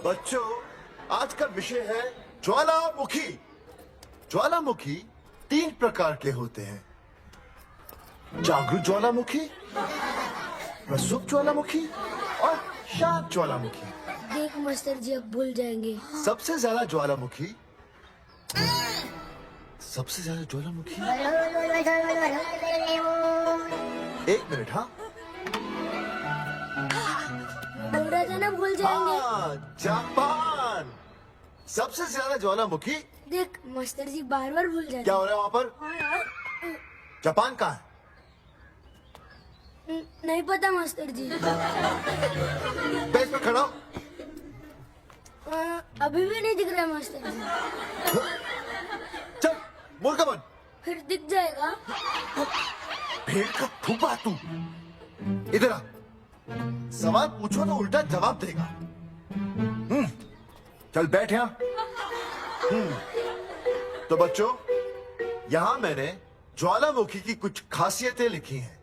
बच्चों, आज का विषय है ज्वालामुखी। ज्वालामुखी 3 प्रकार के होते हैं। जागरूक ज्वालामुखी, प्रसुप्त ज्वालामुखी और शांत ज्वालामुखी। देख मास्टर जी अब भूल जाएंगे। सबसे ज्यादा ज्वालामुखी एक मिनट। हाँ बोल रहा था ना भूल जाएंगे। हाँ, जापान। सबसे ज्यादा ज्वालामुखी। देख मास्टर जी बार बार भूल जाते। क्या हो रहा है वहाँ पर? जापान कहाँ है? नहीं पता मास्टर जी। बेंच पे खड़ा हो। अभी भी नहीं दिख रहा है मास्टर जी। चल बोल का बन। फिर दिख जाएगा। भेड़ का फूफा तू। इधर आ। सवाल पूछो तो उल्टा जवाब देगा। चल बैठ यहाँ। तो बच्चों, यहाँ मैंने ज्वालामुखी की कुछ खासियतें लिखी हैं।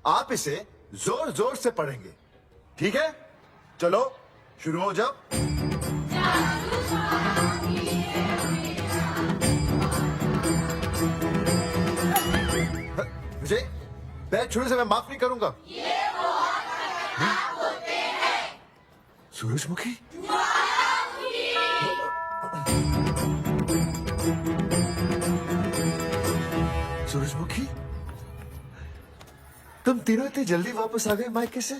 आप इसे जोर जोर से पढ़ेंगे, ठीक है? चलो शुरू हो जाओ। विजय, बैच छूने से मैं माफ नहीं करूंगा। सूरजमुखी? सूरजमुखी, तुम तीनों इतनी जल्दी वापस आ गए मायके से?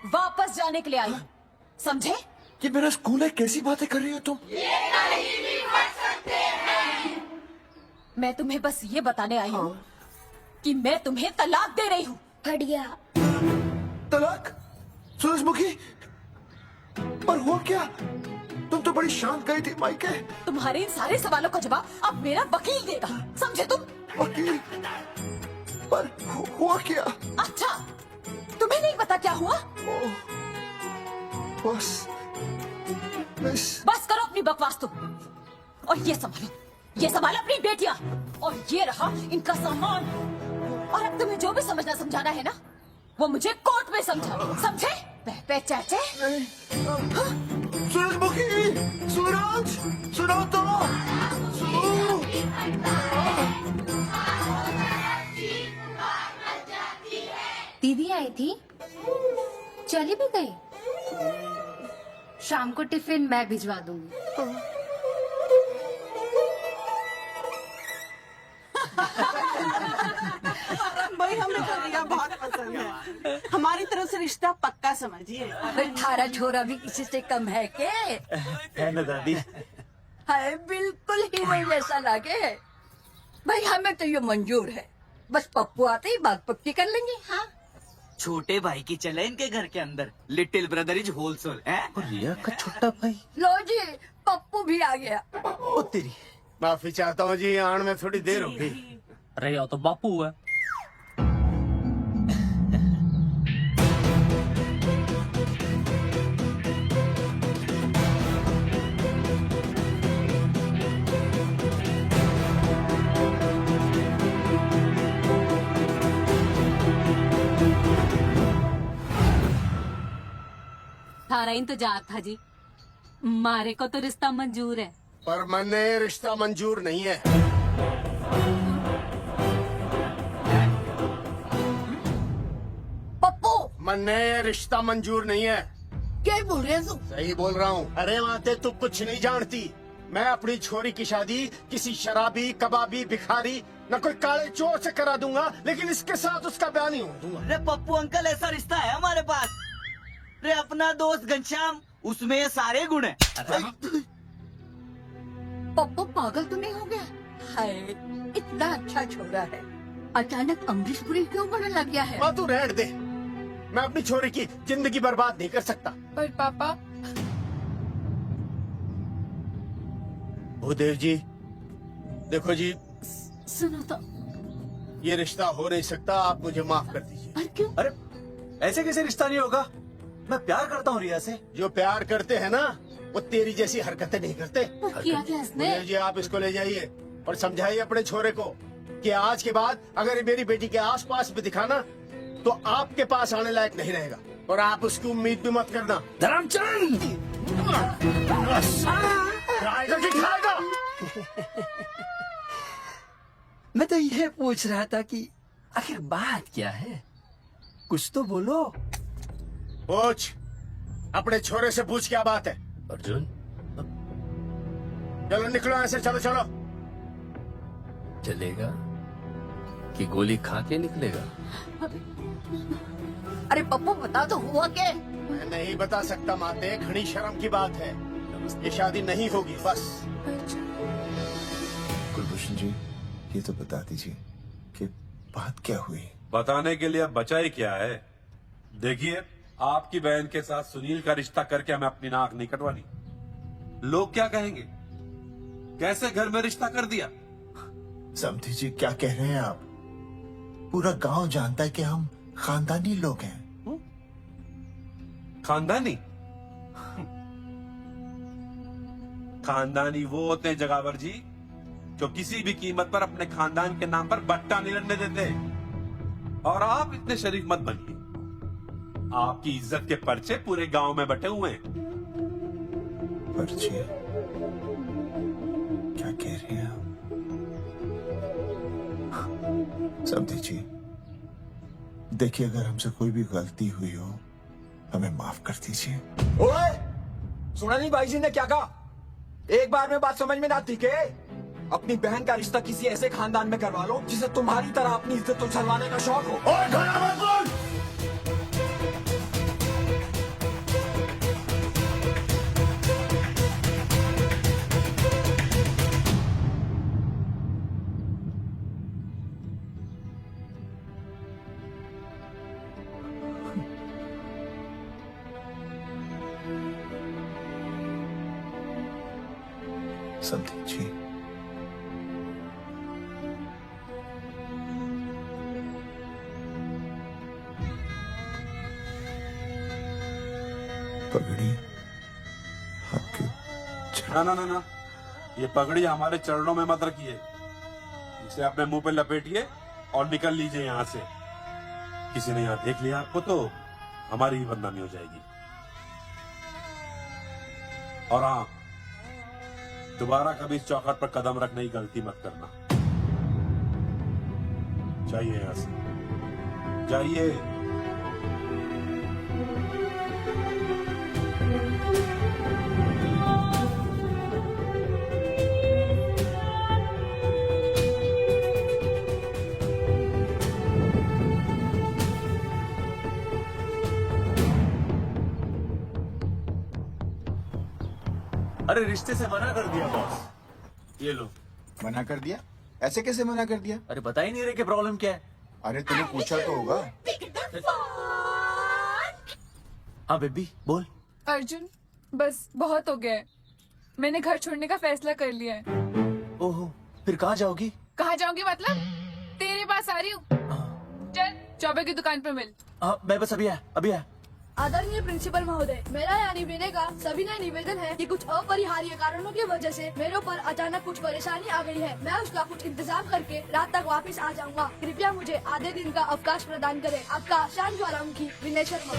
वापस जाने के लिए आई, समझे? ये मेरा स्कूल है, कैसी बातें कर रही हो तुम? मैं तुम्हें बस ये बताने आई हूँ कि मैं तुम्हें तलाक दे रही हूँ। फट गया। तलाक? सूरजमुखी, पर हुआ क्या? तुम तो बड़ी शांत गई थी मायके। तुम्हारे इन सारे सवालों का जवाब अब मेरा वकील देगा, समझे तुम? वकील? पर हुआ क्या? अच्छा, तुम्हें नहीं पता क्या हुआ? बस करो अपनी बकवास तुम, और ये संभालो अपनी बेटियां, और ये रहा इनका सामान। और अब तुम्हें जो भी समझना समझाना है ना, वो मुझे कोर्ट में समझाओ, समझे? पे चाचे। सूरजमुखी, सूरज, सुनो तो। दीदी आई थी, चली भी गई। शाम को टिफिन मैं भिजवा दूंगी। भाई हमें तो रिया बहुत पसंद है। हमारी तरफ से रिश्ता पक्का समझिए। थारा छोरा भी किसी से कम है के? है ना दादी? हाय, बिल्कुल हीरो जैसा लागे। भाई हमें तो ये मंजूर है, बस पप्पू आते ही बात पक्की कर लेंगे। हाँ, छोटे भाई की चले इनके घर के अंदर। लिटिल ब्रदर इज होलसेल है। और रिया का छोटा भाई? लो जी, पप्पू भी आ गया। ओ तेरी। माफी चाहता हूँ जी, आने में थोड़ी देर हो गई। अरे या तो बापू है। थारा इंतजार था जी, मारे को तो रिश्ता मंजूर है। पर मैंने रिश्ता मंजूर नहीं है। पप्पू, मैंने रिश्ता मंजूर नहीं है। क्या बोल रहे तू? सही बोल रहा हूँ। अरे माते, तू कुछ नहीं जानती। मैं अपनी छोरी की शादी किसी शराबी, कबाबी, भिखारी, न कोई काले चोर से करा दूंगा, लेकिन इसके साथ उसका ब्याह नहीं हो दूंगा। अरे पप्पू अंकल, ऐसा रिश्ता है हमारे पास। अरे अपना दोस्त घनश्याम, उसमें ये सारे गुण है। पप्पू पागल तो नहीं हो गया? हाय, इतना अच्छा छोरा है, अचानक अमरीश पुरी क्यों बनने लग गया है? माँ तू रहने दे, मैं अपनी छोरी की जिंदगी बर्बाद नहीं कर सकता। पर पापा। भूदेव जी, देखो जी, सुनो तो। ये रिश्ता हो नहीं सकता, आप मुझे माफ कर दीजिए। पर क्यों? अरे ऐसे कैसे रिश्ता नहीं होगा? मैं प्यार करता हूँ रिया से। जो प्यार करते हैं ना, वो तेरी जैसी हरकतें नहीं करते। किया क्या इसने? भूदेव जी, आप इसको ले जाइए और समझाइए अपने छोरे को कि आज के बाद अगर ये मेरी बेटी के आसपास भी दिखाना तो आपके पास आने लायक नहीं रहेगा, और आप उसकी उम्मीद भी मत करना। धर्मचंद, खाएगा कि खाएगा? मैं तो ये पूछ रहा था कि आखिर बात क्या है, कुछ तो बोलो। पूछ, अपने छोरे से पूछ क्या बात है। अर्जुन, चलो निकलो ऐसे, चलो चलो। चलेगा कि गोली खा के निकलेगा? अरे पप्पू बता तो हुआ क्या? मैं नहीं बता सकता माते, घनी शर्म की बात है। ये शादी नहीं होगी बस। कुलभूषण जी, ये तो बता दीजिए कि बात क्या हुई। बताने के लिए अब बचा ही क्या है। देखिए, आपकी बहन के साथ सुनील का रिश्ता करके हमें अपनी नाक नहीं कटवानी। लोग क्या कहेंगे, कैसे घर में रिश्ता कर दिया। समधी जी, क्या कह रहे हैं आप? पूरा गांव जानता है कि हम खानदानी लोग हैं। खानदानी? खानदानी वो होते हैं जगावर जी, जो किसी भी कीमत पर अपने खानदान के नाम पर बट्टा नहीं लड़ने देते। और आप इतने शरीफ मत बनिए, आपकी इज्जत के पर्चे पूरे गांव में बटे हुए हैं। पर्चे? क्या कह रहे हैं आप? समधी जी, देखिए, अगर हमसे कोई भी गलती हुई हो, हमें माफ कर दीजिए। ओए, सुना नहीं भाई जी ने क्या कहा? एक बार में बात समझ में ना आती के? अपनी बहन का रिश्ता किसी ऐसे खानदान में करवा लो जिसे तुम्हारी तरह अपनी इज्जत उछलवाने का शौक हो। और घोड़ा मत बोल। समधी जी, पगड़ी आपके ना ना ना ना, ये पगड़ी हमारे चरणों में मत रखिए। इसे अपने मुंह पे लपेटिए और निकल लीजिए यहाँ से। किसी ने यहाँ देख लिया आपको तो हमारी ही बदनामी हो जाएगी। और हाँ, दोबारा कभी इस चौखट पर कदम रखने की गलती मत करना। जाइए यहाँ से, जाइए। अरे रिश्ते से मना कर दिया बॉस। ये लो। मना कर दिया? ऐसे कैसे मना कर दिया? अरे बता ही नहीं रहे कि प्रॉब्लम क्या है। अरे तूने पूछा तो होगा। हाँ बेबी बोल। अर्जुन, बस बहुत हो गया है। मैंने घर छोड़ने का फैसला कर लिया है। ओहो, फिर कहाँ जाओगी? कहाँ जाऊंगी मतलब? तेरे पास आ रही हूँ। चल चौबे की दुकान पर मिल। मैं बस अभी आया। आदरणीय प्रिंसिपल महोदय, मेरा यानी विनय का सविनय निवेदन है कि कुछ अपरिहार्य कारणों की वजह से मेरे ऊपर अचानक कुछ परेशानी आ गई है। मैं उसका कुछ इंतजाम करके रात तक वापस आ जाऊंगा। कृपया मुझे आधे दिन का अवकाश प्रदान करें। आपका शांत ज्वालामुखी विनय शर्मा।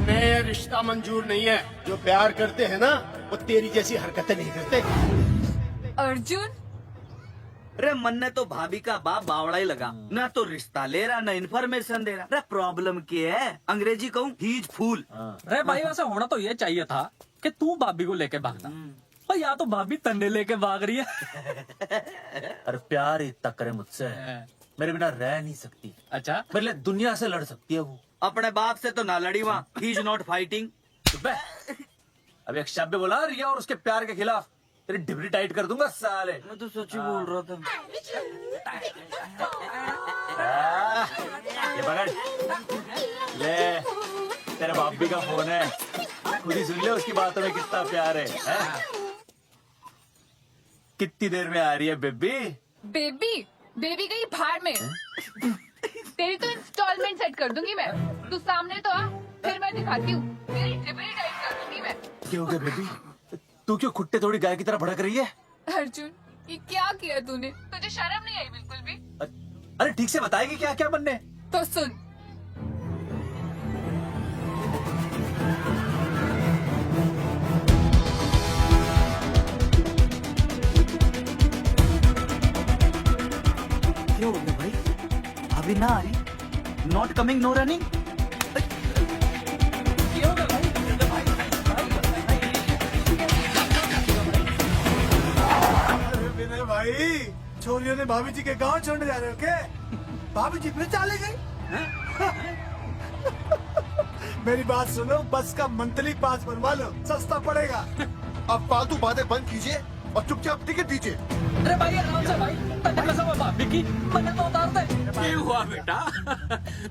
ये रिश्ता मंजूर नहीं है। जो प्यार करते हैं ना, वो तेरी जैसी हरकतें नहीं करते। अर्जुन, अरे मन ने तो भाभी का बाप बावड़ा ही लगा, ना तो रिश्ता ले रहा ना इन्फॉर्मेशन दे रहा। अरे प्रॉब्लम क्या है? अंग्रेजी कहूँ हीज फूल। अरे भाई वैसे होना तो ये चाहिए था कि तू भाभी को लेके भागना, और या तो भाभी तंडे लेके भाग रही है। अरे प्यार इतना करे मुझसे, मेरे बिना रह नहीं सकती। अच्छा, मेरे लिए दुनिया से लड़ सकती है वो। अपने बाप से तो ना लड़ी वहाँ, ही इज नॉट फाइटिंग। अब एक शब्द बोला रिया और उसके प्यार के खिलाफ, तेरी डिबरी टाइट कर दूंगा साले। मैं तो सच ही बोल रहा था। ये पकड़ ले, तेरे भाभी का फोन है, खुद ही सुन ले उसकी बातों में कितना प्यार है? कितनी देर में आ रही है बेबी? बेबी बेबी गई भाड़ में। तेरी तो इंस्टॉलमेंट सेट कर दूंगी मैं। तू सामने तो आ, फिर मैं दिखाती हूँ। तेरी टिपरी टाइट कर दूंगी मैं। क्या हो गया बेबी? तू क्यों खुट्टे थोड़ी गाय की तरह भड़क रही है? अर्जुन, ये क्या किया तूने? तुझे शर्म नहीं आई बिल्कुल भी? अरे ठीक से बताएगी क्या क्या बनने? तो सुन, क्या हो गया भाई? अभी ना आ रही? Not coming, no running? Vinay भाई, छोरियों ने भाभी जी के गांव छोड़ने जा रहे हो क्या? भाभी जी फिर चले गई? मेरी बात सुनो, बस का मंथली पास बनवा लो, सस्ता पड़ेगा। अब फालतू बातें बंद कीजिए और चुपचाप टिकट दीजिए। अरे भाई आराम से भाई, तन्ने कसम है भाभी की, मन्नत तो उतार दे। क्या हुआ बेटा?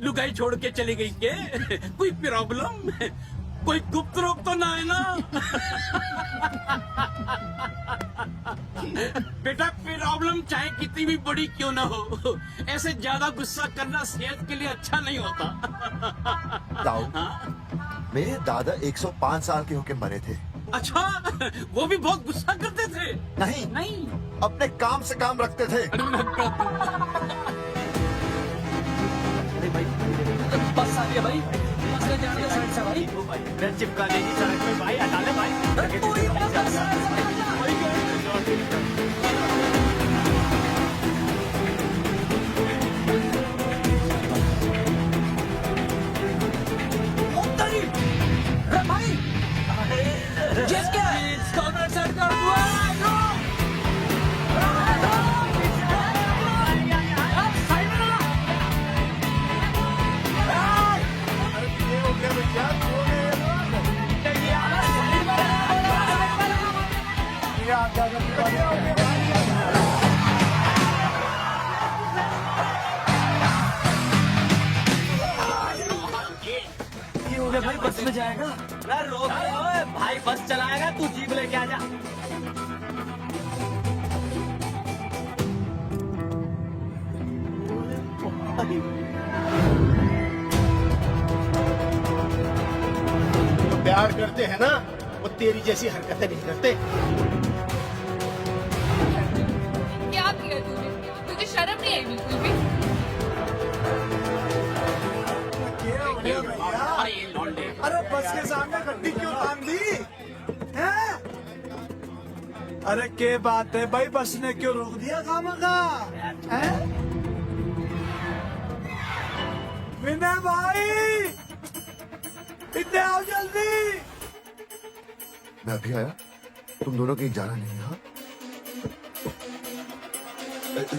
लुगाई छोड़ के चली गई के? कोई प्रॉब्लम? कोई गुप्त रोग तो ना है ना? बेटा प्रॉब्लम चाहे कितनी भी बड़ी क्यों ना हो, ऐसे ज्यादा गुस्सा करना सेहत के लिए अच्छा नहीं होता। दाऊ, मेरे दादा 105 साल के होके मरे थे। अच्छा, वो भी बहुत गुस्सा करते थे? नहीं नहीं, अपने काम से काम रखते थे। अरे भाई बस आ गया भाई, बस ले जाने साइड से भाई। फिर चिपका देगी सड़क में भाई, हटा ले भाई। ये हो गया भाई, बस में जाएगा। अरे रोक ओए, भाई बस चलाएगा, तू जीप लेके आ जा। तो प्यार करते हैं ना, वो तेरी जैसी हरकतें नहीं करते। क्या किया तूने? तुझे शर्म नहीं आई बिल्कुल भी? अरे बस के सामने गड्डी क्यों टांग दी? हैं? अरे क्या बात है भाई, बस ने क्यों रोक दिया खामखा? हैं? विनय भाई, इतने आओ जल्दी। मैं अभी आया, तुम दोनों कहीं जाना नहीं है? हाँ?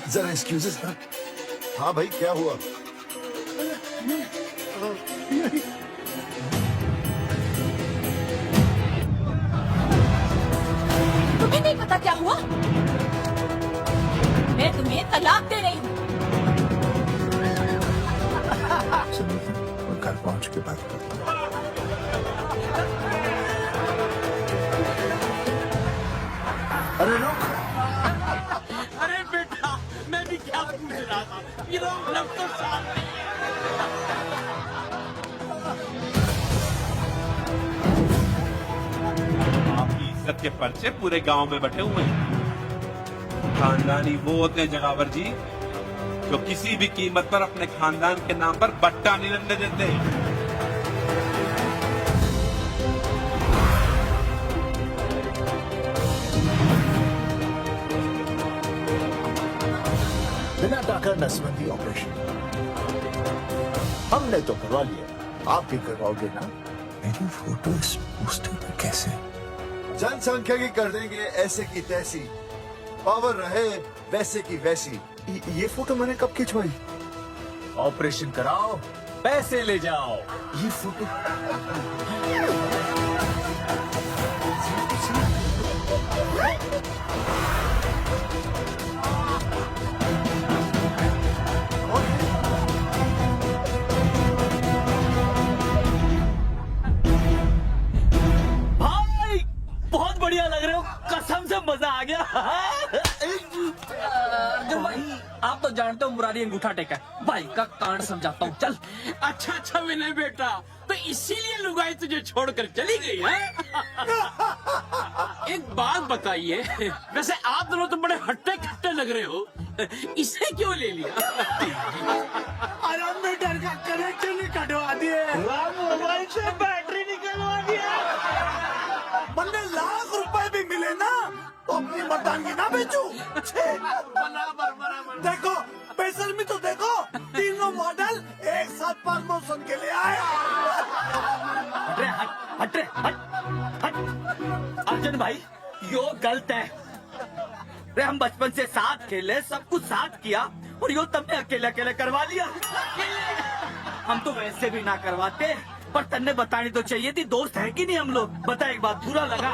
जरा एक्सक्यूजेस। हाँ भाई, क्या हुआ? तुम्हें नहीं पता क्या हुआ? मैं तुम्हें तलाक दे रही हूँ। घर पहुंच के बात करता हूँ। अरे रुक। अरे बेटा, मैं भी क्या पूछ रहा था, ये लोग तो सामने। आपकी इज्जत के पर्चे पूरे गांव में बटे हुए हैं। खानदानी वो होते हैं जगावर जी, जो किसी भी कीमत पर अपने खानदान के नाम पर बट्टा नहीं लगने देते। बिना डॉक्टर नसबंदी ऑपरेशन हमने तो करवा लिया, आप भी करवाओगे ना? मेरी फोटो इस पोस्टर पर कैसे? जनसंख्या की कर देंगे ऐसे की तैसी, पावर रहे वैसे की वैसी। ये फोटो मैंने कब खिंचवाई? ऑपरेशन कराओ, पैसे ले जाओ। ये फोटो भाई बहुत बढ़िया लग रहे हो, कसम से मजा आ गया। अर्जुन भाई आप तो जानते हो मुरारी अंगूठा टेका, भाई का कांड समझाता हूँ, चल। अच्छा अच्छा विनय बेटा, तो इसीलिए लुगाई तुझे छोड़कर चली गई है। एक बात बताइए, वैसे आप दोनों तो बड़े हट्टे कट्टे लग रहे हो, इसे क्यों ले लिया? अरे मीटर का कनेक्शन ही कटवा दिए, मोबाइल से बैटरी निकलवा दिया। बंदे लाख रुपए भी मिले ना तो अपनी मर्दानगी ना बेचू। बराबर। देखो पैसल में तो देखो, तीनों मॉडल एक साथ प्रमोशन के लिए आया। हट अर्जुन भाई, यो गलत है। रे हम बचपन से साथ खेले, सब कुछ साथ किया, और यो तुमने अकेले अकेले करवा लिया। हम तो वैसे भी ना करवाते, पर तन्ने बतानी तो चाहिए थी, दोस्त है कि नहीं हम लोग। बता एक बात, बुरा लगा?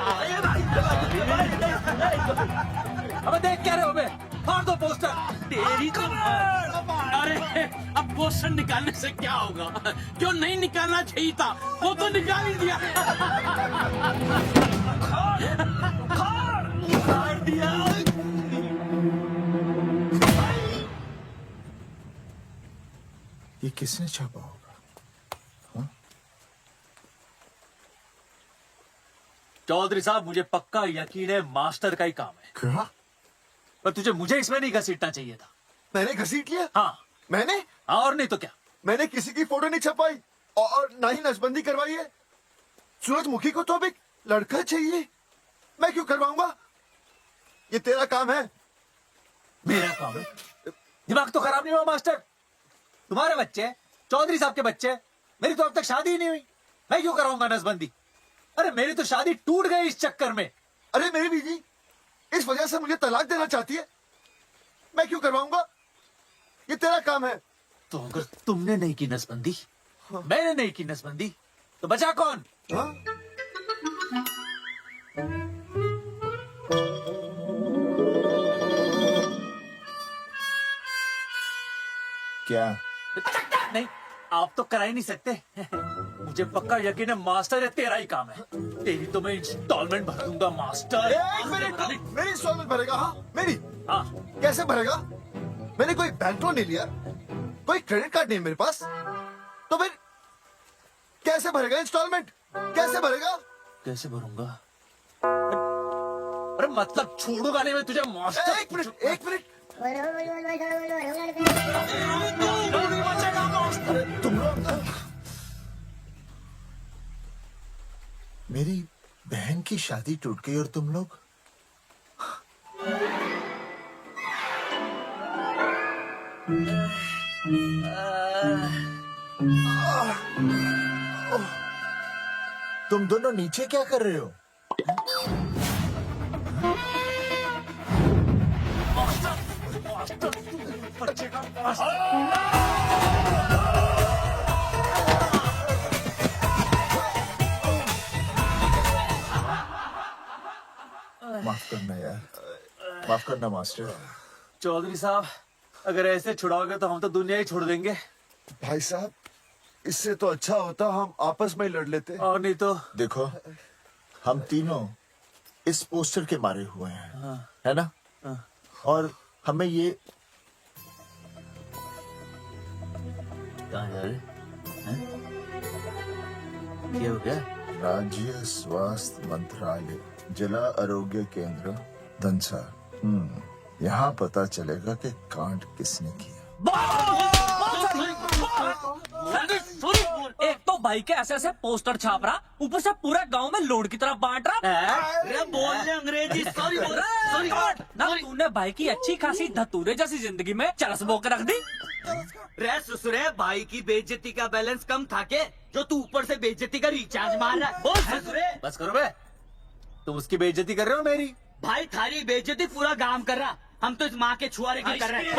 अबे देख क्या रहे हो बे, फाड़ दो पोस्टर। तेरी तो अरे अब पोस्टर निकालने से क्या होगा? क्यों नहीं निकालना चाहिए था, वो तो निकाल ही दिया। फाड़ दिया। ये किसने छापा होगा? चौधरी साहब, मुझे पक्का यकीन है मास्टर का ही काम है। क्या? पर तुझे मुझे इसमें नहीं घसीटना चाहिए था। मैंने घसीट लिया? हाँ मैंने? और नहीं तो क्या। मैंने किसी की फोटो नहीं छपाई और ना ही नसबंदी करवाई है। सूरजमुखी को तो अब एक लड़का चाहिए, मैं क्यों करवाऊंगा? ये तेरा काम है। मेरा काम है? दिमाग तो खराब नहीं हुआ मास्टर? तुम्हारे बच्चे, चौधरी साहब के बच्चे, मेरी तो अब तक शादी ही नहीं हुई, मैं क्यों कराऊंगा नसबंदी? अरे मेरी तो शादी टूट गई इस चक्कर में। अरे मेरी बीवी इस वजह से मुझे तलाक देना चाहती है, मैं क्यों करवाऊंगा? ये तेरा काम है। तो अगर तुमने नहीं की नसबंदी, मैंने नहीं की नसबंदी, तो बचा कौन? हाँ? क्या? नहीं, आप तो करा ही नहीं सकते। मुझे पक्का यकीन है मास्टर, ये तेरा ही काम है। तेरी तो मैं इंस्टॉलमेंट भर दूंगा मास्टर। एक मिनट, मेरी इंस्टॉलमेंट भरेगा? हाँ मेरी। हाँ कैसे भरेगा? मैंने कोई बैंक लोन नहीं लिया, कोई क्रेडिट कार्ड नहीं है मेरे पास, तो फिर कैसे भरेगा इंस्टॉलमेंट? कैसे भरेगा? कैसे भरूंगा? अरे मतलब छोड़ूंगा नहीं मैं तुझे मास्टर। एक मिनट तुम लोग, मेरी बहन की शादी टूट गई और तुम लोग तुम दोनों नीचे क्या कर रहे हो? माफ करना यार, माफ करना मास्टर। चौधरी साहब, अगर ऐसे छुड़ाओगे तो हम तो दुनिया ही छोड़ देंगे। भाई साहब, इससे तो अच्छा होता हम आपस में ही लड़ लेते। और नहीं तो। देखो, हम तीनों इस पोस्टर के मारे हुए हैं, हाँ। है ना? हाँ। और हमें ये कहाँ जा रहे हैं? क्या हो गया? राज्य स्वास्थ्य मंत्रालय, जिला आरोग्य केंद्र धनसार। यहाँ पता चलेगा कि कांड किसने किया। एक तो भाई के ऐसे ऐसे पोस्टर छाप रहा, ऊपर से पूरे गांव में लोड की तरह बांट रहा। अरे बोल ले अंग्रेजी, सॉरी बोल सॉरी ना। तूने भाई की अच्छी खासी धतूरे जैसी जिंदगी में चरस बो के रख दी। रे ससुरे, भाई की बेइज्जती का बैलेंस कम था के, जो तू ऊपर से बेइज्जती का रिचार्ज मार रहा है? बोल ससुरे। बस करो बे, तुम उसकी बेइज्जती कर रहे हो मेरी। भाई थारी बेइज्जती पूरा गांव कर रहा, हम तो इस माँ के छुआरे की कर रहे हैं।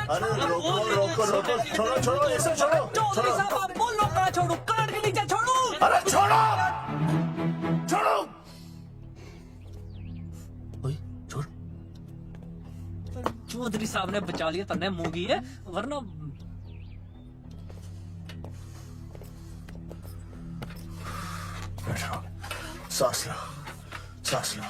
अरे रोको रोको रोको, छोड़ो छोड़ो, ऐसे छोड़ो चौधरी साहब, आप बोल लो कहाँ छोड़ू, कान के नीचे छोड़ू। अरे छोड़ो छोड़ो। छोड़। चौधरी साहब ने बचा लिया, तन्ने मूंगी है, वरना बैठो, सांस लो, सांस लो।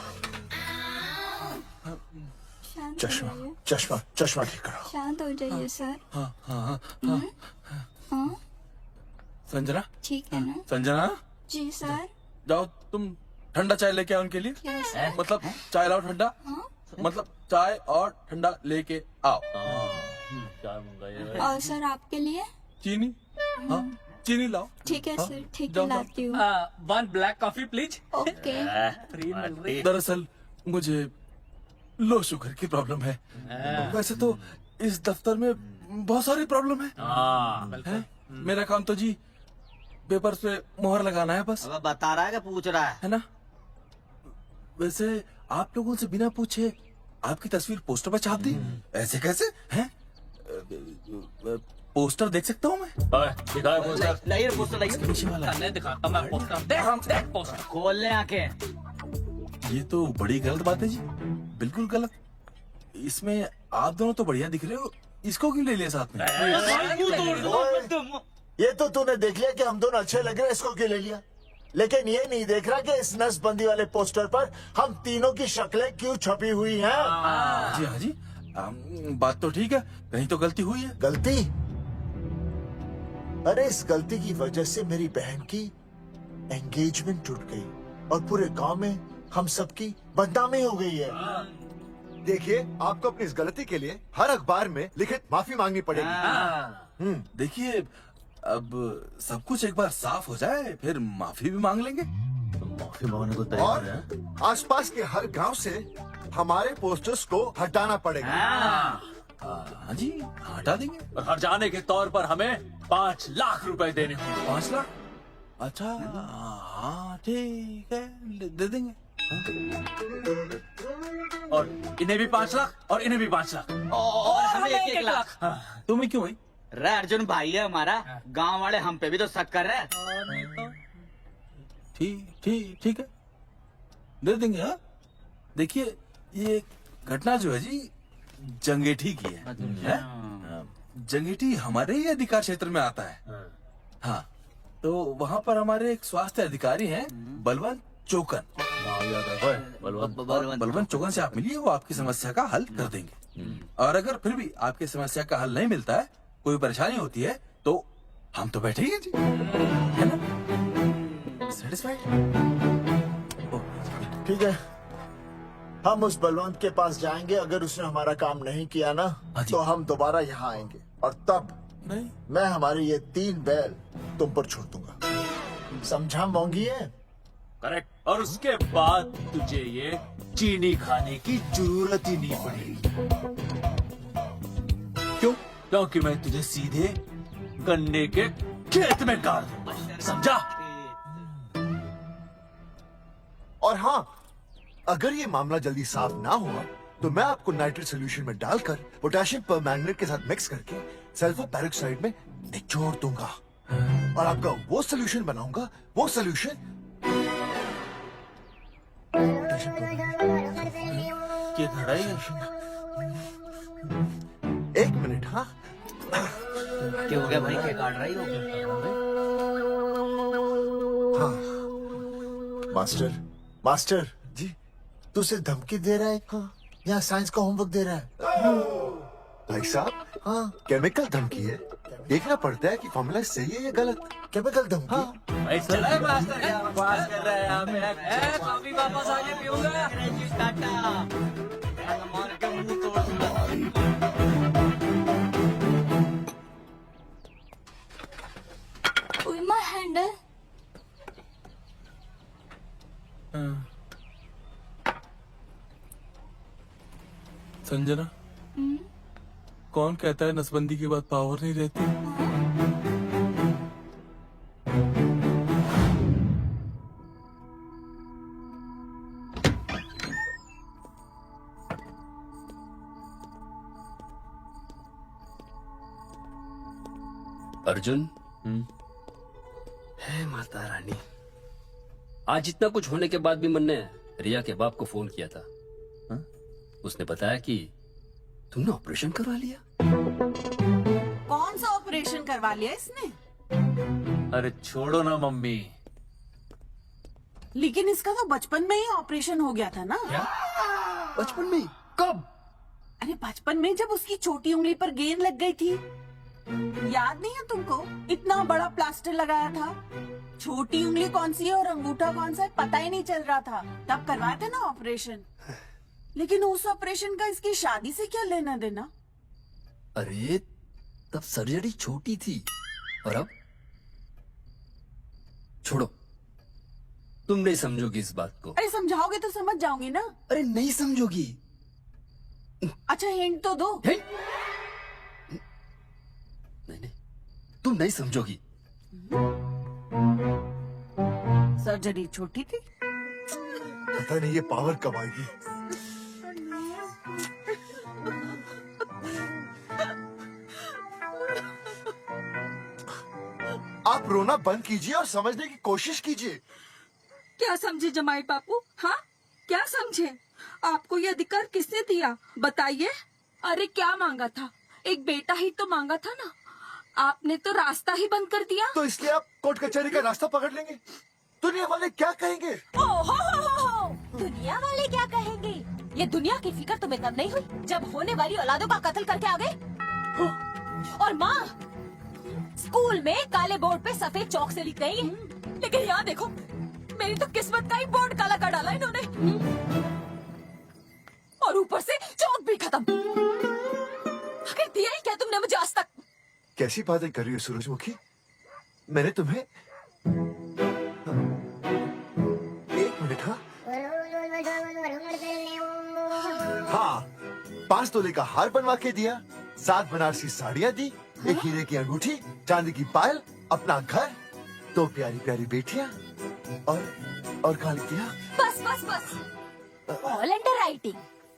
चश्मा चश्मा चश्मा ठीक करो। हो जाइए सर। हाँ हाँ हाँ हाँ हाँ संजना, ठीक है ना? संजना जी सर। जाओ तुम ठंडा चाय लेके आओ उनके लिए। Yes sir. मतलब चाय लाओ ठंडा। मतलब चाय और ठंडा लेके आओ। और सर आपके लिए? चीनी, हाँ चीनी लाओ। ठीक है हाँ, सर, ठीक है जाओ, जाओ। लाती हूँ। 1 ब्लैक कॉफी प्लीज। ओके। दरअसल मुझे लो शुगर की प्रॉब्लम है। वैसे तो इस दफ्तर में बहुत सारी प्रॉब्लम है। मेरा काम तो जी पेपर पे मोहर लगाना है बस। अब बता रहा है कि पूछ रहा है ना? वैसे आप लोगों से बिना पूछे आपकी तस्वीर पोस्टर पर छाप दी, ऐसे कैसे हैं? पोस्टर देख सकता हूँ मैं? दिखाए पोस्टर। नहीं पोस्टर नहीं, नीचे वाला है। नहीं दिखाता मैं पोस्टर। देख पोस्टर खोल ले आंखें। ये तो बड़ी गलत बात है जी, बिल्कुल गलत। इसमें आप दोनों तो बढ़िया दिख रहे हो, इसको क्यों ले लिया साथ में? ये तो तूने देख लिया कि हम दोनों अच्छे लग रहे हैं, इसको क्यों ले लिया? लेकिन ये नहीं देख रहा कि इस नसबंदी वाले पोस्टर पर हम तीनों की शक्लें क्यों छपी हुई हैं? जी हाँ जी, बात तो ठीक है, कहीं तो गलती हुई है। गलती? अरे इस गलती की वजह से मेरी बहन की एंगेजमेंट टूट गई और पूरे गांव में हम सबकी बदनामी हो गई है। देखिए, आपको अपनी इस गलती के लिए हर अखबार में लिखित माफी मांगनी पड़ेगी। देखिए, अब सब कुछ एक बार साफ हो जाए फिर माफी भी मांग लेंगे। माफी मांगने को और आसपास के हर गांव से हमारे पोस्टर्स को हटाना पड़ेगा। हाँ जी, हटा देंगे। और हर जाने के तौर पर हमें 5 लाख रुपए देने होंगे। 5 लाख? अच्छा, हाँ ठीक है, दे देंगे। और इन्हें भी 5 लाख और इन्हें भी 5 लाख और हमें 1 लाख। तुम्हें क्यों भाई? रे अर्जुन भाई है हमारा, गांव वाले हम पे भी तो शक कर रहे हैं। ठीक है, दे देंगे। हाँ देखिए, ये घटना जो है जी जंगेठी की है। जंगेठी हमारे ही अधिकार क्षेत्र में आता है। हाँ, तो वहाँ पर हमारे एक स्वास्थ्य अधिकारी हैं, बलवंत चौकन। बलवंत चौकन से आप मिलिए, वो आपकी समस्या का हल कर देंगे। और अगर फिर भी आपकी समस्या का हल नहीं मिलता है, कोई परेशानी होती है, तो हम तो बैठे ही हैं जी, है ना? सेटिस्फाइड? ठीक है, हम उस बलवंत के पास जाएंगे। अगर उसने हमारा काम नहीं किया ना, तो हम दोबारा यहाँ आएंगे और तब नहीं, मैं हमारे ये 3 बैल तुम पर छोड़ दूंगा। समझा मोंगी है? करेक्ट। और उसके बाद तुझे ये चीनी खाने की जरूरत ही नहीं पड़ेगी। क्यों? क्योंकि मैं तुझे सीधे गन्ने के खेत में गाड़ दूंगा, समझा? और हाँ, अगर ये मामला जल्दी साफ ना हुआ तो मैं आपको नाइट्रेट सोल्यूशन में डालकर पोटेशियम परमैंगनेट के साथ मिक्स करके सल्फर पेरोक्साइड में निचोड़ दूंगा और आपका वो सोल्यूशन बनाऊंगा, वो सोल्यूशन क्या खड़ा है? 1 मिनट। हाँ, क्या हो गया भाई, क्या काट रही हो? हाँ मास्टर जी, तू उसे धमकी दे रहा है? हाँ, या साइंस का होमवर्क दे रहा है? भाई साहब, हाँ केमिकल धमकी है, देखना पड़ता है कि फॉर्मूला सही है या गलत। केमिकल धमकी। हाँ। भाई चला मास्टर, क्या बकवास कर रहा है यहाँ पे? कॉफी वापस आके पीऊंगा। मार के मुंह तोड़ दूंगा। उमा हैंडल। संजना, कौन कहता है नसबंदी के बाद पावर नहीं रहती? अर्जुन, है माता रानी, आज इतना कुछ होने के बाद भी मन ने रिया के बाप को फोन किया था। हा? उसने बताया कि तुमने ऑपरेशन करवा लिया। कौन सा ऑपरेशन करवा लिया इसने? अरे छोड़ो ना मम्मी। लेकिन इसका तो बचपन में ही ऑपरेशन हो गया था ना? बचपन में? कब? अरे बचपन में जब उसकी छोटी उंगली पर गेंद लग गई थी, याद नहीं है तुमको? इतना बड़ा प्लास्टर लगाया था। छोटी उंगली कौन सी है और अंगूठा कौन सा है पता ही नहीं चल रहा था। तब करवाया था ना ऑपरेशन। लेकिन उस ऑपरेशन का इसकी शादी से क्या लेना देना? अरे तब सर्जरी छोटी थी और अब छोड़ो, तुम नहीं समझोगी इस बात को। अरे समझाओगे तो समझ जाओगी ना। अरे नहीं समझोगी। अच्छा हिंट तो दो। नहीं नहीं, तुम नहीं समझोगी। सर्जरी छोटी थी। पता नहीं ये पावर कब आएगी। आप रोना बंद कीजिए और समझने की कोशिश कीजिए। क्या समझे जमाई बापू? हाँ क्या समझे? आपको ये अधिकार किसने दिया बताइए? अरे क्या मांगा था? एक बेटा ही तो मांगा था ना। आपने तो रास्ता ही बंद कर दिया। तो इसलिए आप कोर्ट कचहरी का रास्ता पकड़ लेंगे। दुनिया वाले क्या कहेंगे? हो। दुनिया वाले क्या कहेंगे? ये दुनिया की फिक्र तुम्हें तब नहीं हुई जब होने वाली औलादों का कत्ल करके आ गए। और माँ स्कूल में काले बोर्ड पे सफेद चौक से लिख रही है, लेकिन यहाँ देखो मेरी तो किस्मत का ही बोर्ड काला कर डाला इन्होंने। और ऊपर से चौक भी खत्म। आखिर दिया ही क्या तुमने मुझे आज तक? कैसी बातें कर रही हो सूरजमुखी? मैंने तुम्हें एक मिनट। हाँ 5 तोले का हार बनवा के दिया, 7 बनारसी साड़ियाँ दी, एक हीरे की अंगूठी, चांदी की पायल, अपना घर, 2 प्यारी प्यारी बेटियाँ और काल किया। बस ऑल अंडर राइटिंग।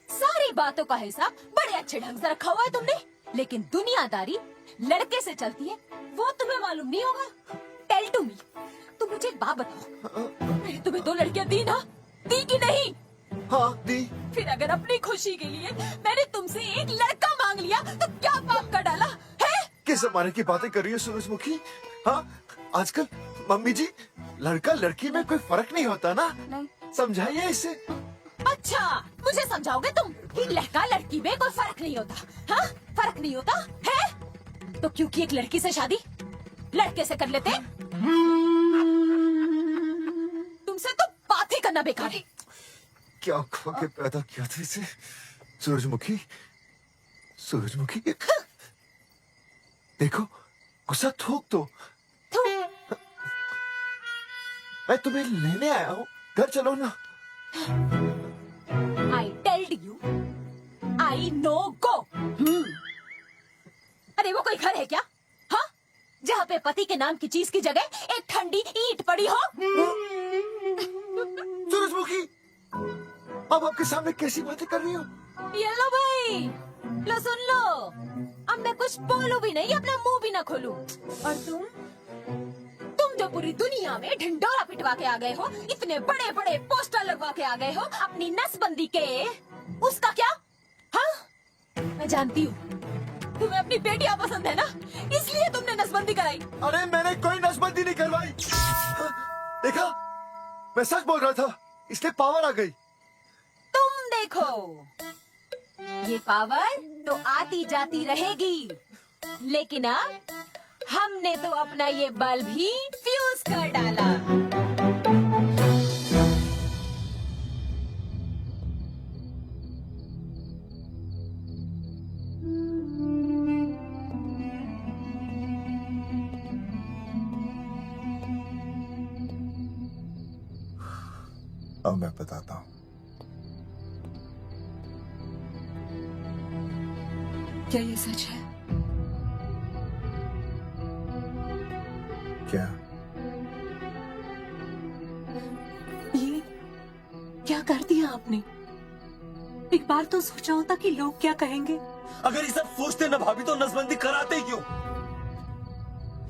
सारी बातों का हिसाब बड़े अच्छे ढंग से रखा हुआ है तुमने, लेकिन दुनियादारी लड़के से चलती है वो तुम्हें मालूम नहीं होगा। टेल टू मी, तुम मुझे एक बात बताओ, मैंने तुम्हें 2 लड़कियां दी ना? दी कि नहीं? हाँ दी। फिर अगर अपनी खुशी के लिए मैंने तुमसे एक लड़का मांग लिया तो क्या पाप कर डाला है? किस जमाने की बातें कर रही हो सूरजमुखी? हाँ आजकल मम्मी जी लड़का लड़की में कोई फर्क नहीं होता ना। नहीं। समझाइए इसे। अच्छा मुझे समझाओगे तुम कि लड़का लड़की में कोई फर्क नहीं होता? हाँ फर्क नहीं होता है तो क्योंकि एक लड़की से शादी लड़के से कर लेते? तुमसे तो बात ही करना बेकार है। क्या खो के पैदा किया था इसे? सूरजमुखी सूरजमुखी देखो गुस्सा थूक दो। मैं तुम्हें लेने आया हूँ, घर चलो ना। आई टेल्ड यू आई नो गो। अरे वो कोई घर है क्या? हाँ जहाँ पे पति के नाम की चीज की जगह एक ठंडी ईंट पड़ी हो। सूरजमुखी अब आपके सामने कैसी बातें कर रही हो? ये लो भाई, लो सुन लो। अब मैं कुछ बोलूं भी नहीं, अपना मुंह भी ना खोलूं। और तुम जो पूरी दुनिया में ढिंडोरा पिटवा के आ गए हो, इतने बड़े बड़े पोस्टर लगवा के आ गए हो अपनी नसबंदी के, उसका क्या? हाँ मैं जानती हूँ तुम्हें अपनी बेटियां पसंद है ना, इसलिए तुमने नसबंदी कराई। अरे मैंने कोई नसबंदी नहीं करवाई। देखा मैं सच बोल रहा था, इसलिए पावर आ गई। तुम देखो ये पावर तो आती जाती रहेगी, लेकिन अब हमने तो अपना ये बल्ब ही फ्यूज कर डाला। अब मैं बताता हूँ। क्या ये सच है? क्या? ये क्या कर दिया आपने? एक बार तो सोचा होता कि लोग क्या कहेंगे। अगर ये सब सोचते ना भाभी तो नसबंदी कराते ही क्यों?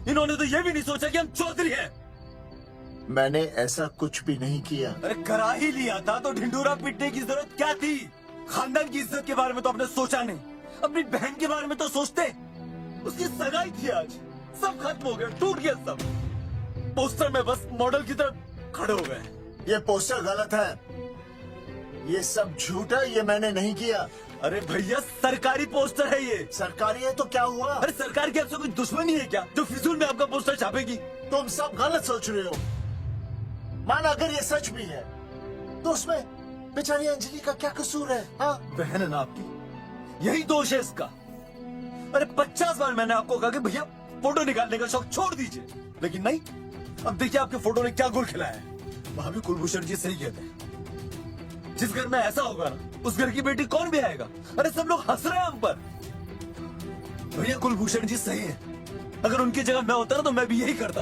इन्होंने तो ये भी नहीं सोचा कि हम चौधरी हैं। मैंने ऐसा कुछ भी नहीं किया। अरे करा ही लिया था तो ढिंडोरा पीटने की जरूरत क्या थी? खानदान की इज्जत के बारे में तो आपने सोचा नहीं, अपनी बहन के बारे में तो सोचते। उसकी सगाई थी आज, सब खत्म हो गया, टूट गया सब। पोस्टर में बस मॉडल की तरह खड़े हो गए। ये पोस्टर गलत है, ये सब झूठ है, ये मैंने नहीं किया। अरे भैया सरकारी पोस्टर है ये। सरकारी है तो क्या हुआ? अरे सरकार की आपसे कोई दुश्मनी है क्या जो फिजूल में आपका पोस्टर छापेगी? तुम सब गलत सोच रहे हो। माना अगर ये सच भी है तो उसमें बेचारी अंजलि का क्या कसूर है? हाँ, बहन है ना आपकी, यही दोष है इसका। अरे 50 बार मैंने आपको कहा कि भैया फोटो निकालने का शौक छोड़ दीजिए, लेकिन नहीं। अब देखिए आपके फोटो ने क्या गुल खिलाया है। भाभी कुलभूषण जी सही कहते हैं, जिस घर में ऐसा होगा ना उस घर की बेटी कौन भी आएगा। अरे सब लोग हंस रहे हैं हम पर। भैया कुलभूषण जी सही है, अगर उनकी जगह मैं होता ना तो मैं भी यही करता।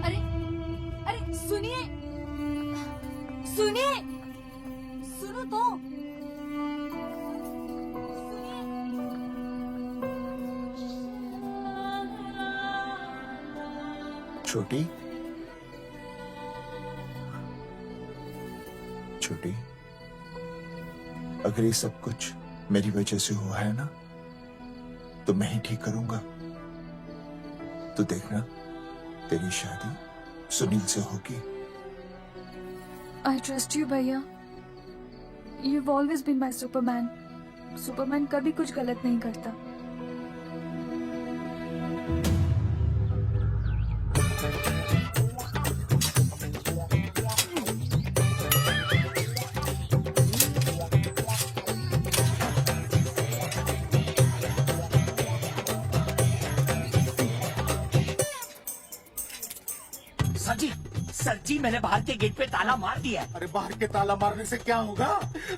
अरे अरे सुनिए सुनिए, सुनो तो। छोटी छोटी, अगर ये सब कुछ मेरी वजह से हुआ है ना तो मैं ही ठीक करूंगा। तो देखना तेरी शादी सुनील से होगी। I trust you, भैया। You've always been my Superman. Superman कभी कुछ गलत नहीं करता। सर जी मैंने बाहर के गेट पे ताला मार दिया है। अरे बाहर के ताला मारने से क्या होगा?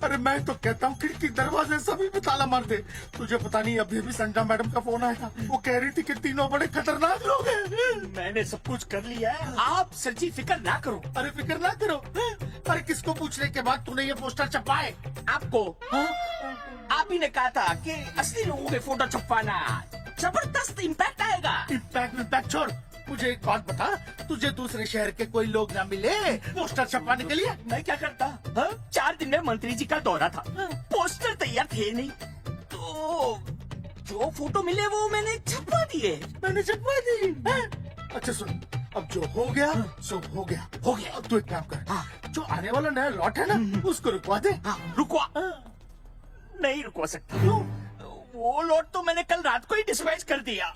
अरे मैं तो कहता हूँ खिड़की दरवाजे सभी पे ताला मार दे। तुझे पता नहीं अभी अभी संजना मैडम का फोन आया था, वो कह रही थी कि तीनों बड़े खतरनाक लोग हैं। मैंने सब कुछ कर लिया है, आप सर जी फिक्र ना करो। अरे फिक्र ना करो। अरे किसको पूछने के बाद तूने ये पोस्टर छपाए? आपको आप ही ने कहा था कि असली लोगों के फोटो छपवाना जबरदस्त इम्पैक्ट आएगा। इम्पैक्ट छोड़, मुझे एक बात बता, तुझे दूसरे शहर के कोई लोग ना मिले पोस्टर छपवाने के लिए? मैं क्या करता? 4 दिन में मंत्री जी का दौरा था, पोस्टर तैयार थे नहीं, तो जो फोटो मिले वो मैंने छपवा दिए। मैंने छपवा दी? अच्छा सुन, अब जो हो गया सो हो गया। हो गया। अब तू एक काम कर, जो आने वाला नया लॉट है ना उसको रुकवा दे। रुकवा? नहीं रुकवा सकता, वो लॉट तो मैंने कल रात को ही डिस्पैच कर दिया।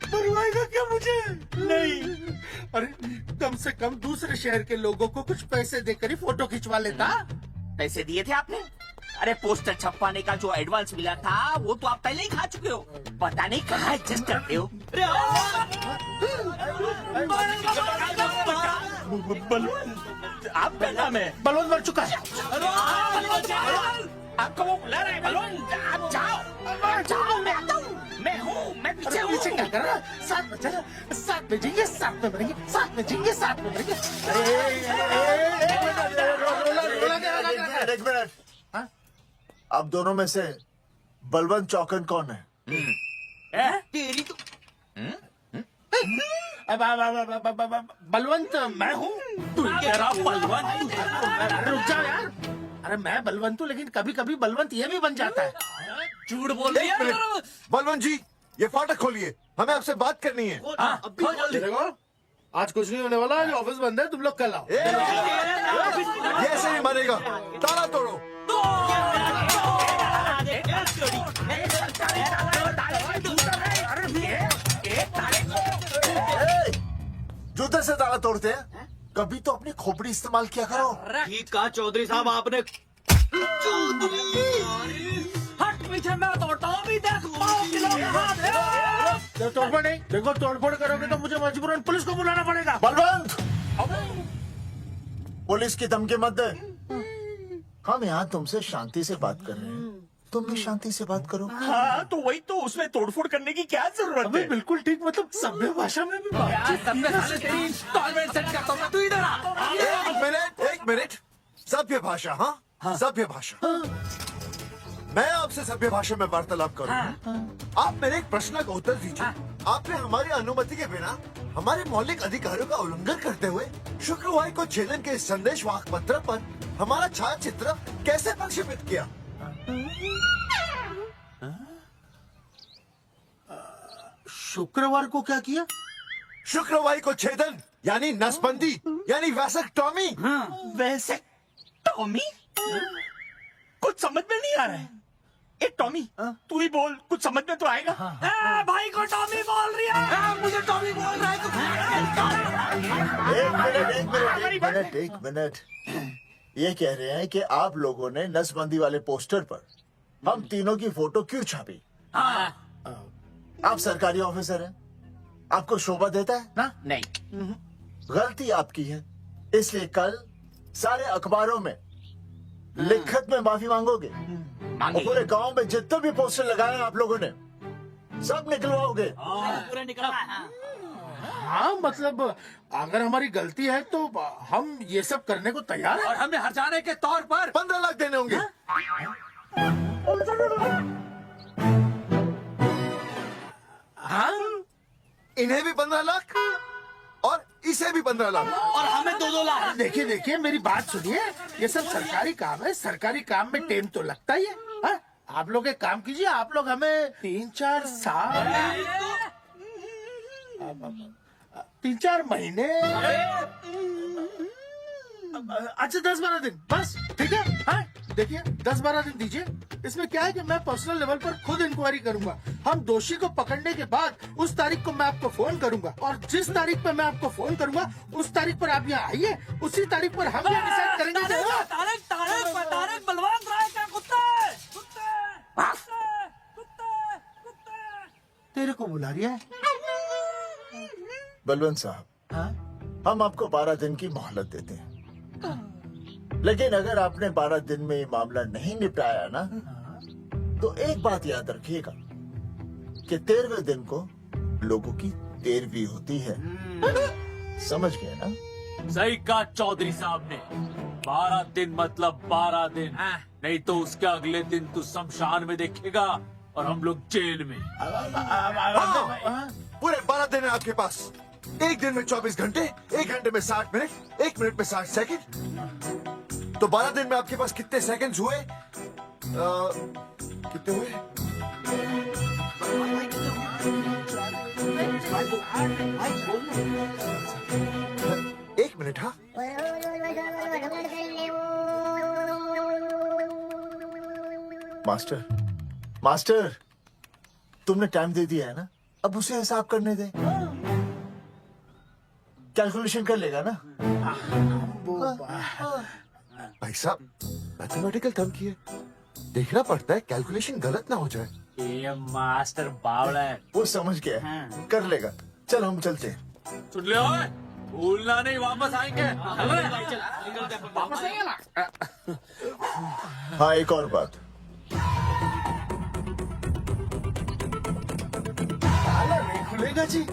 मरवाएगा क्या मुझे? नहीं। अरे कम से कम दूसरे शहर के लोगों को कुछ पैसे देकर ही फोटो खिंचवा लेता। पैसे दिए थे आपने? अरे पोस्टर छपवाने का जो एडवांस मिला था वो तो आप पहले ही खा चुके हो, पता नहीं कहाँ एडजस्ट करते हो। बलवंत आपका नाम है? बलवंत मर चुका है। आपको वो बुला रहे हैं बलवंत, आप जाओ जाओ, मैं आता हूँ। मैं हूँ, मैं पीछे हूँ। पीछे क्या कर रहा? साथ में चला, साथ में जिएंगे, साथ में मरेंगे, साथ में जिएंगे, साथ में मरेंगे। एक मिनट, अब दोनों में से बलवंत चौकन कौन है? तेरी तो बलवंत मैं हूँ। तू कह रहा बलवंत? रुक जाओ यार। अरे मैं बलवंत हूँ, लेकिन कभी कभी बलवंत ये भी बन जाता है। झूठ बोल रही है। बलवंत जी, ये फाटक खोलिए, हमें आपसे बात करनी है। देखो, आज कुछ नहीं होने वाला, आज ऑफिस बंद है, तुम लोग कल आओ। ये ऐसे नहीं मरेगा, ताला तोड़ो। जूते से ताला तोड़ते हैं, कभी तो अपनी खोपड़ी इस्तेमाल किया करो। ठीक कहा चौधरी साहब आपने। हट पीछे, मैं तोड़ता हूँ अभी, देख तोड़फोड़ नहीं, देखो तोड़फोड़ करोगे तो मुझे मजबूरन पुलिस को बुलाना पड़ेगा। बलवंत, पुलिस की धमकी मत दे। हम यहाँ तुमसे शांति से बात कर रहे हैं, तुम भी शांति से बात करो। हाँ तो वही तो, उसमें तोड़फोड़ करने की क्या जरूरत है? बिल्कुल ठीक, मतलब सभ्य भाषा में भी एक मिनट, सभ्य भाषा? हाँ, सभ्य भाषा। मैं आपसे सभ्य भाषा में वार्तालाप करूंगा। आप मेरे एक प्रश्न का उत्तर दीजिए। आपने हमारी अनुमति के बिना हमारे मौलिक अधिकारों का उल्लंघन करते हुए शुक्रवार को छेदन के संदेश वाहक पत्र पर हमारा छायाचित्र कैसे प्रक्षेपित किया? शुक्रवार को क्या किया? शुक्रवार को छेदन यानी नसबंदी, यानी वैसक टॉमी। हाँ, वैसे टॉमी कुछ समझ में नहीं आ रहा है। ए टॉमी तू ही बोल, कुछ समझ में तो आएगा। भाई को टॉमी बोल रही है, मुझे टॉमी बोल रहा है। एक मिनट। ये कह रहे हैं कि आप लोगों ने नसबंदी वाले पोस्टर पर हम तीनों की फोटो क्यों छापी? आप सरकारी ऑफिसर हैं, आपको शोभा देता है ना? नहीं, गलती आपकी है, इसलिए कल सारे अखबारों में लिखत में माफी मांगोगे और पूरे गांव में जितने भी पोस्टर लगाए आप लोगों ने सब निकलवाओगे। पूरा निकला। हाँ मतलब अगर हमारी गलती है तो हम ये सब करने को तैयार हैं। और हमें हर्जाने के तौर पर 15 लाख देने होंगे। हाँ इन्हें भी 15 लाख और इसे भी 15 लाख और हमें 2-2 लाख। देखिए मेरी बात सुनिए, ये सब सरकारी काम है, सरकारी काम में टाइम तो लगता ही है। हाँ? आप लोग एक काम कीजिए, आप लोग हमें 3-4 साल 3-4 महीने, अच्छा 10-12 दिन बस, ठीक है? हाँ? देखिए 10-12 दिन दीजिए। इसमें क्या है कि मैं पर्सनल लेवल पर खुद इंक्वायरी करूंगा। हम दोषी को पकड़ने के बाद उस तारीख को मैं आपको फोन करूंगा और जिस तारीख पर मैं आपको फोन करूंगा उस तारीख पर आप यहाँ आइए, उसी तारीख पर हम ये डिसाइड करेंगे। तारीख बलवंत राय का कुत्ता है। तेरे को बुला रही है। बलवंत साहब, हम आपको 12 दिन की मोहलत देते हैं, लेकिन अगर आपने 12 दिन में ये मामला नहीं निपटाया ना तो एक बात याद रखिएगा कि 13वें दिन को लोगों की 13वीं होती है। समझ गए ना? सही कहा चौधरी साहब ने। 12 दिन मतलब 12 दिन, नहीं तो उसके अगले दिन तू शमशान में देखेगा और हम लोग जेल में। पूरे 12 दिन है आपके पास। एक दिन में 24 घंटे, 1 घंटे में 60 मिनट, 1 मिनट में 60 सेकंड। तो 12 दिन में आपके पास कितने सेकंड्स हुए? कितने हुए? एक मिनट। हाँ मास्टर तुमने टाइम दे दिया है ना, अब उसे हिसाब करने दे। कैलकुलेशन कर लेगा ना? भाई साहब मैथमेटिकल थम की है, देखना पड़ता है कैलकुलेशन गलत ना हो जाए। ये मास्टर बावड़ा है। वो समझ गया, कर लेगा। चल हम चलते हैं। सुन ले ओए, भूलना नहीं, वापस आएंगे। वापस आएंगे ना। हाँ एक और बात, ताला नहीं खुलेगा जी।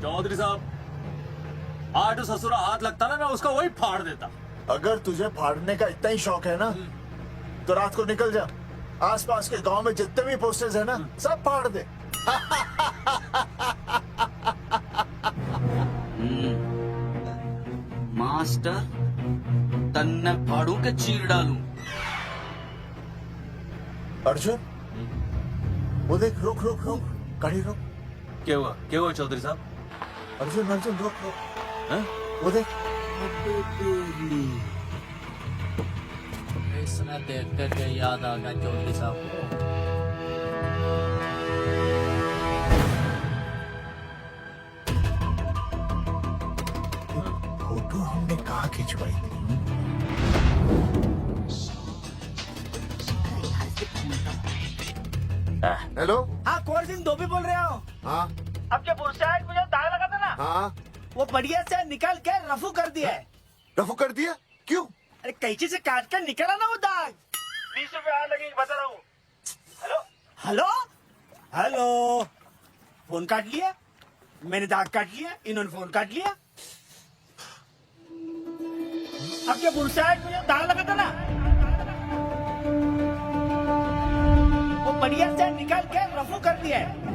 चौधरी साहब, आज ससुरा हाथ लगता ना, मैं उसका वही फाड़ देता। अगर तुझे फाड़ने का इतना ही शौक है ना तो रात को निकल जा, आसपास के गांव में जितने भी पोस्टर्स है ना सब फाड़ दे। मास्टर तन्ने फाड़ू के चीर डालू। अर्जुन वो देख, रुक रुक रुक, गाड़ी रोक। क्या हुआ चौधरी साहब? अर्जुन अर्जुन रुक रुक, वो देख। इसने देख कर याद आ गया चौधरी साहब को। फोटो हमने कहाँ खिंचवाई थी? हेलो। हाँ कुंवर सिंह धोबी बोल रहे हो। हाँ अब जो बुरशाट मुझे दाग लगा था ना, हाँ वो बढ़िया से निकाल के रफू कर दिया है। रफू कर दिया? क्यों? अरे कैंची से काट कर निकला ना वो दाग। 20 रुपए और लगेंगे, बता रहा हूँ। हेलो हेलो हेलो, फोन काट लिया, मैंने दाग काट लिया, इन्होंने फोन काट लिया। अब जो बुरशाट मुझे दाग लगा था ना, वो बढ़िया से निकाल के रफू कर दिया है।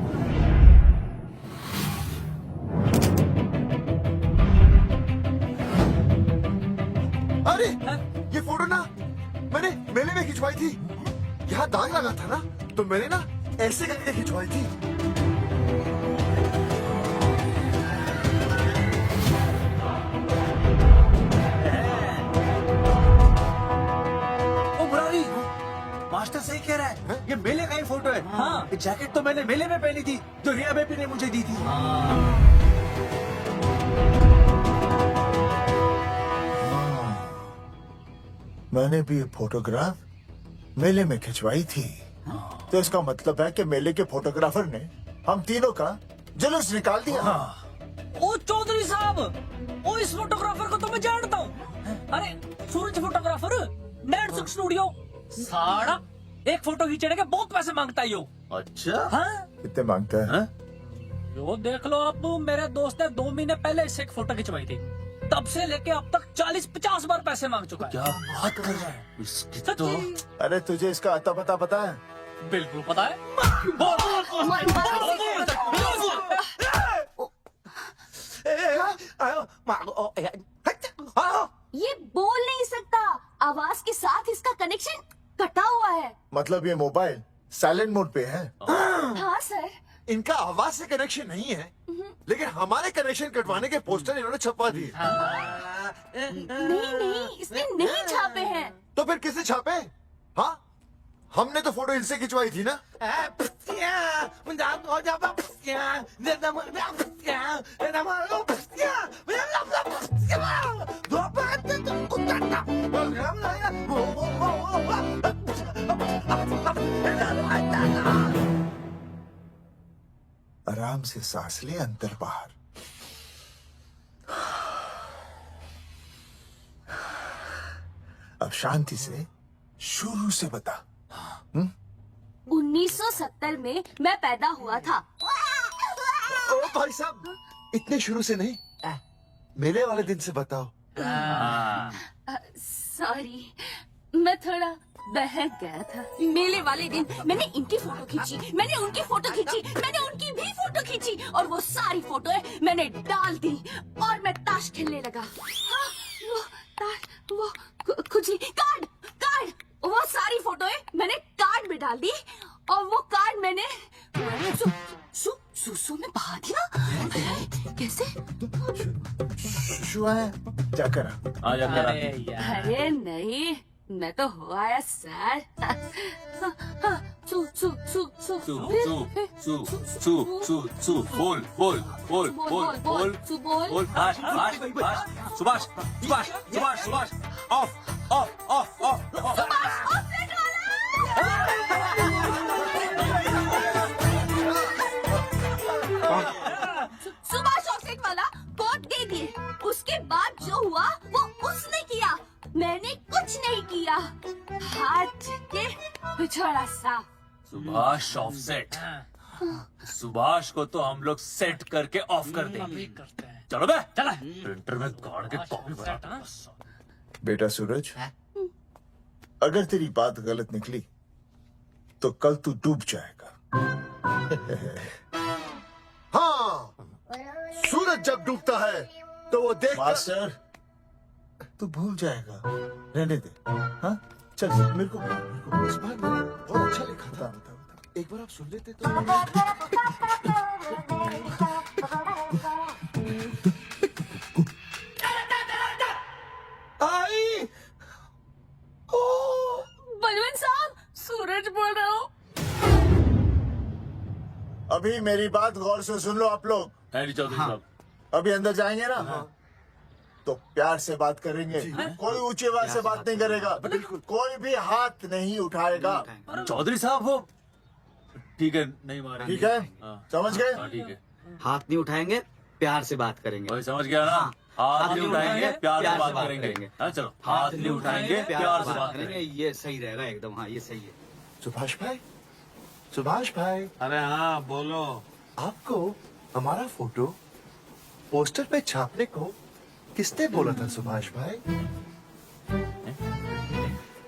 फोटो ना मैंने मेले में खिंचवाई थी। यहाँ दाग लगा था ना, तो मैंने ना ऐसे करके खिंचवाई थी। ओ मुरारी, मास्टर सही कह रहा है, ये मेले का ही फोटो है। हाँ, ये जैकेट तो मैंने मेले में पहनी थी, जो रिया बेबी ने मुझे दी थी। मैंने भी ये फोटोग्राफ मेले में खिंचवाई थी। तो इसका मतलब है कि मेले के फोटोग्राफर ने हम तीनों का जुलूस निकाल दिया। ओ चौधरी साहब, ओ इस फोटोग्राफर को तो मैं जानता हूँ। अरे सूरज फोटोग्राफर, नेट स्टूडियो। साड़ा एक फोटो खींचने के बहुत पैसे मांगता है यो। अच्छा, हाँ? कितने मांगता है? यो देख लो आप, मेरे दोस्त ने 2 महीने पहले इससे एक फोटो खिंचवाई थी, तब से लेके अब तक 40-50 बार पैसे मांग चुका है। क्या बात कर रहा है? इसकी तो अरे तुझे इसका अता पता पता है? बिल्कुल पता है। ये बोल नहीं सकता, आवाज के साथ इसका कनेक्शन कटा हुआ है। मतलब ये मोबाइल साइलेंट मोड पे है? हाँ सर। इनका आवाज से कनेक्शन नहीं है, लेकिन हमारे कनेक्शन कटवाने के पोस्टर इन्होंने छपवा दिए। नहीं, इसने नहीं छापे हैं। तो फिर किसने छापे? हाँ, हमने तो फोटो इनसे खिंचवाई थी ना। आराम से सांस ले, अंदर बाहर। अब शांति से शुरू से बता। 1970 में मैं पैदा हुआ था। ओ भाई साहब, इतने शुरू से नहीं, मेले वाले दिन से बताओ। सॉरी, मैं थोड़ा बहक गया था। मेले वाले दिन मैंने इनकी फोटो खींची, मैंने उनकी फोटो खींची, मैंने उनकी भी फोटो खींची, और वो सारी फोटो है मैंने डाल दी और मैं ताश खेलने लगा। हाँ, वो कुछ नहीं, कार्ड, वो सारी फोटो है मैंने कार्ड में डाल दी, और वो कार्ड मैंने सुसु में बहा दिया। कैसे? शुआ है, जाकर आ जाकर। अरे नहीं, मैं तो हो आया सर। सु सु सु सु सु सु सु सु सु बोल बोल बोल बोल बोल बोल। Subhash Subhash Subhash Subhash Subhash of of of of. Subhash offset वाला कोट दे दिए। उसके बाद जो हुआ वो उसने किया, मैंने कुछ नहीं किया। हाथ के पिछड़ा सा। सुभाष ऑफसेट। सुभाष को तो हम लोग सेट करके ऑफ कर देंगे। चलो बे, चला प्रिंटर में गाड़ के कॉपी बना। बेटा सूरज, अगर तेरी बात गलत निकली तो कल तू डूब जाएगा। हाँ, सूरज जब डूबता है तो वो देख। मास्टर, तू भूल जाएगा, रहने दे। हाँ, चल मेरे को इस बार मैंने बहुत अच्छा लिखा था। बता, एक बार आप सुन लेते तो। आई, बलवंत साहब, सूरज बोल रहा हूँ। अभी मेरी बात गौर से सुन लो आप लोग। चौधरी साहब, अभी अंदर जाएंगे ना, तो प्यार से बात करेंगे। कोई ऊंची आवाज से बात नहीं करेगा, कोई भी हाथ नहीं उठाएगा। चौधरी साहब वो ठीक है, नहीं मारेंगे। ठीक है, समझ गए? ठीक है, हाथ नहीं उठाएंगे, प्यार से बात करेंगे। वही समझ गया ना। हाथ नहीं उठाएंगे, प्यार से बात करेंगे। हाँ चलो, हाथ नहीं उठाएंगे, प्यार से बात करेंगे। ये सही रहेगा एकदम। हाँ, ये सही है। सुभाष भाई, सुभाष भाई। अरे हाँ, बोलो। आपको हमारा फोटो पोस्टर पे छापने को किसने बोला था सुभाष भाई?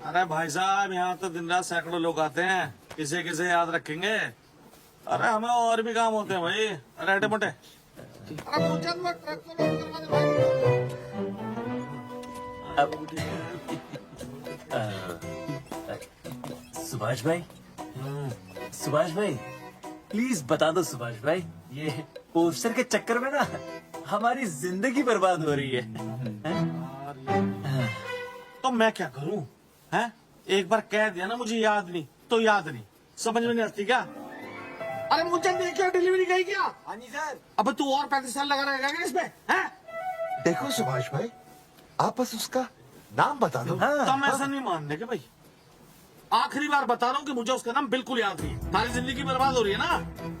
अरे भाई साहब, यहाँ तो दिन रात सैकड़ों लोग आते हैं, किसे किसे याद रखेंगे। अरे हमें और भी काम होते हैं भाई। अरे हटे मोटे। सुभाष भाई, सुभाष भाई, प्लीज बता दो सुभाष भाई, ये पोस्टर के चक्कर में ना हमारी जिंदगी बर्बाद हो रही है। तो मैं क्या करूं? हैं? एक बार कह दिया ना मुझे याद नहीं तो याद नहीं, समझ में नहीं आती क्या? अरे मुझे नहीं क्या डिलीवरी गई क्या? हाँ जी सर। अब तू और 35 साल लगा रहेगा क्या इसमें? हैं? देखो सुभाष भाई, आप बस उसका नाम बता दो। तो मैं ऐसा नहीं मानने के भाई, आखिरी बार बता रहा हूँ कि मुझे उसका नाम बिल्कुल याद नहीं है। सारी जिंदगी बर्बाद हो रही है ना?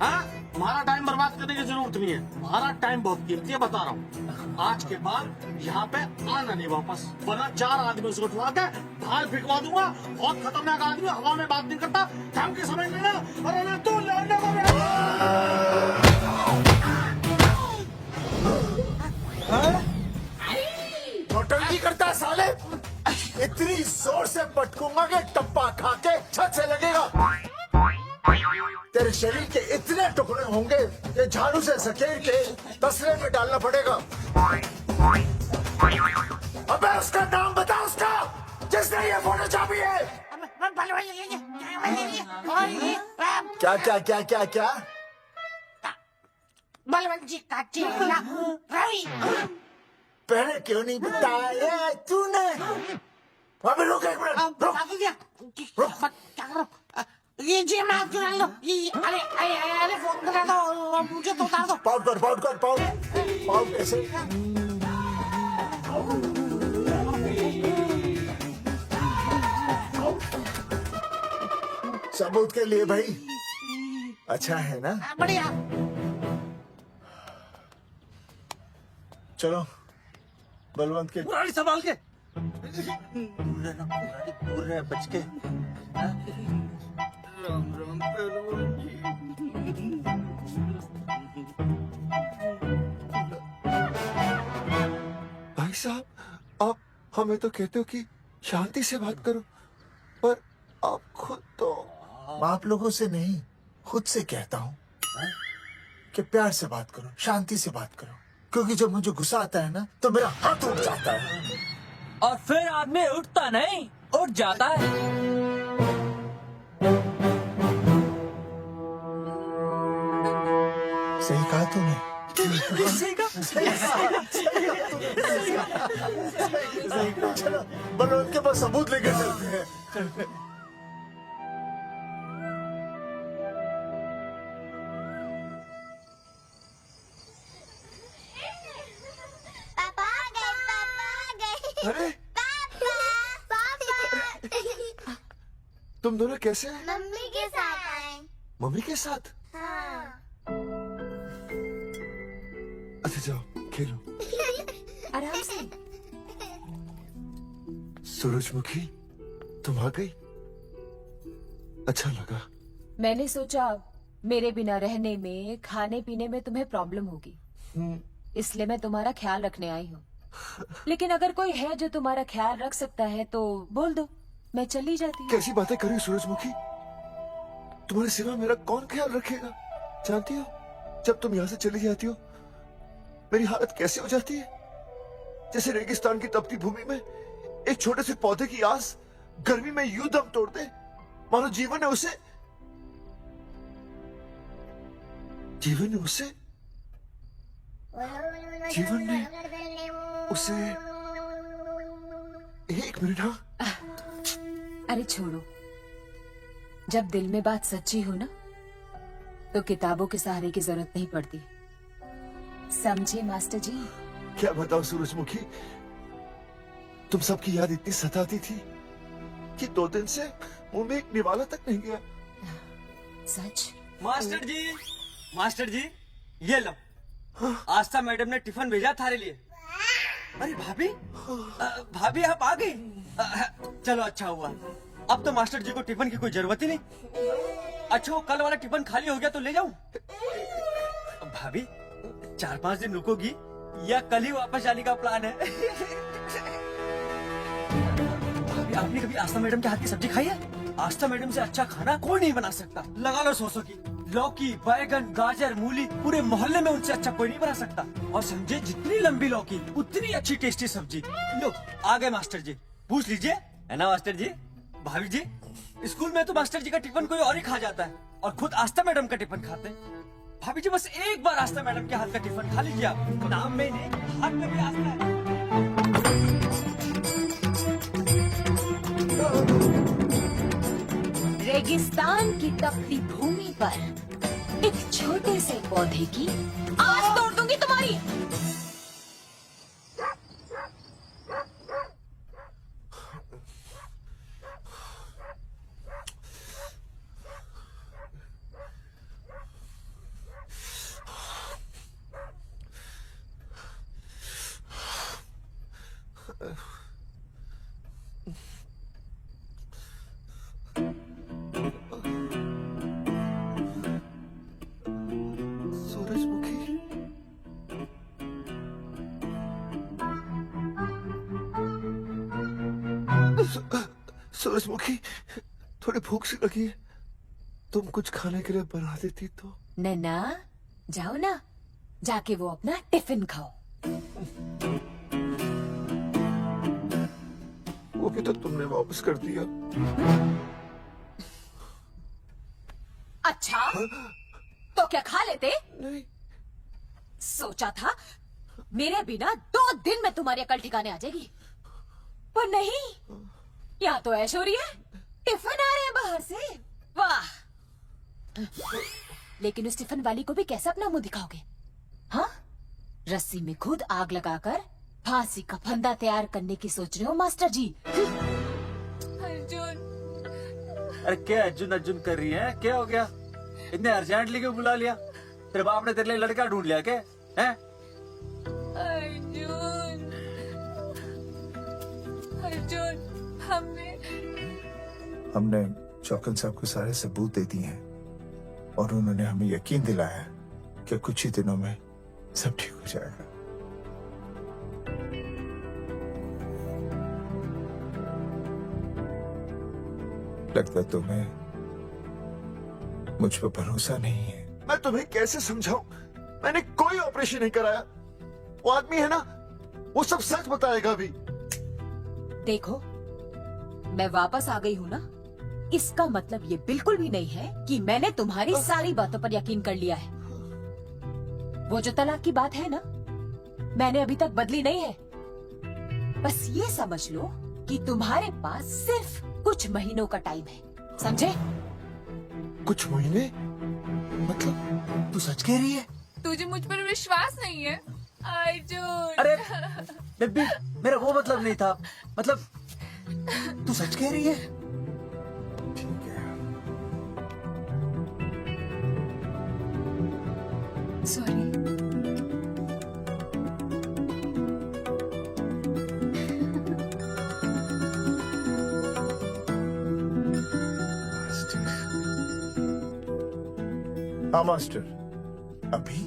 हाँ? हमारा टाइम बर्बाद करने की जरूरत नहीं है, हमारा टाइम बहुत कीमती है, बता रहा हूँ। आज के बाद यहाँ पे आना नहीं वापस, वरना 4 आदमी उसको उठवा के बाहर फिकवा दूंगा। बहुत खतरनाक आदमी, हवा में बात नहीं करता, धमकी समझ लेना। अरे तू लड़ने को नौटंकी करता है साले, इतनी जोर से पटकूंगा कि टप्पा खा के छत से लगेगा। तेरे शरीर के इतने टुकड़े होंगे कि झाड़ू से सकेर के तसले में डालना पड़ेगा। अबे उसका नाम बता, उसका जिसने ये फोटो छापी है। क्या क्या क्या क्या क्या? बलवंत जी का चेला रवि। पहले क्यों नहीं बताया तूने? अबे रुक एक मिनट, रुक। क्या करो? ये जी मैं आपको डाल दो। अरे फोन करा दो, मुझे तो उतार दो। पाउड कैसे? सबूत के लिए भाई, अच्छा है ना? बढ़िया। चलो बलवंत के पुरानी संभाल के दूर रहे, बच के। भाई साहब, आप हमें तो कहते हो कि शांति से बात करो, पर आप खुद तो। आप लोगों से नहीं, खुद से कहता हूँ कि प्यार से बात करो, शांति से बात करो, क्योंकि जब मुझे गुस्सा आता है ना तो मेरा हाथ उठ जाता है। और फिर आदमी उठता नहीं, उठ जाता है। सही कहा तूने। चलो बलवंत के पास सबूत लेकर चलते हैं। अरे तुम दोनों कैसे हैं? मम्मी के साथ आए। मम्मी के साथ? हाँ। अच्छा जाओ खेलो। आराम से। सूरजमुखी, तुम आ गई, अच्छा लगा। मैंने सोचा मेरे बिना रहने में, खाने पीने में तुम्हें प्रॉब्लम होगी, इसलिए मैं तुम्हारा ख्याल रखने आई हूँ। लेकिन अगर कोई है जो तुम्हारा ख्याल रख सकता है तो बोल दो, मैं चली जाती हूँ। कैसी बातें कर रही हो सूरजमुखी? तुम्हारे सिवा मेरा कौन ख्याल रखेगा? जानती हो, जब तुम यहाँ से चली जाती हो मेरी हालत कैसे हो जाती है? जैसे रेगिस्तान की तपती भूमि में एक छोटे से पौधे की आस गर्मी में यूं दम तोड़ दे, मानो जीवन ने उसे एक मिनट। हाँ, अरे छोड़ो, जब दिल में बात सच्ची हो ना तो किताबों के सहारे की जरूरत नहीं पड़ती, समझे मास्टर जी? क्या बताओ सूरजमुखी, तुम सबकी याद इतनी सताती थी कि 2 दिन से मुंह में एक निवाला तक नहीं गया। सच? मास्टर जी ये लो, आस्था मैडम ने टिफिन भेजा थारे लिए। अरे भाभी, भाभी आप आ गई? चलो अच्छा हुआ, अब तो मास्टर जी को टिफिन की कोई जरूरत ही नहीं। अच्छा वो कल वाला टिफिन खाली हो गया तो ले जाऊं? भाभी 4-5 दिन रुकोगी या कल ही वापस जाने का प्लान है? भाभी आपने कभी आस्था मैडम के हाथ की सब्जी खाई है? आस्था मैडम से अच्छा खाना कोई नहीं बना सकता। लगा लो 100 की। लौकी, बैगन, गाजर, मूली, पूरे मोहल्ले में उनसे अच्छा कोई नहीं बना सकता। और समझे, जितनी लंबी लौकी उतनी अच्छी टेस्टी सब्जी। लो आ गए मास्टर जी, पूछ लीजिए, है ना मास्टर जी? भाभी जी स्कूल में तो मास्टर जी का टिफिन कोई और ही खा जाता है और खुद आस्था मैडम का टिफिन खाते हैं। भाभी जी बस एक बार आस्था मैडम के हाथ का टिफिन खा लीजिए आप। नाम में नहीं, हाथ में भी आस्था है। रेगिस्तान की तपती भूमि पर एक छोटे से पौधे की आस तोड़ दूंगी तुम्हारी। सूरजमुखी, सूरजमुखी, थोड़ी भूख सी लगी है, तुम कुछ खाने के लिए बना देती तो। नैना जाओ ना, जाके वो अपना टिफिन खाओ। वो भी तो तुमने वापस कर दिया। अच्छा तो क्या खा लेते? नहीं। सोचा था मेरे बिना 2 दिन में तुम्हारी अकल ठिकाने आ जाएगी, पर नहीं, यहाँ तो ऐश हो रही है। टिफिन आ रहे हैं बाहर से, वाह। लेकिन उस टिफिन वाली को भी कैसे अपना मुंह दिखाओगे? हाँ, रस्सी में खुद आग लगाकर फांसी का फंदा तैयार करने की सोच रहे हो मास्टर जी? अर्जुन, अरे क्या अर्जुन अर्जुन कर रही है? क्या हो गया? इतने अर्जेंटली क्यों बुला लिया? तेरे बाप ने तेरे लिए लड़का ढूंढ लिया क्या? हैं? अर्जुन, अर्जुन, हमने चौकन साहब को सारे सबूत दे दिए हैं और उन्होंने हमें यकीन दिलाया कि कुछ ही दिनों में सब ठीक हो जाएगा। लगता है तुम्हें मुझ पर भरोसा नहीं है। मैं तुम्हें कैसे समझाऊं? मैंने कोई ऑपरेशन नहीं कराया। वो आदमी है ना, वो सब सच बताएगा भी। देखो, मैं वापस आ गई हूँ ना, इसका मतलब ये बिल्कुल भी नहीं है कि मैंने तुम्हारी सारी बातों पर यकीन कर लिया है। वो जो तलाक की बात है ना, मैंने अभी तक बदली नहीं है। बस ये समझ लो कि तुम्हारे पास सिर्फ कुछ महीनों का टाइम है, समझे? कुछ महीने? मतलब तू सच कह रही है? तुझे मुझ पर विश्वास नहीं है अर्जुन? अरे बेबी, मेरा वो मतलब नहीं था। मतलब तू सच कह रही है? ठीक है। सॉरी। हाँ मास्टर, अभी?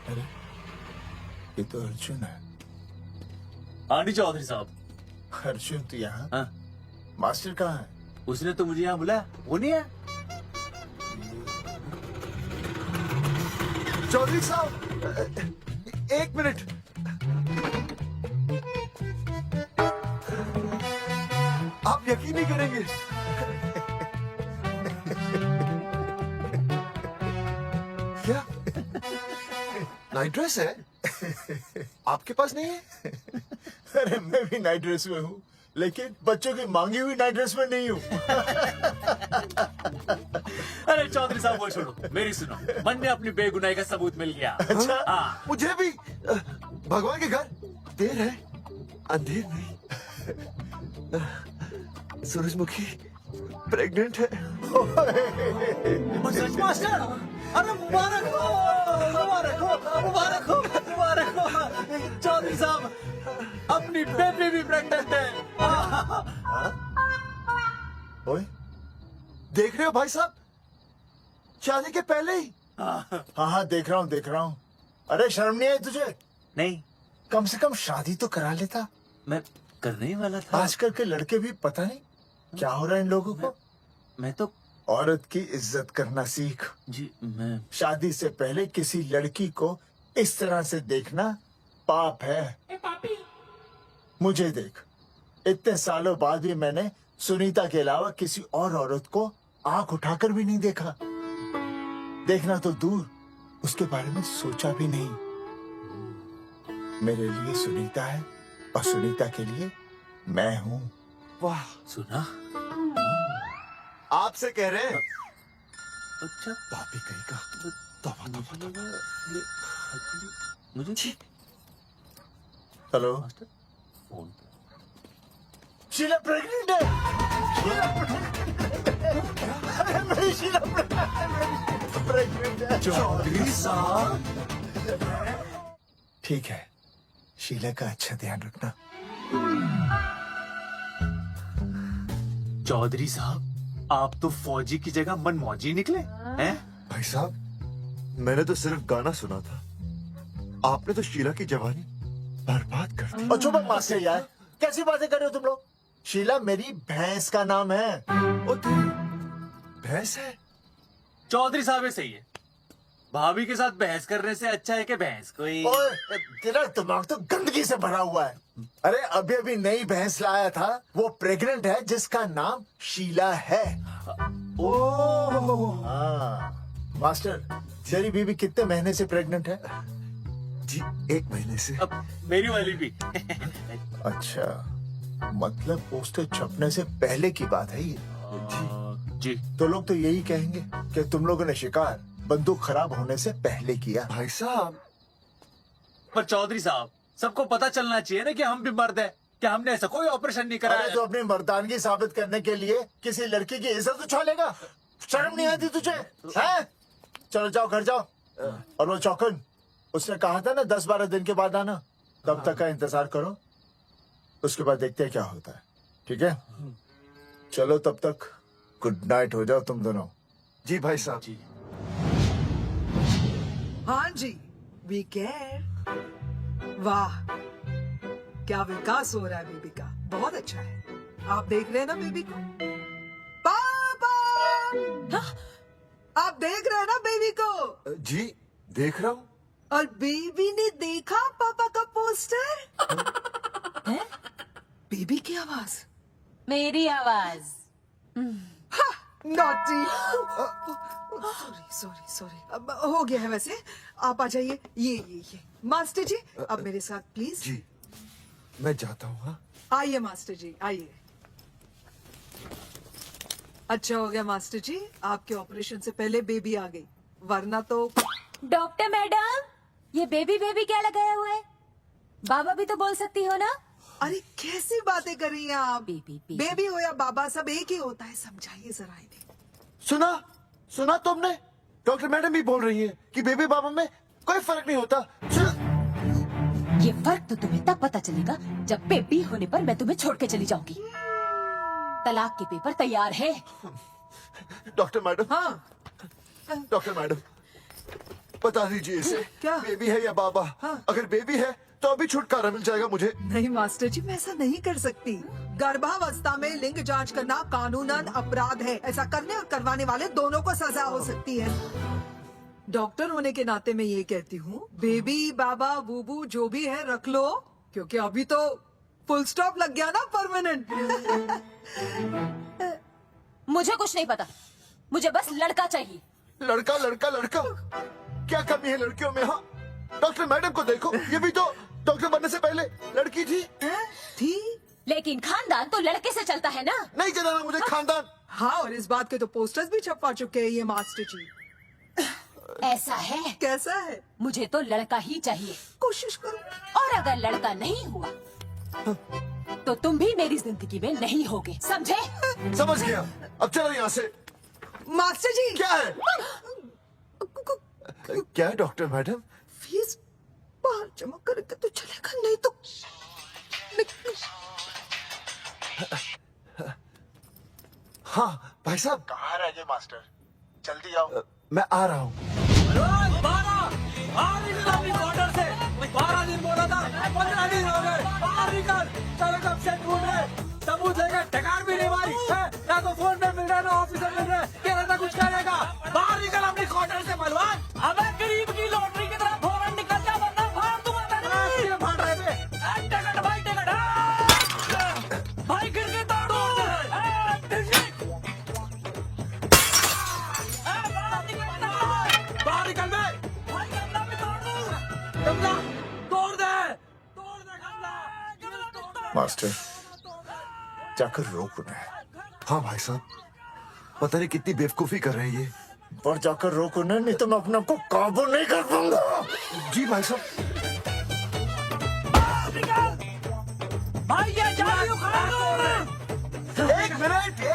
अरे ये तो अर्जुन है। आंटी चौधरी साहब। अर्जुन तो यहाँ? हाँ? मास्टर कहाँ है? उसने तो मुझे यहाँ बुलाया, वो नहीं है। चौधरी साहब, एक मिनट। आप यकीन नहीं करेंगे, क्या नाइट ड्रेस है? आपके पास नहीं है? अरे मैं भी नाइट ड्रेस में हूँ, लेकिन बच्चों की मांगी हुई नाइट ड्रेस में नहीं हूँ। अरे चौधरी साहब वो छोड़ो, मेरी सुनो। मन ने अपनी बेगुनाही का सबूत मिल गया। अच्छा, हाँ। मुझे भी। भगवान के घर देर है, अंधेर नहीं। सूरजमुखी प्रेग्नेंट है। सच मास्टर? अरे मुबारक हो, मुबारक हो, मुबारक हो, मुबारक हो। चौधरी साहब, अपनी बेबी भी प्रेग्नेंट है। ओए, देख रहे हो भाई साहब, शादी के पहले ही? हाँ हाँ, देख रहा हूँ, देख रहा हूँ। अरे शर्म नहीं आई तुझे? नहीं। कम से कम शादी तो करा लेता। मैं करने ही वाला था। आजकल के लड़के भी पता नहीं क्या हो रहा है इन लोगों को। मैं तो औरत की इज्जत करना सीख। जी मैं शादी से पहले किसी लड़की को इस तरह से देखना पाप है। मुझे देख, इतने सालों बाद भी मैंने सुनीता के अलावा किसी और औरत को आंख उठाकर भी नहीं देखा। देखना तो दूर, उसके बारे में सोचा भी नहीं। मेरे लिए सुनीता है और सुनीता के लिए मैं हूँ। वाह सुना, आपसे कह रहे हैं। अच्छा भाभी कहीं का तौबा तौबा तौबा। मुझे हेलो, फोन शीला प्रेग्नेंट है। अरे मेरी शीला प्रेग्नेंट है। चौधरी साहब, ठीक है, शीला का अच्छा ध्यान रखना। चौधरी साहब, आप तो फौजी की जगह मनमौजी निकले हैं? भाई साहब, मैंने तो सिर्फ गाना सुना था, आपने तो शीला की जवानी बर्बाद कर दी। और चुप मास्टर यार, कैसी बातें कर रहे हो तुम लोग? शीला मेरी भैंस का नाम है। ओ तेरी भैंस है? चौधरी साहब ये सही है, भाभी के साथ बहस करने से अच्छा है कि भैंस कोई। ओए, तेरा दिमाग तो गंदगी से भरा हुआ है। अरे अभी अभी नई भैंस लाया था, वो प्रेग्नेंट है, जिसका नाम शीला है। ओह हाँ। मास्टर, तेरी बीवी कितने महीने से प्रेग्नेंट है? जी 1 महीने से। अब मेरी वाली भी। अच्छा, मतलब पोस्टर छपने से पहले की बात है ये। जी तो लोग तो यही कहेंगे कि तुम लोगों ने शिकार बंदूक खराब होने से पहले किया। भाई साहब, पर चौधरी साहब, सबको पता चलना चाहिए ना कि हम भी मर्द हैं, कि हमने ऐसा कोई ऑपरेशन नहीं कराया। अरे तो अपनी मर्दानगी साबित करने के लिए किसी लड़की की इज्जत उछालेगा? शर्म नहीं आती तुझे? हैं? चलो जाओ, घर जाओ। और वो चौकन, उसने कहा था ना 10-12 दिन के बाद आना, तब तक का इंतजार करो, उसके बाद देखते हैं क्या होता है। ठीक है, चलो तब तक गुड नाइट हो जाओ तुम दोनों। जी भाई साहब। जी हाँ जी, वी केयर। वाह, क्या विकास हो रहा है बेबी का, बहुत अच्छा है। आप देख रहे हैं ना बेबी को? पापा, आप देख रहे हैं ना बेबी को? जी देख रहा हूँ। और बेबी ने देखा पापा का पोस्टर? बेबी की आवाज, मेरी आवाज। नॉटी। सॉरी सॉरी, अब हो गया है। वैसे आप आ जाइए। ये मास्टर जी, अब मेरे साथ प्लीज। जी मैं जाता हूँ। हाँ आइए मास्टर जी, आइए। अच्छा हो गया मास्टर जी, आपके ऑपरेशन से पहले बेबी आ गई, वरना तो। डॉक्टर मैडम, ये बेबी बेबी क्या लगाया हुआ है? बाबा भी तो बोल सकती हो ना? अरे कैसी बातें कर रही हैं आप? बेबी हो या बाबा, सब एक ही होता है, समझाइए जरा इन्हें। सुना तुमने? डॉक्टर मैडम भी बोल रही है कि बेबी बाबा में कोई फर्क नहीं होता। ये फर्क तो तुम्हें तब पता चलेगा जब बेबी होने पर मैं तुम्हें छोड़ के चली जाऊंगी। तलाक के पेपर तैयार है। Doctor madam. हाँ डॉक्टर मैडम, बता दीजिए इसे, क्या बेबी है या बाबा? हाँ। अगर बेबी है तो अभी छुटकारा मिल जाएगा मुझे। नहीं मास्टर जी, मैं ऐसा नहीं कर सकती। गर्भावस्था में लिंग जांच करना कानूनन अपराध है। ऐसा करने और करवाने वाले दोनों को सजा हो सकती है। डॉक्टर होने के नाते मैं ये कहती हूँ, बेबी बाबा बूबू जो भी है रख लो, क्योंकि अभी तो फुल स्टॉप लग गया ना परमानेंट। मुझे कुछ नहीं पता, मुझे बस लड़का चाहिए। लड़का लड़का लड़का, क्या कमी है लड़कियों में? हाँ, डॉक्टर मैडम को देखो, ये भी तो डॉक्टर बनने से पहले लड़की थी। लेकिन खानदान तो लड़के से चलता है ना। नहीं चलाना मुझे खानदान। हाँ, और इस बात के तो पोस्टर्स भी छपवा चुके हैं ये मास्टर जी। ऐसा है? कैसा है? मुझे तो लड़का ही चाहिए। कोशिश करो। और अगर लड़का नहीं हुआ तो तुम भी मेरी जिंदगी में नहीं होगे, समझे? समझ गया, अब चलो यहाँ से। मास्टर जी। क्या है? क्या है डॉक्टर मैडम? फीस बाहर जमा करके तो चलेगा, नहीं तो। हाँ भाई साहब। कहाँ रह गए मास्टर? जल्दी आओ। मैं आ रहा हूँ। 12 से 12 दिन बोला था, 15 दिन हो गए। बाहर निकल, चलो कब से ढूंढे, सबूत लेकर ठकार भी नहीं मारी है, ना तो फोन पे मिल रहा है ना ऑफिसर मिल रहा है, कह रहा था कुछ करेगा। बाहर निकल अपनी क्वार्टर से बलवान। अबे गरीब की लॉटरी की तरह फौरन निकल जा, वरना फाड़ दूंगा। फाड़ रहे थे टिकट भाई, टिकट। मास्टर जाकर रोक उन्हें। हाँ भाई साहब, पता नहीं कितनी बेवकूफी कर रहे हैं ये। पर जाकर रोक उन्हें, नहीं तो मैं अपने आप को काबू नहीं कर पाऊंगा। जी भाई साहब। भाई ये चाबी उखाड़ दो।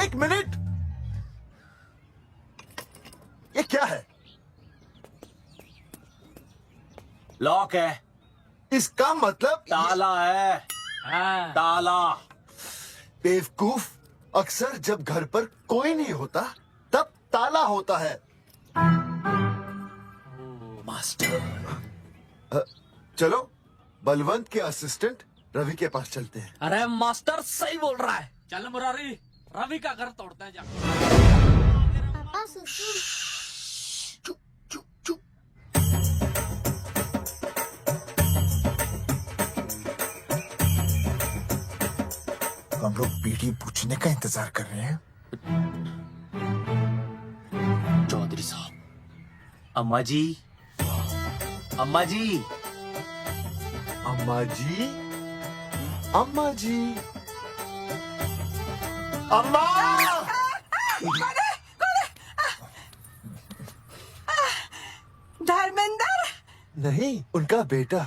एक मिनट, ये क्या है? लॉक है। इसका मतलब ताला है। ताला। बेवकूफ, अक्सर जब घर पर कोई नहीं होता तब ताला होता है। मास्टर। चलो बलवंत के असिस्टेंट रवि के पास चलते हैं। अरे मास्टर सही बोल रहा है। चल मुरारी, रवि का घर तोड़ते हैं जा। पापा सुसु। हम लोग पीढ़ी पूछने का इंतजार कर रहे हैं। चौधरी साहब। अम्मा जी, अम्मा जी, अम्मा जी, अम्मा जी, अम्मा। धर्मेंद्र? नहीं, उनका बेटा।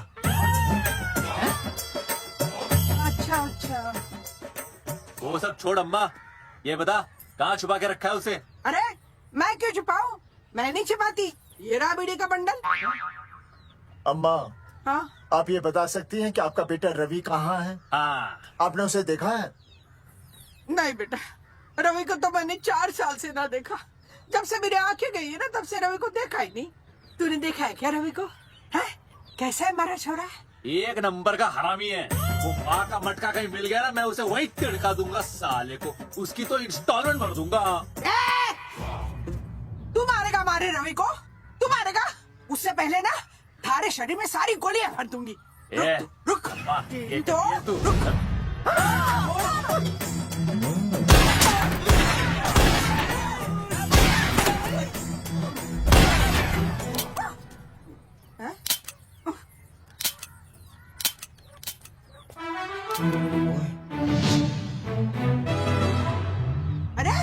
अच्छा अच्छा। वो सब छोड़ अम्मा, ये बता कहाँ छुपा के रखा है उसे? अरे मैं क्यों छुपाऊं? मैं नहीं छुपाती। ये रहा बीड़ी का बंडल। अम्मा, हाँ? आप ये बता सकती हैं कि आपका बेटा रवि कहाँ है? हाँ। आपने उसे देखा है? नहीं बेटा, रवि को तो मैंने 4 साल से ना देखा। जब से मेरी आंखें गई है ना, तब से रवि को देखा ही नहीं। तूने देखा है क्या रवि को? है? कैसा है हमारा छोरा? एक नंबर का हरामी है। वो माँ का मटका कहीं मिल गया ना, मैं उसे वही तिड़का दूंगा साले को। उसकी तो इंस्टॉलमेंट भर दूंगा। तू मारेगा हमारे रवि को? तू मारेगा? उससे पहले ना थारे शरीर में सारी गोलियां भर दूंगी। रुक। अरे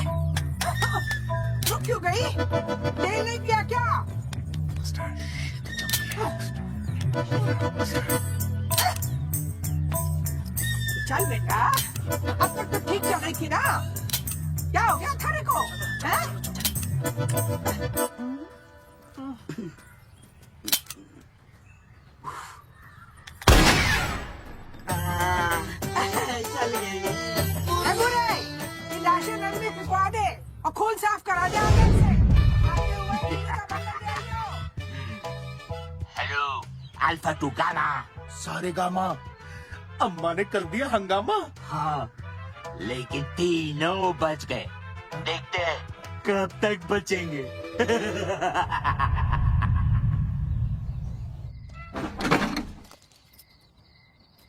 रुक क्यों गई? तेल नहीं पिया क्या? चल बेटा, अब तक तो ठीक चल रही थी ना? क्या हो गया थारे को? चल गई। बुरे, इन राशन नल में पिघवा दे और खून साफ करा दे अंदर से। हेलो अल्फा टू गाना। सारे गामा। अम्मा ने कर दिया हंगामा। हाँ, लेकिन तीनों बच गए। देखते हैं कब तक बचेंगे।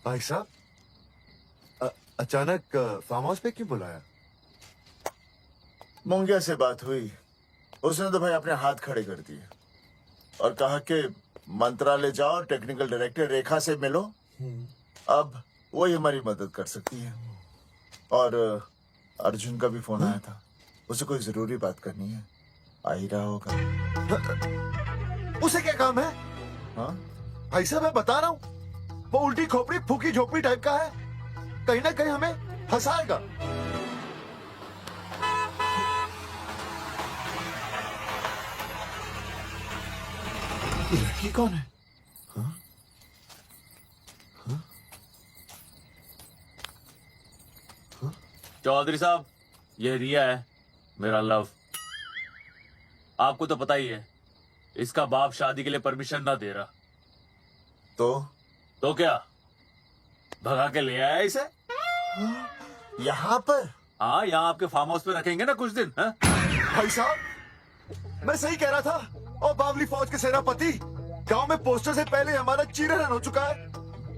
भाई साहब, अचानक फार्म हाउस पे क्यों बुलाया? मुंगिया से बात हुई। उसने तो भाई अपने हाथ खड़े कर दिए और कहा कि मंत्रालय जाओ, टेक्निकल डायरेक्टर रेखा से मिलो। अब वही हमारी मदद कर सकती है। और अर्जुन का भी फोन आया था, उसे कोई जरूरी बात करनी है। आ ही रहा होगा। उसे क्या काम है? हाँ भाई साहब, मैं बता रहा हूँ, वो उल्टी खोपड़ी फूकी झोपड़ी टाइप का है। कहीं ना कहीं हमें फंसाएगा। ये लड़की कौन है? हाँ? हाँ? चौधरी साहब, ये रिया है, मेरा लव। आपको तो पता ही है, इसका बाप शादी के लिए परमिशन ना दे रहा। तो क्या, भगा के ले आया इसे? यहाँ पर? हाँ, यहाँ आपके फार्म हाउस पे रखेंगे ना कुछ दिन। हाँ? भाई साहब, मैं सही कह रहा था। और बावली फौज के सेनापति, गांव में पोस्टर से पहले हमारा चीरहरण हो चुका है।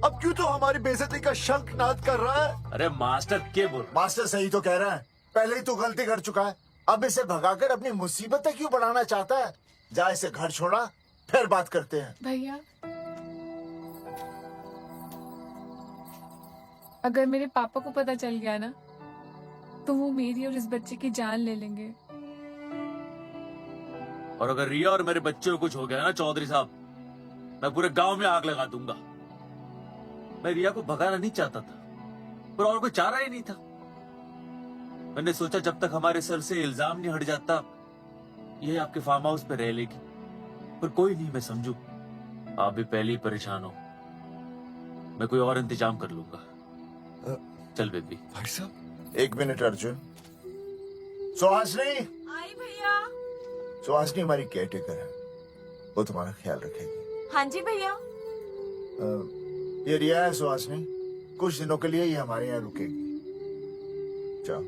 अब क्यों तो हमारी बेइज्जती का शंखनाद कर रहा है। अरे मास्टर के बोल। मास्टर सही तो कह रहा है। पहले ही तो गलती कर चुका है, अब इसे भगाकर अपनी मुसीबतें क्यों बढ़ाना चाहता है? जा इसे घर छोड़ा, फिर बात करते हैं। भैया, अगर मेरे पापा को पता चल गया ना तो वो मेरी और इस बच्चे की जान ले लेंगे। और अगर रिया और मेरे बच्चे को कुछ हो गया ना चौधरी साहब, मैं पूरे गांव में आग लगा दूंगा। मैं रिया को भगाना नहीं चाहता था, पर और कोई चारा ही नहीं था। मैंने सोचा जब तक हमारे सर से इल्जाम नहीं हट जाता, ये आपके फार्म हाउस पे रह लेगी। पर कोई नहीं, मैं समझू आप भी पहले ही परेशान हो, मैं कोई और इंतजाम कर लूंगा। चल बेबी। भाई साहब 1 मिनट अर्जुन। सुहासनी। आई भैया। सुहासनी हमारी केयरटेकर है, वो तुम्हारा ख्याल रखेगी। हाँ जी भैया। ये रिया है सुहासनी, कुछ दिनों के लिए ये हमारे यहाँ रुकेगी। जाओ।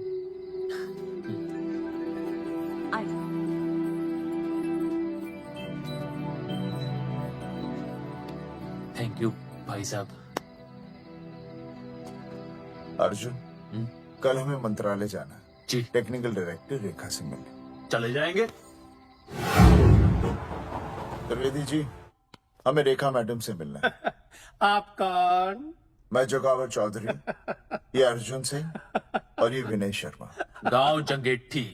थैंक यू भाई साहब। अर्जुन, कल हमें मंत्रालय जाना है जी। टेक्निकल डायरेक्टर रेखा से मिलने। चले जाएंगे। त्रिवेदी जी, हमें रेखा मैडम से मिलना है। आप कौन? मैं जोगावर चौधरी, ये अर्जुन सिंह और ये विनय शर्मा। गांव जंगेठी।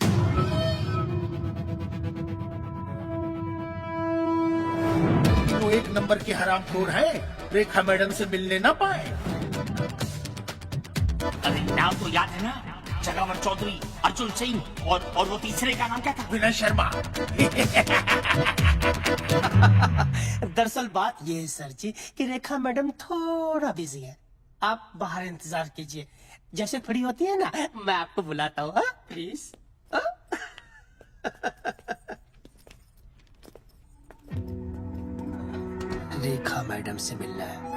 तो 1 नंबर की हरामखोर है, रेखा मैडम से मिलने ना पाए। अरे नाम तो याद है ना, जगावर चौधरी, अर्जुन सिंह और वो तीसरे का नाम क्या था? विनय शर्मा। दरअसल बात ये है सर जी कि रेखा मैडम थोड़ा बिजी है, आप बाहर इंतजार कीजिए, जैसे फ्री होती है ना मैं आपको बुलाता हूँ। प्लीज। रेखा मैडम से मिलना है।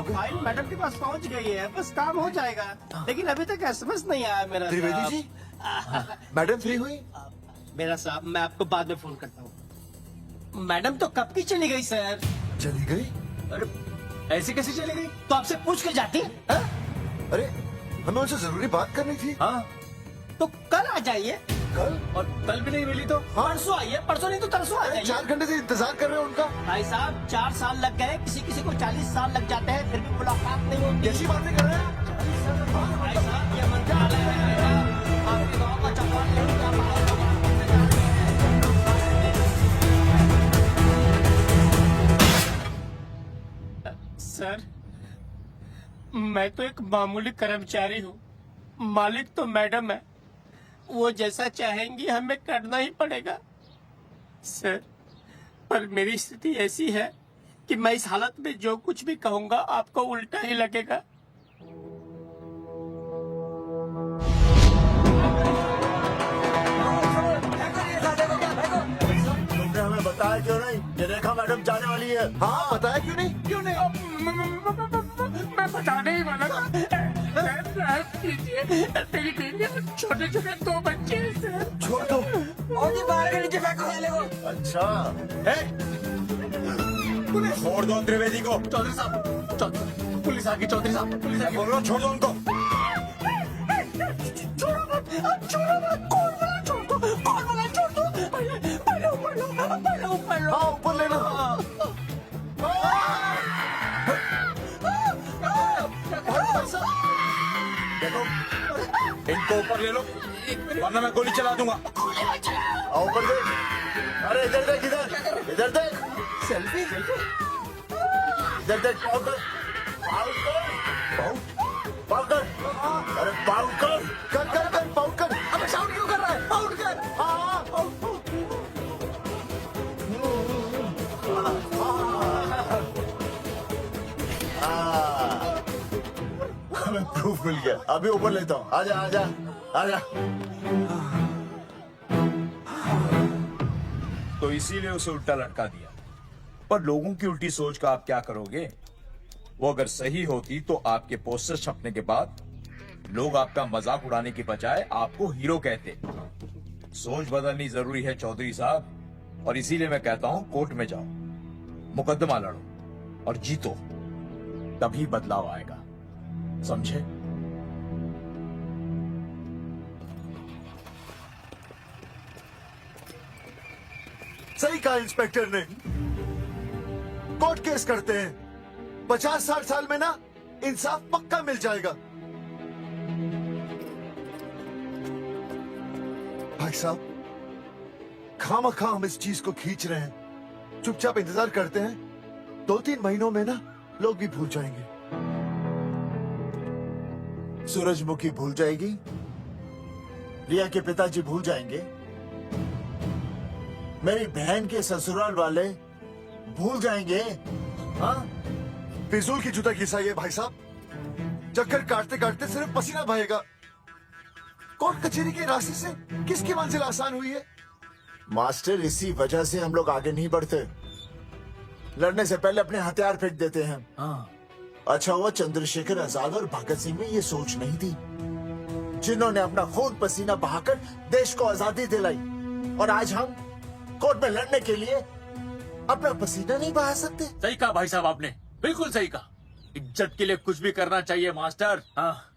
फाइल मैडम के पास पहुंच गई है, बस काम हो जाएगा, लेकिन अभी तक एसएमएस नहीं आया मेरा। त्रिवेदी जी, मैडम फ्री हुई? मेरा साहब, मैं आपको बाद में फोन करता हूँ। मैडम तो कब की चली गई सर। चली गई? अरे ऐसे कैसे चली गई? तो आपसे पूछ के जाती। अरे हमें उनसे जरूरी बात करनी थी। हाँ तो कल आ जाइए। कल? और कल भी नहीं मिली तो परसों आइए, परसों नहीं तो तरसों आ जाइए। 4 घंटे से इंतजार कर रहे हैं उनका। भाई साहब 4 साल लग गए, किसी किसी को 40 साल लग जाते हैं, फिर भी मुलाकात नहीं होती। कैसी बातें कर रहे हैं? भाई साहब ये मंत्रालय है, आपके गाँव का चौपाल नहीं जा पाया। सर, मैं तो एक मामूली कर्मचारी हूँ, मालिक तो मैडम है, वो जैसा चाहेंगी हमें करना ही पड़ेगा। सर, पर मेरी स्थिति ऐसी है कि मैं इस हालत में जो कुछ भी कहूँगा आपको उल्टा ही लगेगा। तुमने हमें बताया क्यों नहीं? ये रेखा मैडम जाने वाली है। हाँ, बताया क्यों नहीं? क्यों नहीं? मैं बताने ही वाला था। मेरी बेटी और छोटे छोटे 2 बच्चे हैं सर। छोड़ दो। और बाहर के नीचे फेंको साले को। अच्छा, छोड़ दो त्रिवेदी को। चौधरी साहब, पुलिस आ गई। चौधरी साहब, पुलिस आ गई। बोलो छोड़ दो उनको। छोड़ो मत, कौन वाला छोड़ दो, कौन वाला छोड़ दो। पहले ऊपर लो, पहले ऊपर लो। हाँ, ऊपर ले लो। देखो, इनको ऊपर ले लो, वरना मैं गोली चला दूंगा। आओ ऊपर देख। अरे इधर देख, इधर देख। सेल्फी? इधर देख, पाव कर। अरे पाव कर। कर पाउट कर। अबे साउंड क्यों कर रहा है? आउट कर। हाँ, हमें प्रूफ मिल गया, अभी ऊपर लेता हूँ। आजा आजा आजा। तो इसीलिए उसे उल्टा लटका दिया। पर लोगों की उल्टी सोच का आप क्या करोगे? वो अगर सही होती तो आपके पोस्टर छपने के बाद लोग आपका मजाक उड़ाने की बजाय आपको हीरो कहते। सोच बदलनी जरूरी है चौधरी साहब, और इसीलिए मैं कहता हूं कोर्ट में जाओ, मुकदमा लड़ो और जीतो, तभी बदलाव आएगा, समझे? सही कहा इंस्पेक्टर ने। कोर्ट केस करते हैं, 50-60 साल में ना इंसाफ पक्का मिल जाएगा। भाई साहब, खामखा हम इस चीज को खींच रहे हैं। चुपचाप इंतजार करते हैं, 2-3 महीनों में ना लोग भी भूल जाएंगे। सूरजमुखी भूल जाएगी, रिया के पिताजी भूल जाएंगे, मेरी बहन के ससुराल वाले भूल जाएंगे। हाँ, फिजूल की जुता घिसाइए भाई साहब। चक्कर काटते काटते सिर्फ पसीना बहेगा। कोर्ट कचहरी के रास्ते से किसकी मंजिल आसान हुई है? मास्टर, इसी वजह से हम लोग आगे नहीं बढ़ते। लड़ने से पहले अपने हथियार फेंक देते हैं। अच्छा हुआ चंद्रशेखर आजाद और भगत सिंह में ये सोच नहीं थी, जिन्होंने अपना खून पसीना बहाकर देश को आजादी दिलाई, और आज हम कोर्ट में लड़ने के लिए अपना पसीना नहीं बहा सकते। सही कहा भाई साहब आपने, बिल्कुल सही कहा। इज्जत के लिए कुछ भी करना चाहिए मास्टर। हाँ।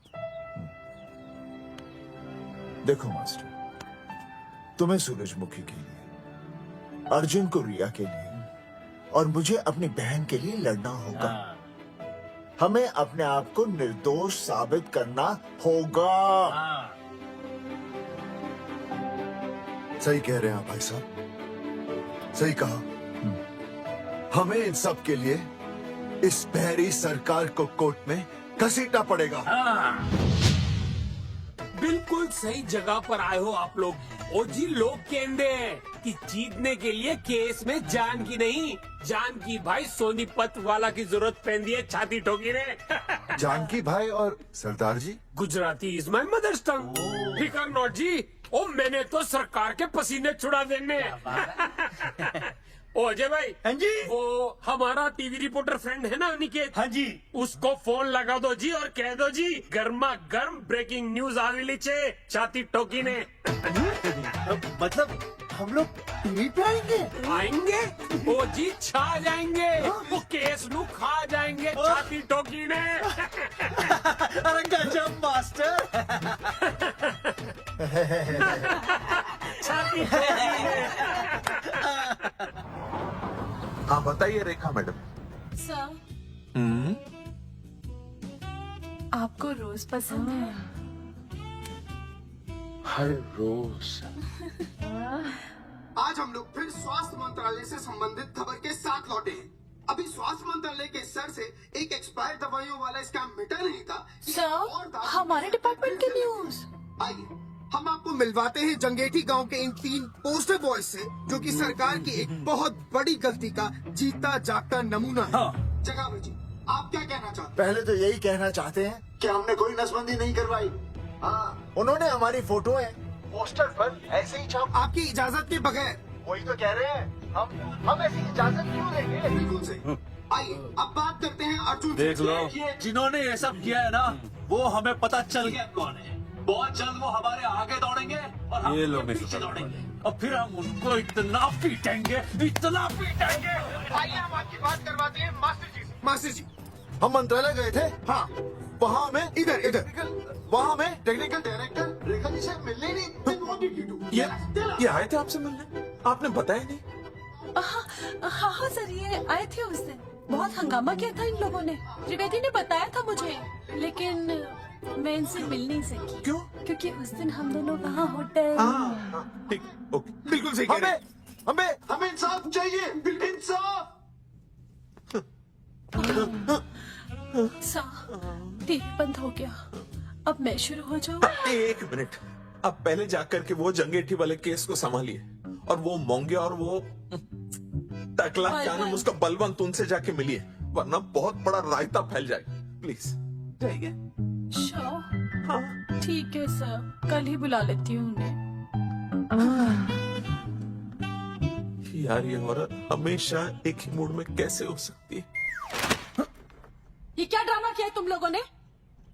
देखो मास्टर, तुम्हें सूरजमुखी के लिए, अर्जुन को रिया के लिए, और मुझे अपनी बहन के लिए लड़ना होगा। हमें अपने आप को निर्दोष साबित करना होगा। सही कह रहे हैं भाई साहब, सही कहा। हमें इन सब के लिए इस बहरी सरकार को कोर्ट में घसीटना पड़ेगा। बिल्कुल सही जगह पर आए हो आप लोग। ओ जी, लोग कहते हैं कि जीतने के लिए केस में जान की नहीं, जान की भाई सोनीपत वाला की जरूरत पैंदी है छाती ठोकी ने। जानकी भाई और सरदार जी, गुजराती इज माई मदर्स टंग। फिकर नॉट जी, ओ मैंने तो सरकार के पसीने छुड़ा देने। ओ अजय भाई, हाँ जी, वो हमारा टीवी रिपोर्टर फ्रेंड है ना अनिकेत, हाँ जी, उसको फोन लगा दो जी और कह दो जी गर्मा गर्म ब्रेकिंग न्यूज आगे लीचे छाती ठोकी ने। मतलब हम लोग टीवी पे आएंगे ओ जी, छा जाएंगे, वो केस नु खा जाएंगे छाती ठोकी ने। अरे गजब मास्टर। छाती ठोकी ने। हाँ बताइए रेखा मैडम। सर, आपको रोज पसंद है? हर रोज। आज हम लोग फिर स्वास्थ्य मंत्रालय से संबंधित खबर के साथ लौटे हैं। अभी स्वास्थ्य मंत्रालय के स्तर से एक एक्सपायर दवाइयों वाला स्कैम मिटा नहीं था। सर, हमारे डिपार्टमेंट की न्यूज। आइए हम आपको मिलवाते हैं जंगेठी गांव के इन 3 पोस्टर बॉयज से, जो कि सरकार की एक बहुत बड़ी गलती का जीता जागता नमूना है। जगावे जी, आप क्या कहना चाहते हैं? पहले तो यही कहना चाहते हैं कि हमने कोई नसबंदी नहीं करवाई। हाँ, उन्होंने हमारी फोटो है पोस्टर पर ऐसे ही छाप, आपकी इजाजत के बगैर। वही तो कह रहे हैं, हम ऐसी इजाजत क्यों देंगे? बिल्कुल सही। आइए अब बात करते हैं अर्जुन से। देख लो, जिन्होंने ये सब किया है ना, वो हमें पता चल गया कौन है। बहुत जल्द वो हमारे आगे दौड़ेंगे और हम उनके पीछे दौड़ेंगे, और फिर हम उनको इतना पीटेंगे, इतना पीटेंगे। आइए हम आपकी बात करवाते हैं मास्टर जी से। मास्टर जी, हम मंत्रालय गए थे। हाँ, वहाँ हमें इधर वहाँ हमें टेक्निकल डायरेक्टर रेखा जी से मिलने ही नहीं। ये आए थे आपसे मिलने, आपने बताया नहीं? हाँ सर, ये आए थे उस दिन। बहुत हंगामा किया था इन लोगों ने। त्रिवेदी ने बताया था मुझे, लेकिन मैं इनसे मिल नहीं सकी। क्यों? क्योंकि उस दिन हम दोनों वहाँ होटल। ठीक, ओके, बिल्कुल सही। हमें इंसाफ चाहिए, इंसाफ। टीवी बंद हो गया, अब मैं शुरू हो जाऊँ? एक मिनट, अब पहले जाकर के वो जंगेठी वाले केस को संभालिए, और वो मोंगे और वो टकला क्या नाम उसका बलवंत, उनसे जाके मिलिए, वरना बहुत बड़ा रायता फैल जाएगा। प्लीज जाइए। हाँ ठीक है सर, कल ही बुला लेती हूँ उन्हें। यार ये औरत हमेशा एक ही मूड में कैसे हो सकती है? ये क्या ड्रामा किया है तुम लोगों ने?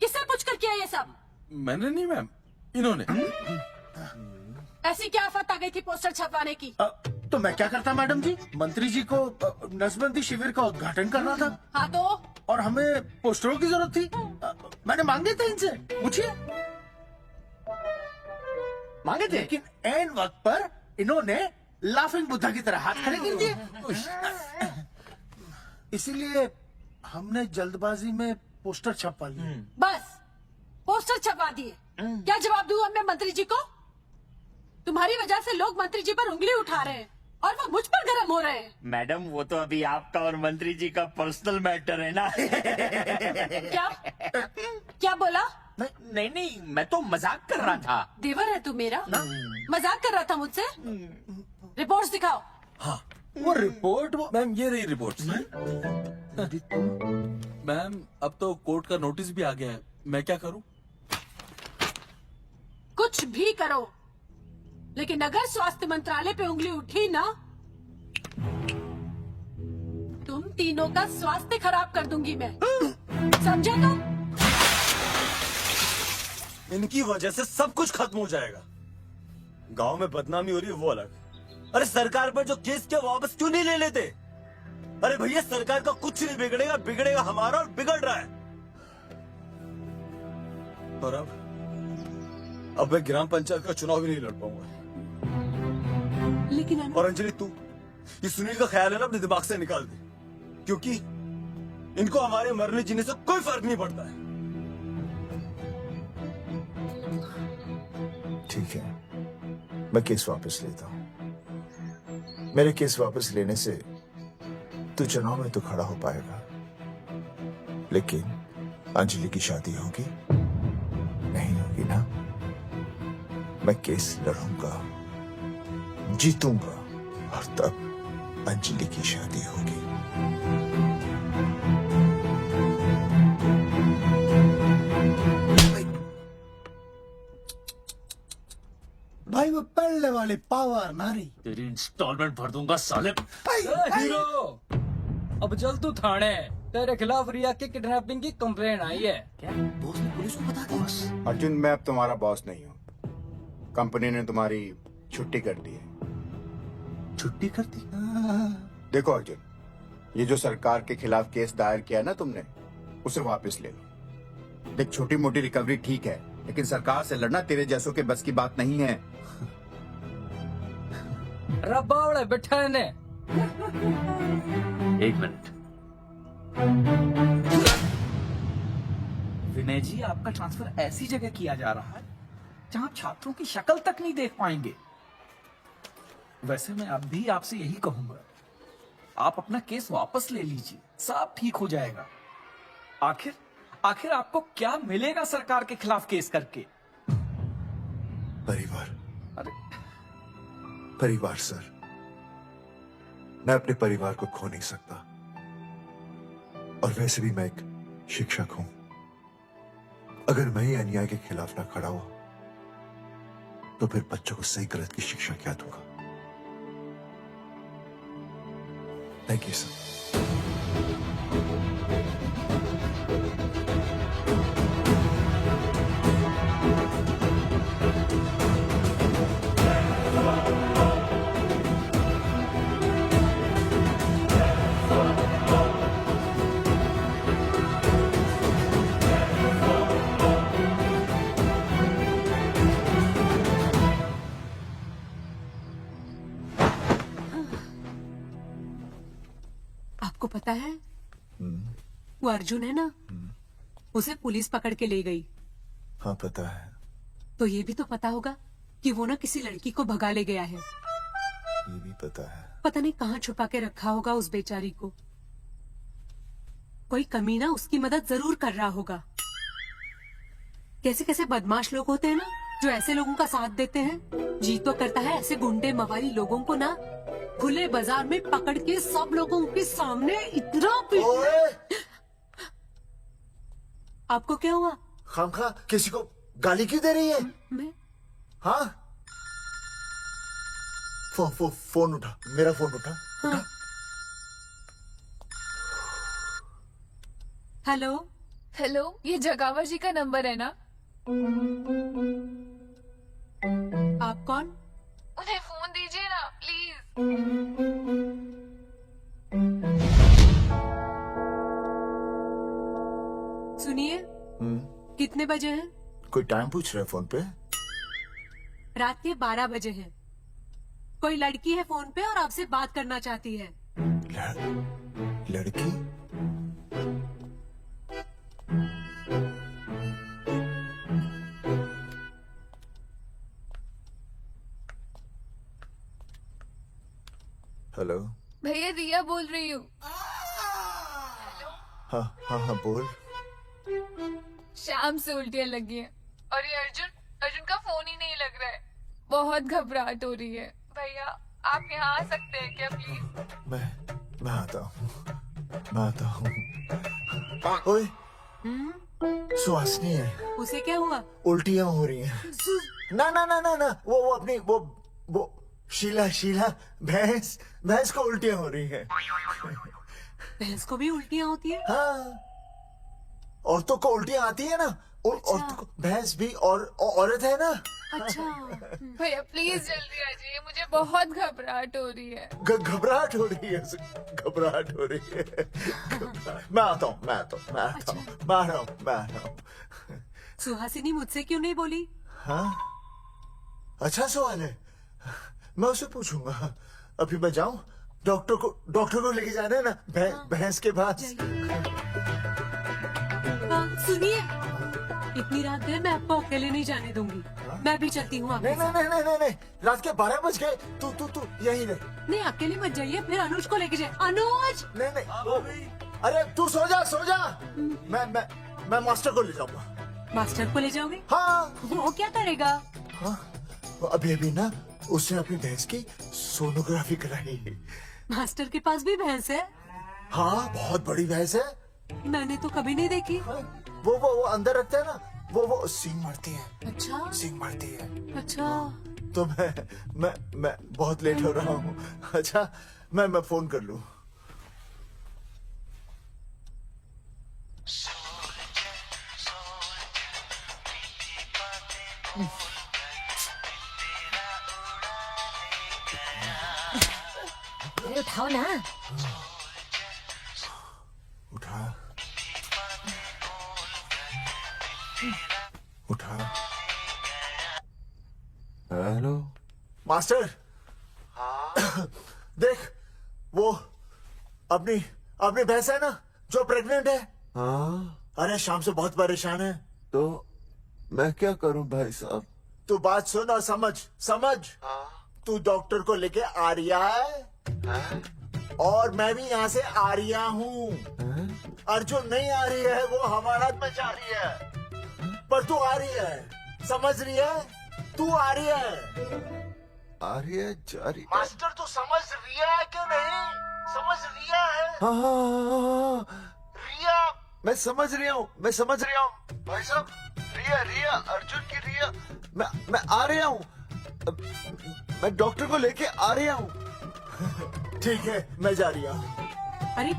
किससे पूछकर किया ये सब? मैंने नहीं मैम, इन्होंने। ऐसी क्या आफत आ गई थी पोस्टर छपवाने की? तो मैं क्या करता मैडम जी, मंत्री जी को नसबंदी शिविर का उद्घाटन करना था। हाँ तो? और हमें पोस्टरों की जरूरत थी। मैंने मांगे थे इनसे, पूछिए। मांगे थे, लेकिन एन वक्त पर इन्होंने लाफिंग बुद्धा की तरह हाथ खड़े कर दिए। इसीलिए हमने जल्दबाजी में पोस्टर छपवा लिए। बस पोस्टर छपवा दिए। क्या जवाब दूं अब मैं मंत्री जी को? तुम्हारी वजह से लोग मंत्री जी पर उंगली उठा रहे हैं और वो मुझ पर गर्म हो रहे हैं। मैडम वो तो अभी आपका और मंत्री जी का पर्सनल मैटर है ना। क्या क्या बोला? नहीं, मैं तो मजाक कर रहा था। देवर है तू मेरा? मजाक कर रहा था मुझसे? रिपोर्ट्स दिखाओ। हाँ वो रिपोर्ट, वो मैम ये रही रिपोर्ट। मैम अब तो कोर्ट का नोटिस भी आ गया है, मैं क्या करूं? कुछ भी करो, लेकिन अगर स्वास्थ्य मंत्रालय पे उंगली उठी ना, तुम तीनों का स्वास्थ्य खराब कर दूंगी मैं। समझे तुम? इनकी वजह से सब कुछ खत्म हो जाएगा। गांव में बदनामी हो रही है वो अलग। अरे सरकार पर जो केस किया वापस क्यों नहीं ले लेते? अरे भैया सरकार का कुछ नहीं बिगड़ेगा, बिगड़ेगा हमारा, और बिगड़ रहा है। और अब मैं ग्राम पंचायत का चुनाव भी नहीं लड़ पाऊंगा। लेकिन और अंजलि तू ये सुनील का ख्याल है ना अपने दिमाग से निकाल दे, क्योंकि इनको हमारे मरने जीने से कोई फर्क नहीं पड़ता है। ठीक है, मैं केस वापस लेता हूँ। मेरे केस वापस लेने से तू चुनाव में तो खड़ा हो पाएगा, लेकिन अंजलि की शादी होगी नहीं होगी ना? मैं केस लड़ूंगा, जीतूंगा, और तब अंजलि की शादी होगी। भाई वो पहले वाली पावर नारी। तेरी इंस्टॉलमेंट भर दूंगा साले। हीरो अब चल तू थाने, तेरे खिलाफ रिया की किडनैपिंग की कंप्लेन आई है। क्या बॉस ने पुलिस को बता दिया? अर्जुन मैं अब तुम्हारा बॉस नहीं हूँ, कंपनी ने तुम्हारी छुट्टी कर दी है। छुट्टी कर दी? देखो अर्जुन, ये जो सरकार के खिलाफ केस दायर किया ना तुमने, उसे वापस ले लो। देख छोटी मोटी रिकवरी ठीक है, लेकिन सरकार से लड़ना तेरे जैसों के बस की बात नहीं है। रबावड़े बैठा है ने। एक मिनट। विनय जी आपका ट्रांसफर ऐसी जगह किया जा रहा है जहां आप छात्रों की शक्ल तक नहीं देख पाएंगे। वैसे मैं अब भी आपसे यही कहूंगा, आप अपना केस वापस ले लीजिए, सब ठीक हो जाएगा। आखिर आपको क्या मिलेगा सरकार के खिलाफ केस करके? परिवार। अरे परिवार सर, मैं अपने परिवार को खो नहीं सकता, और वैसे भी मैं एक शिक्षक हूं। अगर मैं ही अन्याय के खिलाफ ना खड़ा हुआ तो फिर बच्चों को सही गलत की शिक्षा क्या दूंगा? Thank you sir. आपको पता है वो अर्जुन है ना, उसे पुलिस पकड़ के ले गई। हाँ पता है। तो ये भी तो पता होगा कि वो ना किसी लड़की को भगा ले गया है। ये भी पता है। पता नहीं कहाँ छुपा के रखा होगा उस बेचारी को। कोई कमीना उसकी मदद जरूर कर रहा होगा। कैसे कैसे बदमाश लोग होते हैं ना जो ऐसे लोगों का साथ देते हैं। जी तो करता है ऐसे गुंडे मवाली लोगों को ना खुले बाजार में पकड़ के सब लोगों के सामने इतना आपको क्या हुआ? खामखा किसी को गाली क्यों दे रही है? मैं? हाँ फोन उठा, मेरा फोन उठा। हाँ। हेलो, ये जगावर जी का नंबर है ना? आप कौन? उन्हें फोन दीजिए ना प्लीज। सुनिए, कितने बजे हैं? कोई टाइम पूछ रहे फोन पे? रात के 12 बजे हैं। कोई लड़की है फोन पे और आपसे बात करना चाहती है। लड़की? हेलो। भैया रिया बोल रही हूँ। हाँ हाँ हाँ बोल। शाम से उल्टियाँ लगी हैं और ये अर्जुन का फोन ही नहीं लग रहा है। बहुत घबराहट हो रही है। भैया आप यहाँ आ सकते हैं क्या प्लीज? मैं आता हूँ, मैं आता हूँ। ओए, सुहासिनी है। उसे क्या हुआ? उल्टियाँ हो रही हैं। ना ना ना ना ना, वो अपनी वो शीला भैंस को उल्टियाँ हो रही हैं। भैंस को भी उल्टियाँ होती है? हाँ, औरतों को उल्टियाँ आती है ना। औरतों को, भैंस भी और औरत है ना। अच्छा भैया प्लीज जल्दी आ जाइए, मुझे बहुत घबराहट हो रही है। घबराहट हो रही है, घबराहट हो रही है। मैं आता हूँ, मैं आ रहा हूँ। सुहासिनी मुझसे क्यों नहीं बोली? हाँ, अच्छा सवाल है, मैं उसे पूछूंगा। अभी मैं जाऊं? डॉक्टर को लेके जाना है ना भैंस के पास। सुनिए, इतनी रात गए मैं आपको अकेले नहीं जाने दूंगी। मैं भी चलती हूँ। नहीं, रात के 12 बज गए। तू यहीं रह। नहीं, अकेले मत जाइए, फिर अनुज को लेके जाए। अनुज! नहीं, अरे तू सो जा। मैं मास्टर को ले जाऊंगा। मास्टर को ले जाओगे? हाँ। वो क्या करेगा? हाँ, अभी ना उसने अपनी भैंस की सोनोग्राफी कराई। मास्टर के पास भी भैंस है? हाँ, बहुत बड़ी भैंस है। मैंने तो कभी नहीं देखी। वो अंदर रखते हैं ना, वो सींग मारती है। अच्छा, सींग मारती है। अच्छा। तो मैं बहुत लेट हो रहा हूँ। अच्छा, मैं फोन कर लूँ। अरे उठाओ ना। उठा। Hello master. देख, वो अपनी भैंस है ना जो प्रेग्नेंट है। हाँ, अरे शाम से बहुत परेशान है। तो मैं क्या करूं भाई साहब? तू बात सुन और समझ। तू डॉक्टर को लेके आ रिया है और मैं भी यहाँ से आ रिया हूँ। अर्जुन नहीं आ रही है, वो हमारा में जा रही है, पर तू आ रही है। समझ रही है? तू आ रही है। आ रही है, जा रही है। मास्टर तू समझ रिया है कि नहीं? समझ रिया है? हाँ, रिया। मैं समझ रहा हूँ भाई साहब। रिया अर्जुन की रिया। मैं आ रहा हूँ, मैं डॉक्टर को लेके आ रहा हूँ। ठीक है, मैं जा रही हूँ। अरे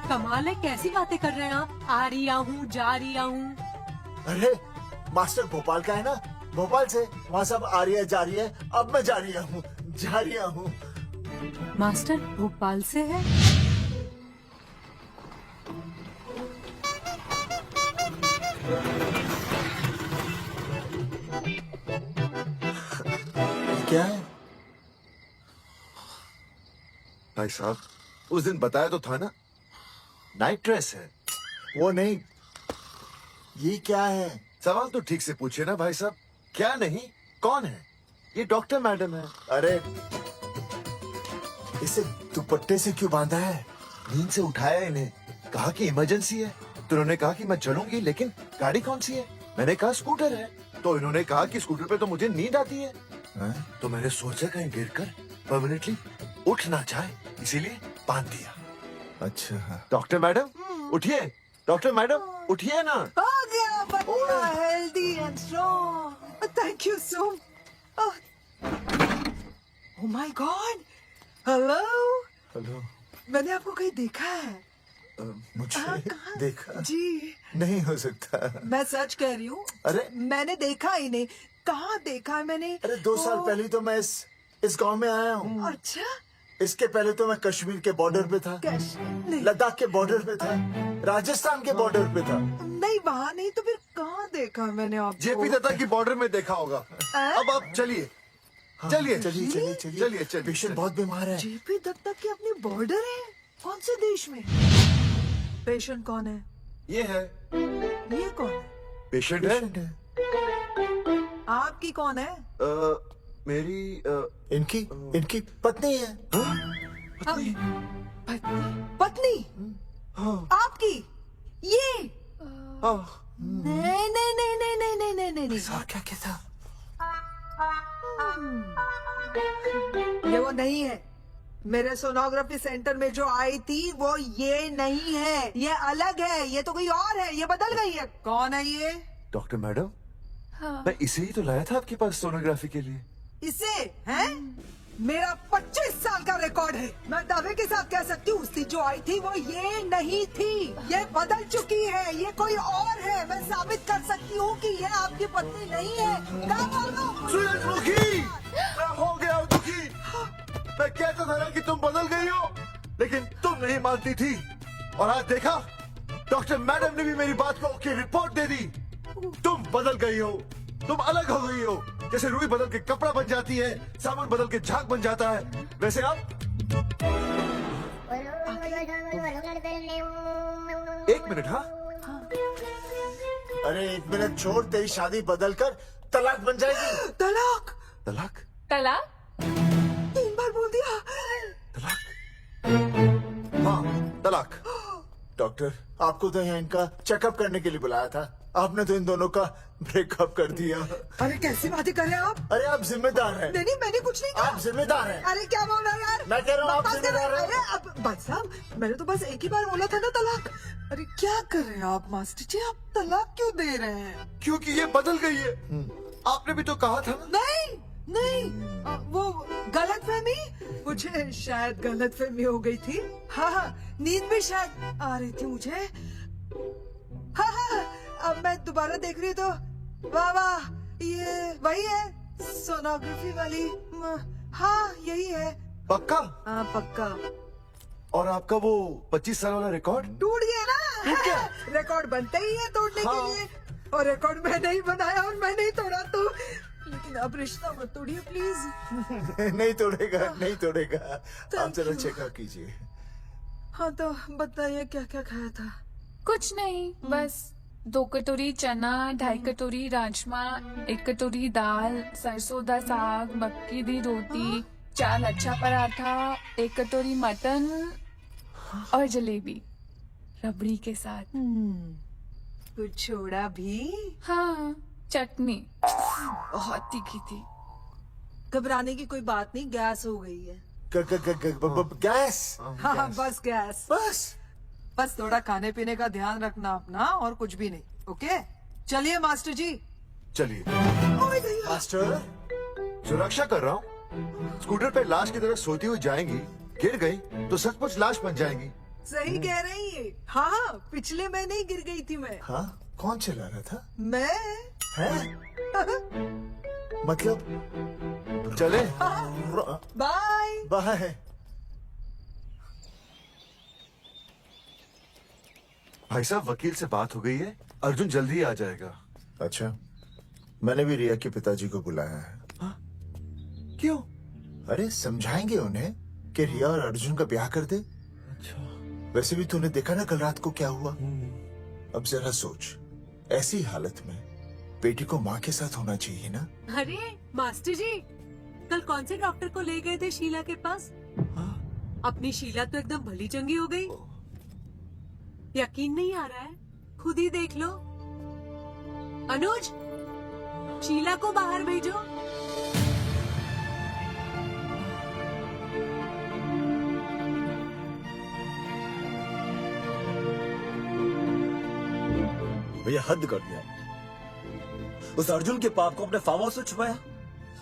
कमाल है, कैसी बातें कर रहे हैं आप? आ रिया हूँ, जा रिया हूँ। अरे मास्टर भोपाल का है ना, भोपाल से वहाँ सब आ रही है, जा रही है। अब मैं जा रही हूँ। मास्टर भोपाल से है? क्या है भाई साहब? उस दिन बताया तो था ना, नाइट ड्रेस है। वो नहीं, ये क्या है? सवाल तो ठीक से पूछिए ना भाई साहब। क्या नहीं, कौन है? ये डॉक्टर मैडम है। अरे इसे दुपट्टे से क्यों बांधा है? नींद से उठाया इन्हें, कहा कि इमरजेंसी है। तो उन्होंने कहा कि मैं चलूंगी, लेकिन गाड़ी कौन सी है? मैंने कहा स्कूटर है। तो इन्होंने कहा कि स्कूटर पे तो मुझे नींद आती है। तो मैंने सोचा कहीं गिरकर परमानेंटली उठ ना जाए, इसीलिए बांध दिया। अच्छा। डॉक्टर मैडम उठिए, डॉक्टर मैडम उठिए ना। आ गया बच्चा, healthy and strong. Thank you so. Oh my God. Hello. Hello. मैंने आपको कहीं देखा है। मुझे देखा जी नहीं हो सकता। मैं सच कह रही हूँ। अरे मैंने देखा ही नहीं। कहाँ देखा है मैंने? अरे 2 साल पहले तो मैं इस गांव में आया हूँ। अच्छा। इसके पहले तो मैं कश्मीर के बॉर्डर पे था, लद्दाख के बॉर्डर पे था, राजस्थान के बॉर्डर पे था। नहीं वहाँ नहीं तो फिर कहाँ देखा मैंने आपको? जेपी दत्ता की बॉर्डर में देखा होगा। अब आप चलिए चलिए चलिए चलिए चलिए चलिए। पेशेंट बहुत बीमार है। जेपी दत्ता की अपनी बॉर्डर है? कौन से देश में? पेशेंट कौन है? ये है। ये कौन है? पेशेंट है। आपकी कौन है? मेरी इनकी पत्नी है। पत्नी? पत्नी? आपकी? ये? नहीं नहीं नहीं नहीं नहीं नहीं नहीं नहीं नहीं। क्या कहता? ये वो नहीं है। मेरे सोनोग्राफी सेंटर में जो आई थी वो ये नहीं है, ये अलग है, ये तो कोई और है, ये बदल गई है। कौन है ये? डॉक्टर मैडम, हाँ। मैं इसे ही तो लाया था आपके पास सोनोग्राफी के लिए। इसे हैं? मेरा 25 साल का रिकॉर्ड है। मैं दावे के साथ कह सकती हूँ उसकी जो आई थी वो ये नहीं थी, ये बदल चुकी है, ये कोई और है। मैं साबित कर सकती हूँ कि ये आपकी पत्नी नहीं है। क्या बोल रहा हूँ? सूरजमुखी, मैं हो गया हूँ दुखी। मैं कहता था ना कि तुम बदल गई हो, लेकिन तुम नहीं मानती थी। और आज देखा, डॉक्टर मैडम ने भी मेरी बात को ओके रिपोर्ट दे दी। तुम बदल गई हो, तुम अलग हो गई हो। जैसे रुई बदल के कपड़ा बन जाती है, साबुन बदल के झाग बन जाता है, वैसे आप। एक मिनट। हाँ अरे 1 मिनट छोड़, तेरी शादी बदल कर तलाक बन जाएगी। तलाक? तलाक? तलाक? 3 बार बोल दिया। हाँ, तलाक। डॉक्टर, आपको तो यहाँ इनका चेकअप करने के लिए बुलाया था, आपने तो इन दोनों का ब्रेकअप कर दिया। अरे कैसी बातें कर रहे हैं आप? अरे आप जिम्मेदार हैं। नहीं मैंने कुछ नहीं कहा। आप जिम्मेदार हैं। अरे क्या बोल रहा है यार? मैं कह रहा हूँ आप बकवास कर जिम्मेदार रहे हैं। अरे अब भाई साहब, मैंने तो बस एक ही बार बोला था ना तलाक। अरे क्या कर रहे हैं आप मास्टर जी? आप तलाक क्यों दे रहे हैं? क्योंकि ये बदल गई है। आपने भी तो कहा था ना। नहीं, वो गलतफहमी, मुझे शायद गलतफहमी हो गई थी। हाँ, नींद भी शायद आ रही थी मुझे। हाँ, अब मैं दोबारा देख रही तो वाह वाह, ये वही है सोनोग्राफी वाली। हाँ यही है। पक्का? हाँ पक्का। और आपका वो 25 साल वाला रिकॉर्ड टूट गया ना? रिकॉर्ड बनते ही है तोड़ने के लिए, और रिकॉर्ड मैंने ही बनाया और मैंने ही तोड़ा। तो लेकिन अब रिश्ता मत तोड़िए प्लीज। नहीं तोड़ेगा, नहीं तोड़ेगा। आप जरा चेकअप कीजिए। हाँ तो बताइए क्या क्या खाया था? कुछ नहीं, बस 2 कटोरी चना, 2.5 कटोरी राजमा, 1 कटोरी दाल, सरसों दा साग, मक्की दी रोटी, 4 लच्छा पराठा, 1 कटोरी मटन और जलेबी रबड़ी के साथ। कुछ छोड़ा भी? हाँ, चटनी बहुत तीखी थी। घबराने की कोई बात नहीं, गैस हो गई है। गैस? हाँ बस गैस। बस थोड़ा खाने पीने का ध्यान रखना अपना, और कुछ भी नहीं। ओके चलिए मास्टर जी। चलिए मास्टर, सुरक्षा कर रहा हूँ। स्कूटर पे लाश की तरह सोती हुई जाएंगी, गिर गई तो सचमुच लाश बन जाएंगी। सही कह रही है। हाँ पिछले महीने ही गिर गई थी मैं। हाँ, कौन चला रहा था? मैं। मतलब चले। Bye bye. भाई साहब, वकील से बात हो गई है, अर्जुन जल्दी ही आ जाएगा। अच्छा, मैंने भी रिया के पिताजी को बुलाया है। क्यों? अरे समझाएंगे उन्हें कि रिया और अर्जुन का ब्याह कर दे। अच्छा। वैसे भी तूने देखा ना कल रात को क्या हुआ। अब जरा सोच, ऐसी हालत में बेटी को माँ के साथ होना चाहिए ना। अरे मास्टर जी, कल कौन से डॉक्टर को ले गए थे शीला के पास? अपनी शीला तो एकदम भली चंगी हो गई। यकीन नहीं आ रहा है? खुद ही देख लो। अनुज, शीला को बाहर भेजो। भैया हद कर दिया। उस अर्जुन के पाप को अपने फार्म हाउस से छुपाया।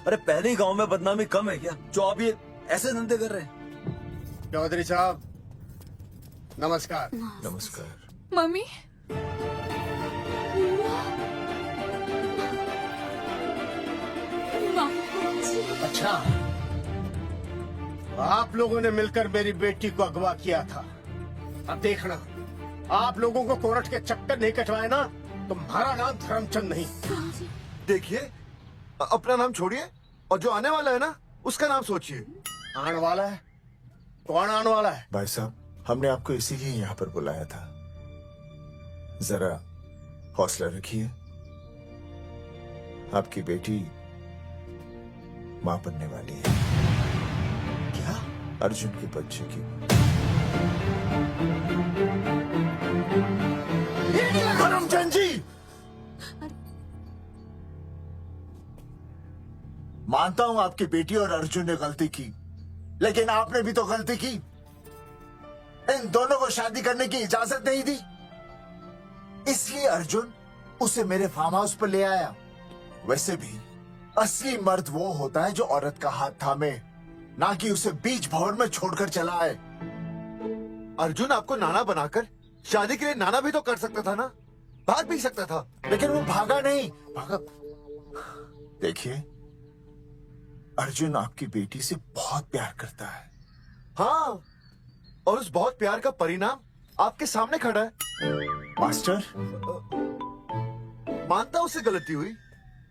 अरे पहले ही गांव में बदनामी कम है क्या, जो आप ये ऐसे धंधे कर रहे हैं? चौधरी साहब, नमस्कार। नमस्कार। मम्मी अच्छा, आप लोगों ने मिलकर मेरी बेटी को अगवा किया था। अब देखना, आप लोगों को कोर्ट के चक्कर नहीं कटवाए ना, तुम्हारा नाम धर्मचंद नहीं। देखिए, अपना नाम छोड़िए और जो आने वाला है ना उसका नाम सोचिए। आने वाला है? कौन आने वाला है? भाई साहब, हमने आपको इसीलिए यहाँ पर बुलाया था। जरा हौसला रखिए, आपकी बेटी मां बनने वाली है। क्या? अर्जुन के बच्चे की। धर्मचंद जी, मानता हूं आपकी बेटी और अर्जुन ने गलती की, लेकिन आपने भी तो गलती की। इन दोनों को शादी करने की इजाजत नहीं दी, इसलिए अर्जुन उसे मेरे फार्म हाउस पर ले आया। वैसे भी असली मर्द वो होता है जो औरत का हाथ थामे, ना कि उसे बीच भंवर में छोड़कर चला आए। अर्जुन आपको नाना बनाकर शादी के लिए नाना भी तो कर सकता था ना, भाग भी सकता था। लेकिन वो भागा नहीं। देखिए, अर्जुन आपकी बेटी से बहुत प्यार करता है। हाँ, और उस बहुत प्यार का परिणाम आपके सामने खड़ा है। मास्टर, मानता हूं उससे गलती हुई,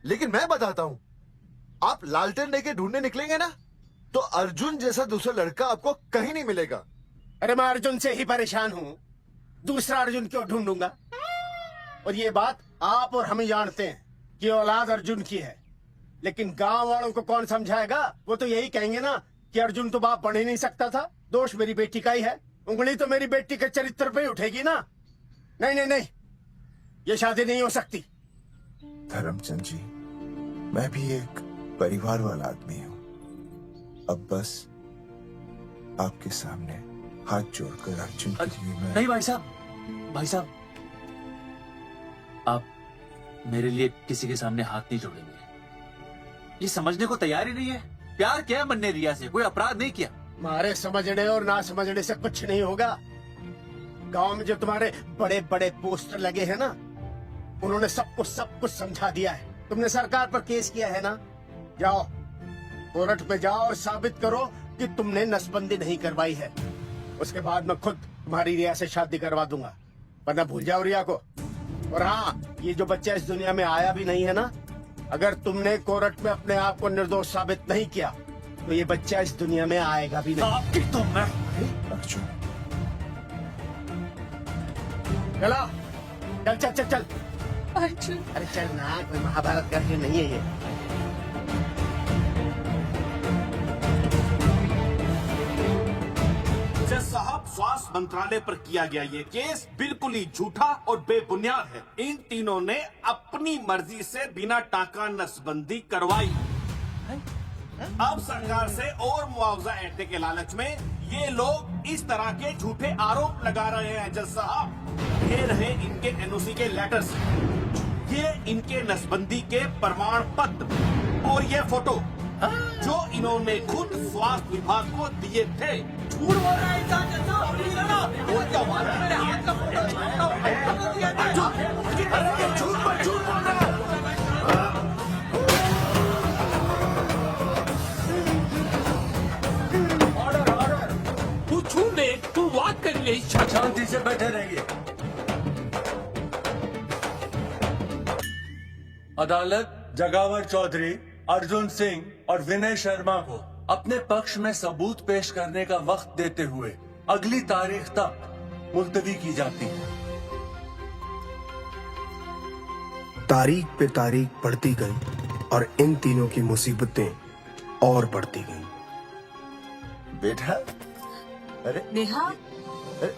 लेकिन मैं बताता हूं, आप लालटेन लेके ढूंढने निकलेंगे ना तो अर्जुन जैसा दूसरा लड़का आपको कहीं नहीं मिलेगा। अरे मैं अर्जुन से ही परेशान हूँ, दूसरा अर्जुन क्यों ढूंढूंगा? और ये बात आप और हम ही जानते हैं कि औलाद अर्जुन की है, लेकिन गांव वालों को कौन समझाएगा? वो तो यही कहेंगे ना कि अर्जुन तो बाप बन ही नहीं सकता था, दोष मेरी बेटी का ही है। उंगली तो मेरी बेटी के चरित्र पे ही उठेगी ना। नहीं नहीं नहीं, ये शादी नहीं हो सकती। धर्मचंद जी, मैं भी एक परिवार वाला आदमी हूँ। अब बस आपके सामने हाथ जोड़कर अर्जुन के लिए मैं... नहीं भाई साहब, आप मेरे लिए किसी के सामने हाथ नहीं जोड़ेंगे। ये समझने को तैयार ही नहीं है। प्यार किया मैंने रिया से, कोई अपराध नहीं किया। तुम्हारे समझने और ना समझने से कुछ नहीं होगा। गांव में जो तुम्हारे बड़े बड़े पोस्टर लगे हैं ना, उन्होंने सब कुछ समझा दिया है। तुमने सरकार पर केस किया है ना, जाओ कोर्ट में जाओ और साबित करो कि तुमने नसबंदी नहीं करवाई है। उसके बाद मैं खुद तुम्हारी रिया से शादी करवा दूंगा, वरना भूल जाओ रिया को। और हाँ, ये जो बच्चा इस दुनिया में आया भी नहीं है ना, अगर तुमने कोर्ट में अपने आप को निर्दोष साबित नहीं किया तो ये बच्चा इस दुनिया में आएगा भी नहीं। आपकी तो मैं अर्जुन, चलो चल चल चल चल। अर्जुन, अरे चल ना, कोई महाभारत का नहीं है ये। जज साहब, स्वास्थ्य मंत्रालय पर किया गया ये केस बिल्कुल ही झूठा और बेबुनियाद है। इन तीनों ने अपनी मर्जी से बिना टाका नसबंदी करवाई। अब सरकार से और मुआवजा ऐंठने के लालच में ये लोग इस तरह के झूठे आरोप लगा रहे हैं। जज साहब, ये रहे इनके एनओसी के लेटर्स, ये इनके नसबंदी के प्रमाण पत्र और ये फोटो जो इन्होंने खुद स्वास्थ्य विभाग को दिए थे। झूठ बोल रहा है इंसान जैसा। मेरे हाथ का फोटो झूठ पर झूठ बोल रहा है। तू छूने, तू बात कर ले। शांति से बैठे रहिए। अदालत जगावर चौधरी, अर्जुन सिंह और विनय शर्मा को अपने पक्ष में सबूत पेश करने का वक्त देते हुए अगली तारीख तक मुलतवी की जाती है। तारीख पे तारीख बढ़ती गई और इन तीनों की मुसीबतें और बढ़ती गईं। बेटा, अरे नेहा, अरे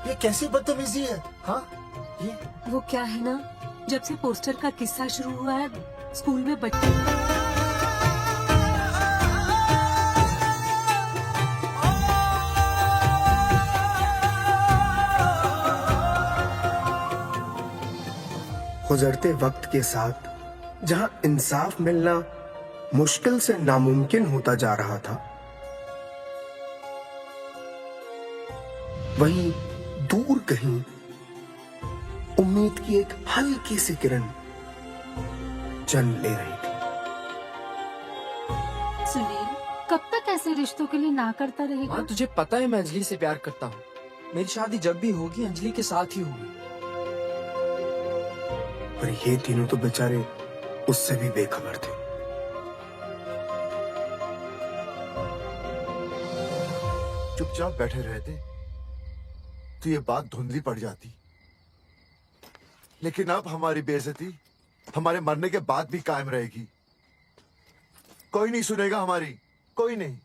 ये कैसी बदतमीजी है? हाँ, ये वो क्या है ना, जब से पोस्टर का किस्सा शुरू हुआ है, स्कूल में बच्चे गुजरते वक्त के साथ जहां इंसाफ मिलना मुश्किल से नामुमकिन होता जा रहा था, वहीं दूर कहीं उम्मीद की एक हल्की सी किरण जन्म ले रही थी। सुनील, कब तक ऐसे रिश्तों के लिए ना करता रहेगा? हाँ, तुझे पता है मैं अंजलि से प्यार करता हूँ। मेरी शादी जब भी होगी अंजलि के साथ ही होगी। पर ये तीनों तो बेचारे उससे भी बेखबर थे। चुपचाप बैठे रहते तो ये बात धुंधली पड़ जाती, लेकिन अब हमारी बेइज्जती हमारे मरने के बाद भी कायम रहेगी। कोई नहीं सुनेगा हमारी, कोई नहीं।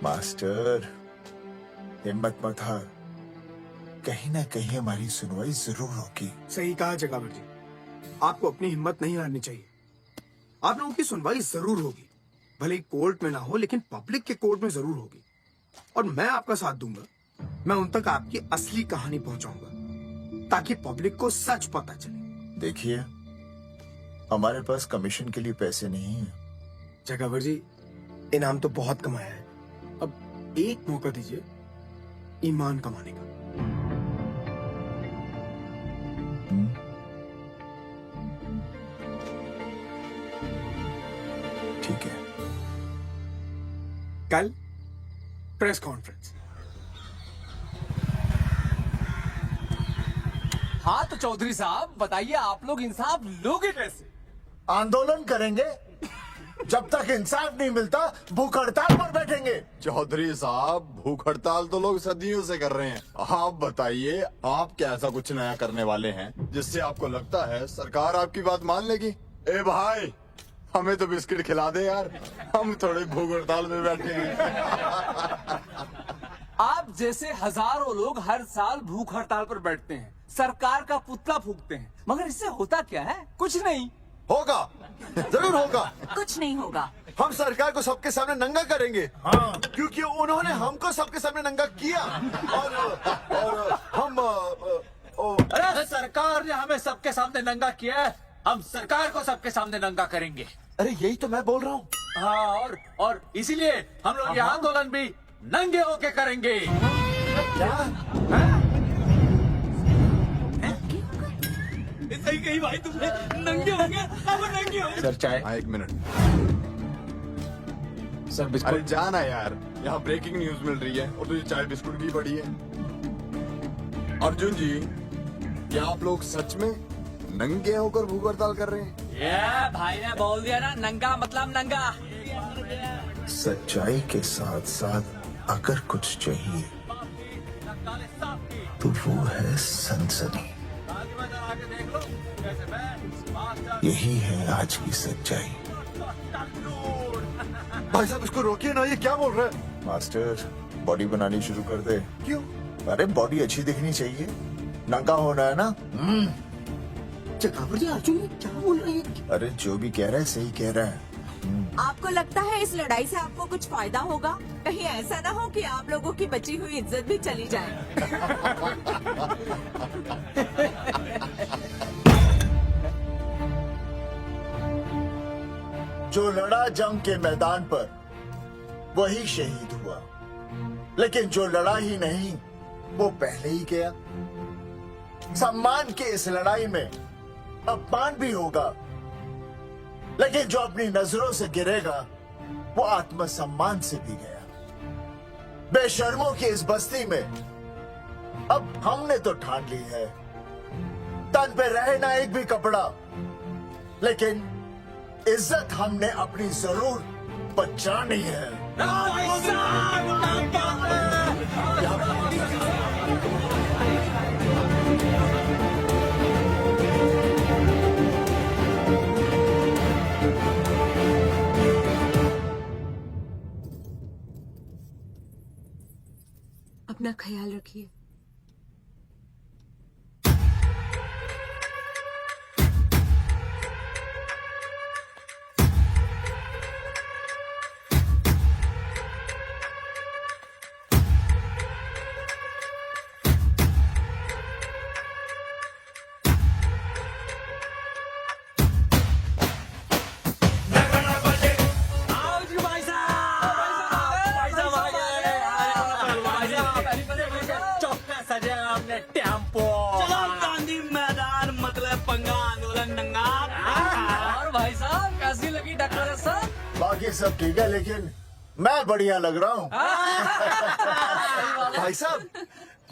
मास्टर, हिम्मत मत हार, कहीं ना कहीं हमारी सुनवाई जरूर होगी। सही कहा जगावर जी, आपको अपनी हिम्मत नहीं हारनी चाहिए। आप लोगों की सुनवाई जरूर होगी, भले ही कोर्ट में ना हो लेकिन पब्लिक के कोर्ट में जरूर होगी। और मैं आपका साथ दूंगा, मैं उन तक आपकी असली कहानी पहुंचाऊंगा ताकि पब्लिक को सच पता चले। देखिए, हमारे पास कमीशन के लिए पैसे नहीं है। जगावर जी, इनाम तो बहुत कमाया है, अब एक मौका दीजिए ईमान कमाने का। ठीक है, कल प्रेस कॉन्फ्रेंस। हाँ तो चौधरी साहब बताइए, आप लोग इंसाफ लोगे कैसे? आंदोलन करेंगे, जब तक इंसाफ नहीं मिलता भूख हड़ताल पर बैठेंगे। चौधरी साहब, भूख हड़ताल तो लोग सदियों से कर रहे हैं। आप बताइए, आप क्या ऐसा कुछ नया करने वाले हैं जिससे आपको लगता है सरकार आपकी बात मान लेगी? ए भाई, हमें तो बिस्किट खिला दे यार, हम थोड़े भूख हड़ताल में बैठे हैं। आप जैसे हजारों लोग हर साल भूख हड़ताल पर बैठते हैं, सरकार का पुतला फूंकते हैं, मगर इससे होता क्या है? कुछ नहीं होगा, जरूर होगा। कुछ नहीं होगा। हम सरकार को सबके सामने नंगा करेंगे। हाँ। क्योंकि उन्होंने हमको सबके सामने नंगा किया और हम अरे सरकार ने हमें सबके सामने नंगा किया है, हम सरकार को सबके सामने नंगा करेंगे। अरे यही तो मैं बोल रहा हूँ। हाँ, और इसीलिए हम लोग ये आंदोलन भी नंगे होके करेंगे। सही कही भाई तुमने, नंगे होंगे, अब नंगे होंगे। सर चाय। हाँ, 1 मिनट सर। बिस्कुट। अरे जाना यार, यहाँ ब्रेकिंग न्यूज मिल रही है और तुझे चाय बिस्कुट की पड़ी है। अर्जुन जी, क्या आप लोग सच में नंगे होकर भूख हड़ताल कर रहे हैं? ये भाई ने बोल दिया ना, नंगा मतलब नंगा। सच्चाई के साथ साथ अगर कुछ चाहिए तो वो है सनसनी। यही है आज की सच्चाई। भाई साहब, इसको रोकिए ना, ये क्या बोल रहा है? मास्टर, बॉडी बनानी शुरू कर दे। क्यों? अरे बॉडी अच्छी दिखनी चाहिए, नंगा होना है ना। जगावर जी, अर्जुन ये क्या बोल रही है? अरे जो भी कह रहा है सही कह रहा है। आपको लगता है इस लड़ाई से आपको कुछ फायदा होगा? कहीं ऐसा ना हो कि आप लोगों की बची हुई इज्जत भी चली जाए। जो लड़ा जंग के मैदान पर वही शहीद हुआ, लेकिन जो लड़ा ही नहीं वो पहले ही गया। सम्मान की इस लड़ाई में अपमान भी होगा, लेकिन जो अपनी नजरों से गिरेगा वो आत्मसम्मान से भी गया। बेशर्मों की इस बस्ती में अब हमने तो ठान ली है, तन पे रहे ना एक भी कपड़ा, लेकिन इज्जत हमने अपनी जरूर बचानी है। अपना ख्याल रखिए। नगड़ा बजे और भाई साहब कैसी लगी डेकोरेशन? बाकी सब ठीक है, लेकिन मैं बढ़िया लग रहा हूँ। भाई साहब,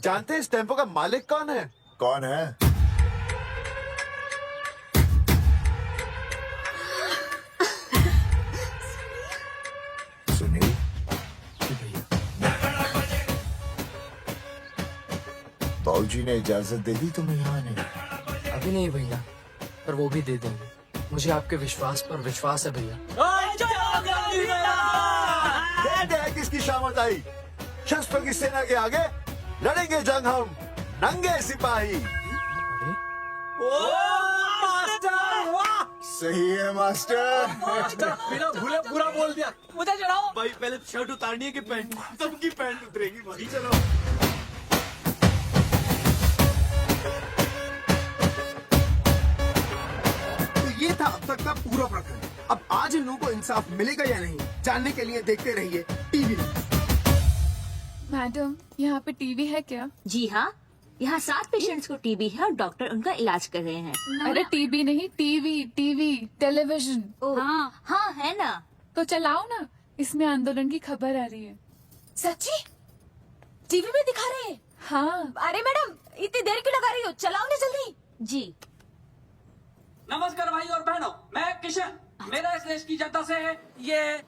जानते हैं इस टेम्पो का मालिक कौन है? कौन है? सुनील। बाबूजी ने इजाजत दे दी तुम्हें यहाँ आने की? अभी नहीं भैया, पर वो भी दे देंगे। मुझे आपके विश्वास पर विश्वास है भैया। देखते हैं किसकी शामत आई। शस्त्रों की सेना के आगे लड़ेंगे जंग हम, नंगे सिपाही। सही है मास्टर। बिना भूले पूरा बोल दिया। मुझे चढ़ाओ। भाई पहले शर्ट उतारनी है कि पैंट? सबकी पैंट उतरेगी भाई। चलो। तो ये था अब तक का पूरा प्रकरण। अब आज इन लोगों को इंसाफ मिलेगा या नहीं, जानने के लिए देखते रहिए टीवी। मैडम, यहाँ पे टीवी है क्या? जी हाँ, यहाँ 7 पेशेंट्स को टीबी है और डॉक्टर उनका इलाज कर रहे हैं। अरे टीवी नहीं, टीवी टेलीविजन। हाँ हाँ है ना। तो चलाओ ना, इसमें आंदोलन की खबर आ रही है। सच्ची? टीवी में दिखा रहे हैं? हाँ। अरे मैडम, इतनी देर क्यों लगा रही हो? चलाओ ना जल्दी। जी। नमस्कार भाई और बहनों, मैं किशन। मेरा इस देश की जनता से ये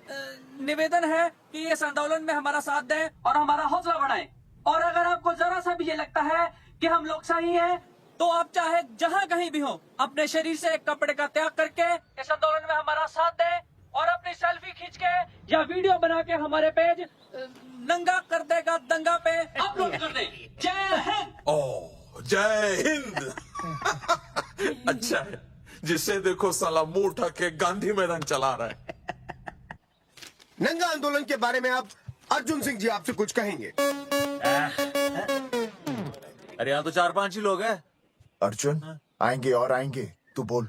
निवेदन है कि इस आंदोलन में हमारा साथ दें और हमारा हौसला बढ़ाएं। और अगर आपको जरा सा भी ये लगता है कि हम लोग सही हैं, तो आप चाहे जहाँ कहीं भी हो, अपने शरीर से एक कपड़े का त्याग करके इस आंदोलन में हमारा साथ दें और अपनी सेल्फी खींच के या वीडियो बना के हमारे पेज नंगा कर देगा दंगा पे अपलोड कर दें। जय हिंद। ओह, जय हिंद। अच्छा है, जिसे देखो साला मुंह उठा के गांधी मैदान चला रहा है। नंगा आंदोलन के बारे में आप अर्जुन सिंह जी आपसे कुछ कहेंगे। अरे यहाँ तो 4-5 ही लोग हैं। अर्जुन, आएंगे और आएंगे, तू बोल।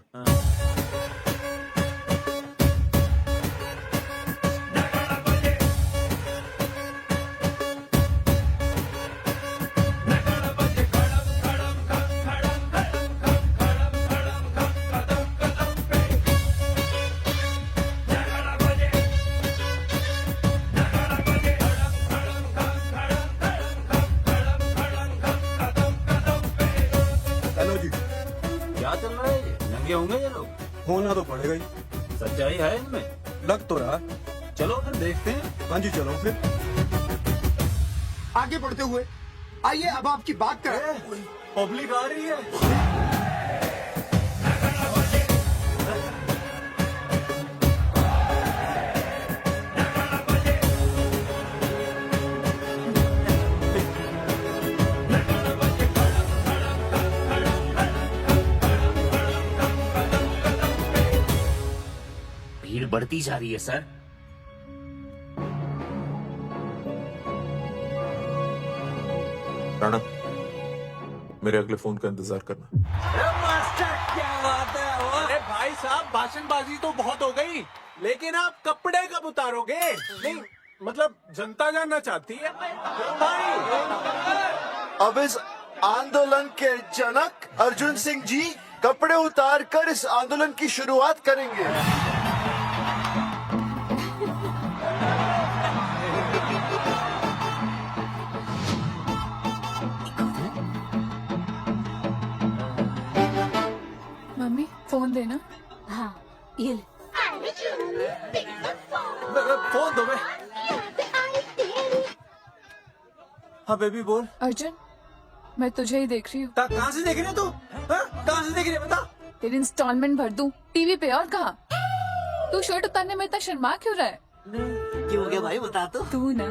क्या चल रहा है ये? नंगे होंगे ये लोग? होना तो पड़ेगा ही। सच्चाई है इनमें? लग तो रहा। चलो फिर देखते हैं। हाँ जी, चलो फिर आगे बढ़ते हुए आइए अब आपकी बात करें। पब्लिक आ रही है। भीड़ बढ़ती जा रही है सर। राणा, मेरे अगले फोन का इंतजार करना। मास्टर क्या बात है। अरे भाई साहब, भाषणबाजी तो बहुत हो गई, लेकिन आप कपड़े कब उतारोगे? नहीं मतलब जनता जानना चाहती है भाई। अब इस आंदोलन के जनक अर्जुन सिंह जी कपड़े उतार कर इस आंदोलन की शुरुआत करेंगे। मम्मी फोन देना। हाँ ये ले। फोन दो बे। हाँ बेबी बोल। अर्जुन, मैं तुझे ही देख रही हूँ। कहाँ से देख रही है तू? कहाँ से देख रही है बता? तेरी इंस्टॉलमेंट भर दूं टीवी पे और कहाँ? तू शर्ट उतारने में इतना शर्मा क्यों रहा है? क्यों हो गया भाई, बता तो। तू ना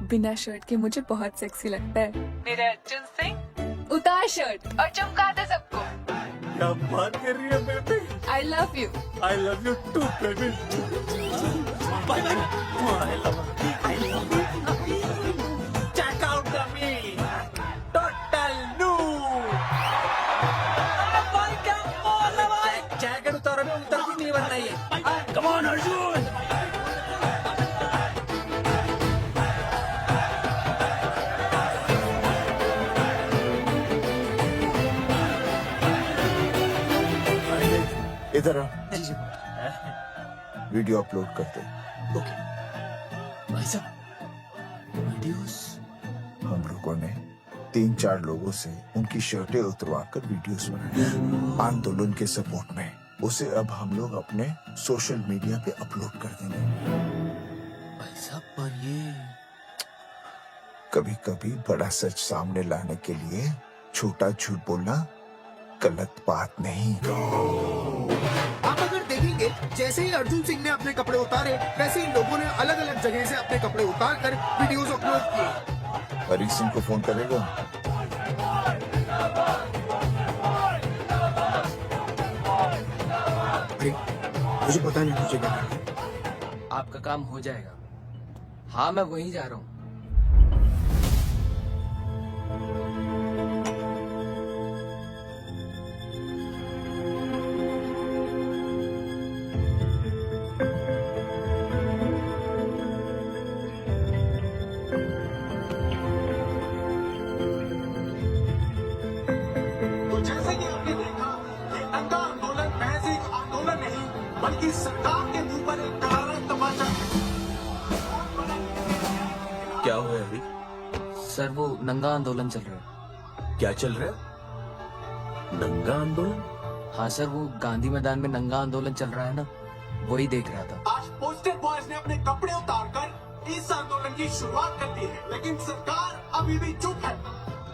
बिना शर्ट के मुझे बहुत सेक्सी लगता है। मेरे अर्जुन सिंह, उतार शर्ट और चमका दे सबको। क्या बात कर रही है baby? I love you. I love you too baby. Check out the me, total new. भाई क्या बोल रहा भाई? जैकेट उतारो में उतरती नहीं बनना ये। Come on Arjun. इधर आ, वीडियो अपलोड करते। ओके भाई साहब, वीडियोस हम लोगों ने 3-4 लोगों से उनकी शर्टें उतरवाकर वीडियोस बनाए आंदोलन के सपोर्ट में। उसे अब हम लोग अपने सोशल मीडिया पे अपलोड कर देंगे। भाई साहब पर ये कभी कभी बड़ा सच सामने लाने के लिए छोटा झूठ बोलना गलत बात नहीं। आप अगर देखेंगे जैसे ही अर्जुन सिंह ने अपने कपड़े उतारे, वैसे ही लोगों ने अलग अलग जगह से अपने कपड़े उतार कर वीडियोस अपलोड किए। हरी सिंह को फोन करेगा? अरे मुझे पता नहीं मुझे क्या करना है। आपका काम हो जाएगा। हाँ मैं वहीं जा रहा हूँ। तो जैसे कि आपने देखा, ये नंगा आंदोलन महज एक आंदोलन नहीं, बल्कि सरकार के मुंह पर एक करारा तमाचा है। क्या हुआ है अभी? सर वो नंगा आंदोलन चल रहा है। क्या चल रहा है? नंगा आंदोलन? हाँ सर, वो गांधी मैदान में नंगा आंदोलन चल रहा है ना, वही देख रहा था। आज पोस्टर बॉयज ने अपने कपड़े उतारकर इस आंदोलन की शुरुआत कर दी है, लेकिन सरकार अभी भी चुप है।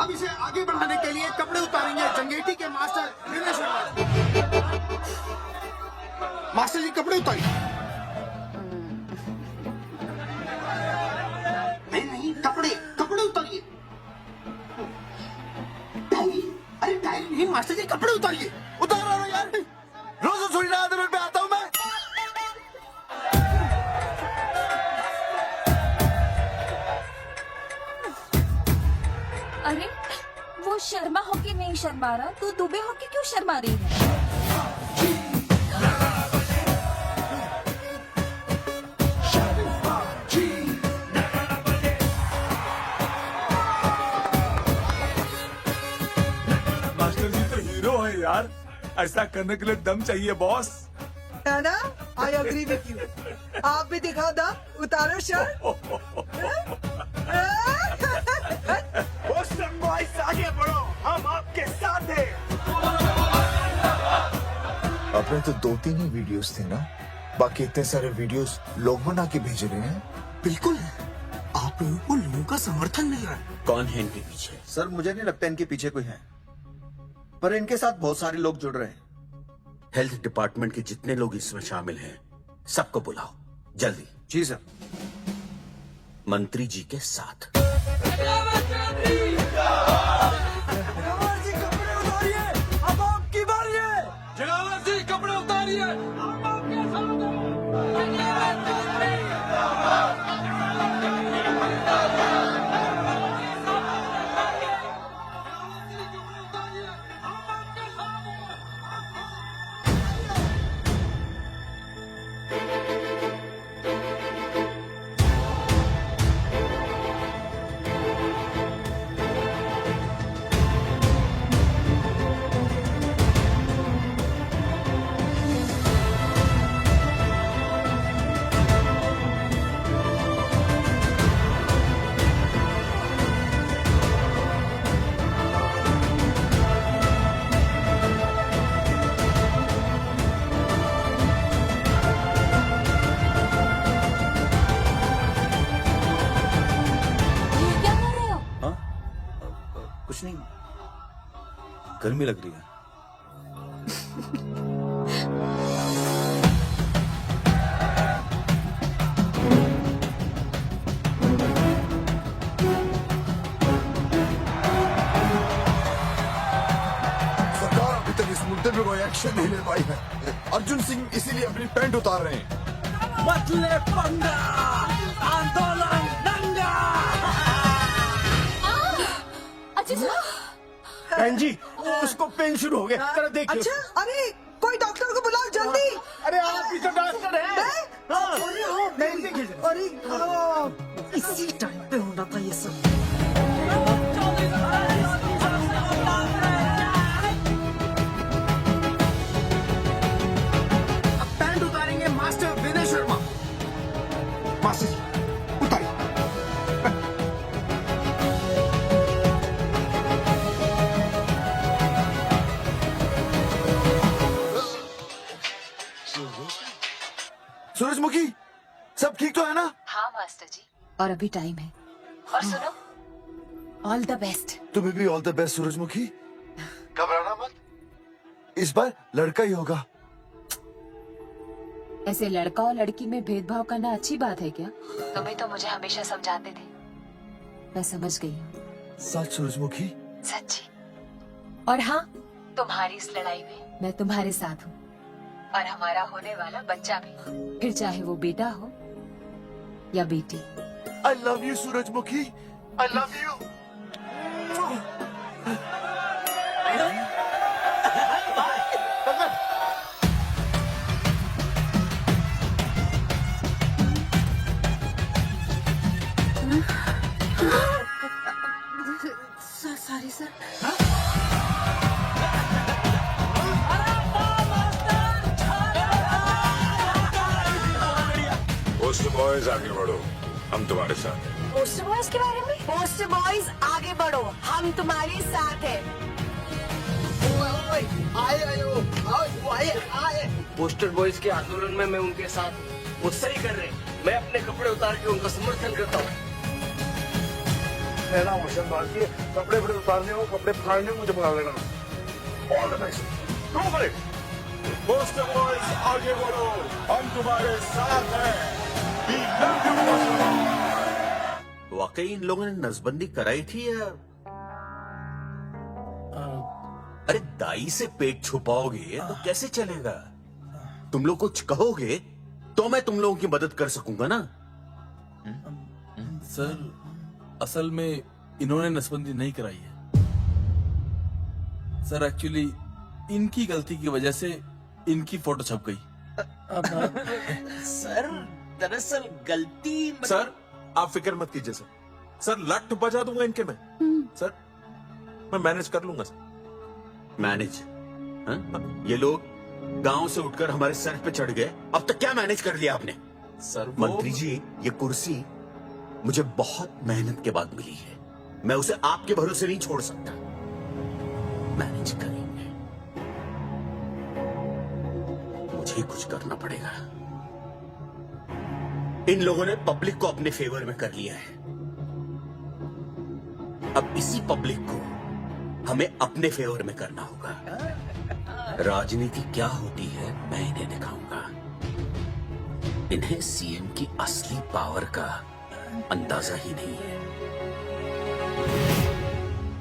अब इसे आगे बढ़ाने के लिए कपड़े उतारेंगे जंगेटी के मास्टर विनय शर्मा। मास्टर जी कपड़े उतारिए। नहीं कपड़े कपड़े उतारिए। टाई, अरे टाई नहीं मास्टर जी, कपड़े उतारिए। उतार रहा हूं यार, रोज थोड़ी ना आंदोलन पे आता हूं मैं। अरे वो शर्मा होके नहीं शर्मा रहा, तू दुबे होके क्यों शर्मा रही है? मास्टर जी तो हीरो है यार, ऐसा करने के लिए दम चाहिए बॉस। है ना? I agree with you. आप भी दिखा दा, उतारो शर्ट। पोस्टर बॉयज आगे बढ़ो, हम आपके साथ हैं। अपने तो 2-3 ही वीडियोस थे ना, बाकी इतने सारे वीडियोस लोग बना के भेज रहे हैं। बिल्कुल, आप लोगों को लोगों का समर्थन मिल रहा है। कौन है इनके पीछे? सर मुझे नहीं लगता इनके पीछे कोई है, पर इनके साथ बहुत सारे लोग जुड़ रहे हैं। हेल्थ डिपार्टमेंट के जितने लोग इसमें शामिल हैं, सबको बुलाओ जल्दी। जी सर। मंत्री जी के साथ। अब आपकी बारी है। जगावर जी कपड़े उतारिए। कुछ नहीं, गर्मी लग रही है। सरकार अभी तक इस मुद्दे पे कोई एक्शन नहीं ले पाई है। अर्जुन सिंह इसीलिए अपनी पैंट उतार रहे हैं। मत ले पंगा, आंदोलन नंगा। बहन जी, उसको पेन शुरू हो गया, जरा देखिए। अच्छा, अरे कोई डॉक्टर को बुलाओ जल्दी। अरे आप भी तो डॉक्टर हैं। अरे हाँ, अरे इसी टाइम पे होना था ये सब। सूरजमुखी, सब ठीक तो है ना? हाँ मास्टर जी, और अभी टाइम है। और सुनो, ऑल द बेस्ट। तुम्हें भी ऑल द बेस्ट सूरजमुखी। घबराना मत, इस बार लड़का ही होगा। ऐसे लड़का और लड़की में भेदभाव करना अच्छी बात है क्या? तुम्हें तो मुझे हमेशा समझाते थे। मैं समझ गई हूँ। सच सूरजमुखी? सच्ची। और हाँ, तुम्हारी इस लड़ाई में मैं तुम्हारे साथ हूँ, और हमारा होने वाला बच्चा भी, फिर चाहे वो बेटा हो या बेटी। I love you सूरजमुखी, I love you। Sorry sir. Post boys आगे बढ़ो, हम तुम्हारे साथ हैं। पोस्ट बॉयज के बारे में? पोस्ट बॉयज आगे बढ़ो, हम तुम्हारे साथ हैं। पोस्टर बॉयज के आंदोलन में मैं उनके साथ, वो सही कर रहे हैं। मैं अपने कपड़े उतार के उनका समर्थन करता हूँ। पहला मोशन भारतीय कपड़े बड़े उतारने हो, कपड़े फाड़ने हो, मुझे बुला लेना। All the best. Go for it. Post boys आगे बढ़ो, हम तुम्हारे साथ हैं। We love you, poster boys। वाकई इन लोगों ने नसबंदी कराई थी या? अरे दाई से पेट छुपाओगे तो कैसे चलेगा? तुम लोग कुछ कहोगे तो मैं तुम लोगों की मदद कर सकूंगा ना। सर, असल में इन्होंने नसबंदी नहीं कराई है सर। एक्चुअली इनकी गलती की वजह से इनकी फोटो छप गई। सर दरअसल गलती सर आप फिक्र मत कीजिए सर, सर लट बजा दूंगा इनके में। सर मैं मैनेज कर लूंगा सर। मैनेज? ये लोग गांव से उठकर हमारे सर पे चढ़ गए, अब तक क्या मैनेज कर लिया आपने? सर मंत्री जी, ये कुर्सी मुझे बहुत मेहनत के बाद मिली है, मैं उसे आपके भरोसे नहीं छोड़ सकता। मैनेज करेंगे, मुझे कुछ करना पड़ेगा। इन लोगों ने पब्लिक को अपने फेवर में कर लिया है, अब इसी पब्लिक को हमें अपने फेवर में करना होगा। राजनीति क्या होती है मैं इन्हें दिखाऊंगा। इन्हें सीएम की असली पावर का अंदाजा ही नहीं है।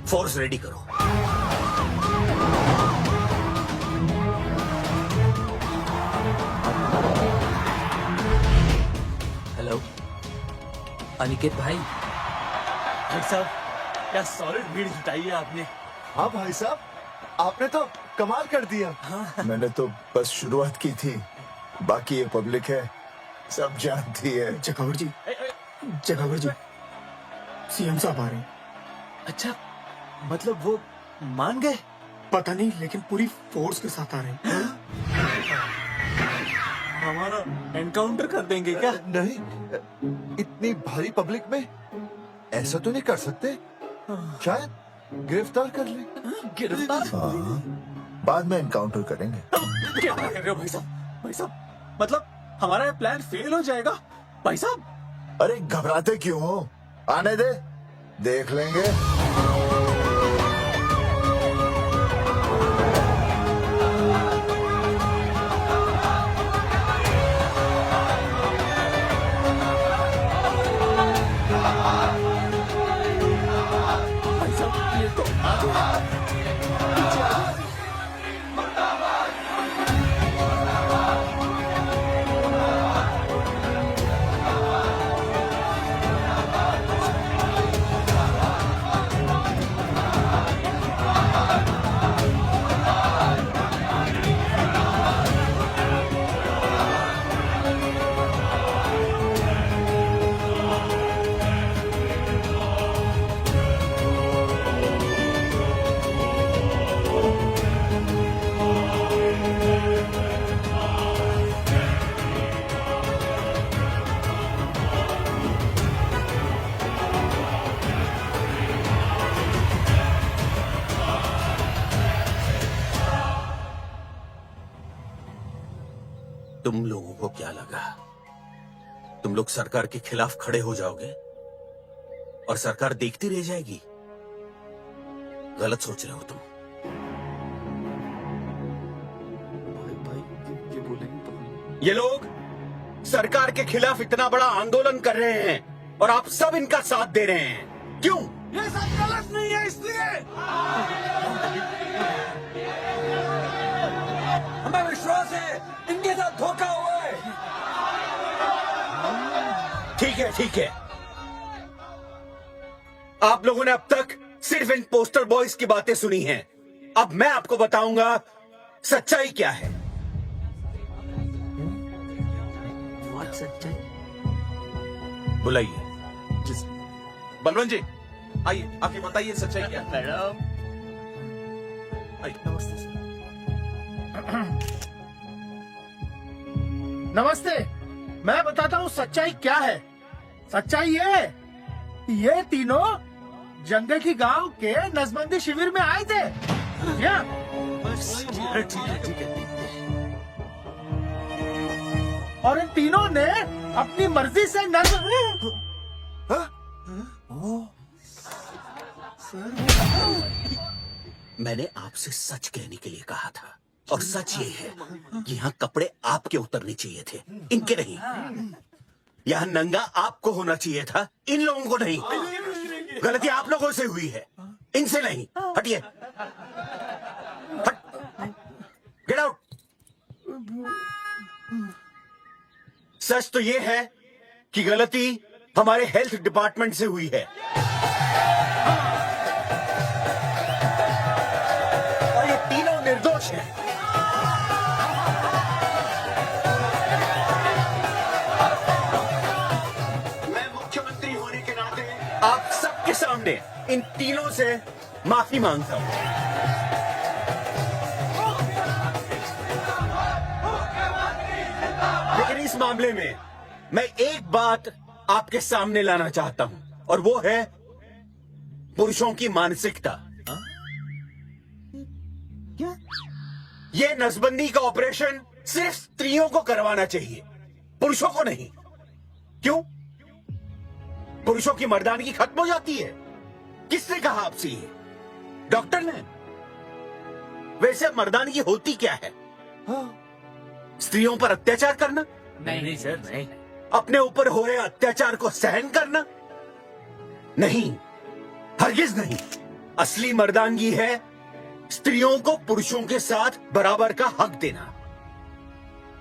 फोर्स रेडी करो। हेलो अनिकेत भाई। साहब क्या सॉलिड भीड़ जुटाई है आपने। हाँ भाई साहब, आपने तो कमाल कर दिया। मैंने तो बस शुरुआत की थी, बाकी ये पब्लिक है, सब जानती है। जगावर जी, जगावर जी, सीएम साहब आ रहे हैं। अच्छा, मतलब वो मान गए? पता नहीं, लेकिन पूरी फोर्स के साथ आ रहे हैं। हमारा एनकाउंटर कर देंगे क्या? नहीं, इतनी भारी पब्लिक में ऐसा तो नहीं कर सकते, शायद गिरफ्तार कर ले। गिरफ्तार? बाद में एनकाउंटर करेंगे। क्या बात कर रहे हो भाई साहब? भाई साहब मतलब हमारा ये प्लान फेल हो जाएगा भाई साहब? अरे घबराते क्यों हो, आने दे, देख लेंगे। तुम लोगों को क्या लगा तुम लोग सरकार के खिलाफ खड़े हो जाओगे और सरकार देखती रह जाएगी। गलत सोच रहे हो तुम। ये लोग सरकार के खिलाफ इतना बड़ा आंदोलन कर रहे हैं और आप सब इनका साथ दे रहे हैं। क्यों? ये सब गलत नहीं है इसलिए। हमें विश्वास है इनके साथ धोखा हुआ है। ठीक है। आप लोगों ने अब तक सिर्फ इन पोस्टर बॉयज की बातें सुनी हैं। अब मैं आपको बताऊंगा सच्चाई क्या है। बुलाइए। बलवंत जी आइए, आके बताइए सच्चाई क्या है। मैडम नमस्ते। मैं बताता हूँ सच्चाई क्या है। सच्चाई ये तीनों जंगल की गांव के नसबंदी शिविर में आए थे। क्या? ठीक है। और इन तीनों ने अपनी मर्जी से मैंने आपसे सच कहने के लिए कहा था और सच ये है कि यहाँ कपड़े आपके उतरने चाहिए थे, इनके नहीं। यहाँ नंगा आपको होना चाहिए था, इन लोगों को नहीं। गलती आप लोगों से हुई है, इनसे नहीं। हटिए, गेट आउट। सच तो ये है कि गलती हमारे हेल्थ डिपार्टमेंट से हुई है और ये तीनों निर्दोष हैं। मैं मुख्यमंत्री होने के नाते आप सबके सामने इन तीनों से माफी मांगता हूं। लेकिन इस मामले में मैं एक बात आपके सामने लाना चाहता हूं और वो है पुरुषों की मानसिकता। ये नसबंदी का ऑपरेशन सिर्फ स्त्रियों को करवाना चाहिए, पुरुषों को नहीं। क्यों? पुरुषों की मर्दानगी खत्म हो जाती है। किसने कहा आपसे ये? डॉक्टर ने। वैसे मर्दानगी होती क्या है? स्त्रियों पर अत्याचार करना? नहीं सर, नहीं। अपने ऊपर हो रहे अत्याचार को सहन करना? नहीं, हरगिज नहीं। असली मर्दानगी है स्त्रियों को पुरुषों के साथ बराबर का हक देना,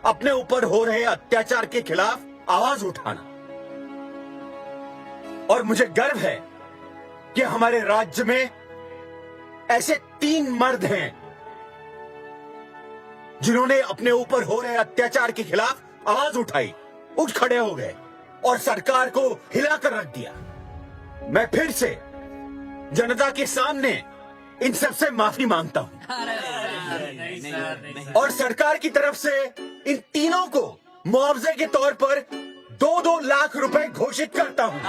अपने ऊपर हो रहे अत्याचार के खिलाफ आवाज उठाना। और मुझे गर्व है कि हमारे राज्य में ऐसे 3 मर्द हैं जिन्होंने अपने ऊपर हो रहे अत्याचार के खिलाफ आवाज उठाई, उठ खड़े हो गए और सरकार को हिलाकर रख दिया। मैं फिर से जनता के सामने इन सब से माफी मांगता हूं और सरकार की तरफ से इन तीनों को मुआवजे के तौर पर 2-2 लाख रुपए घोषित करता हूं।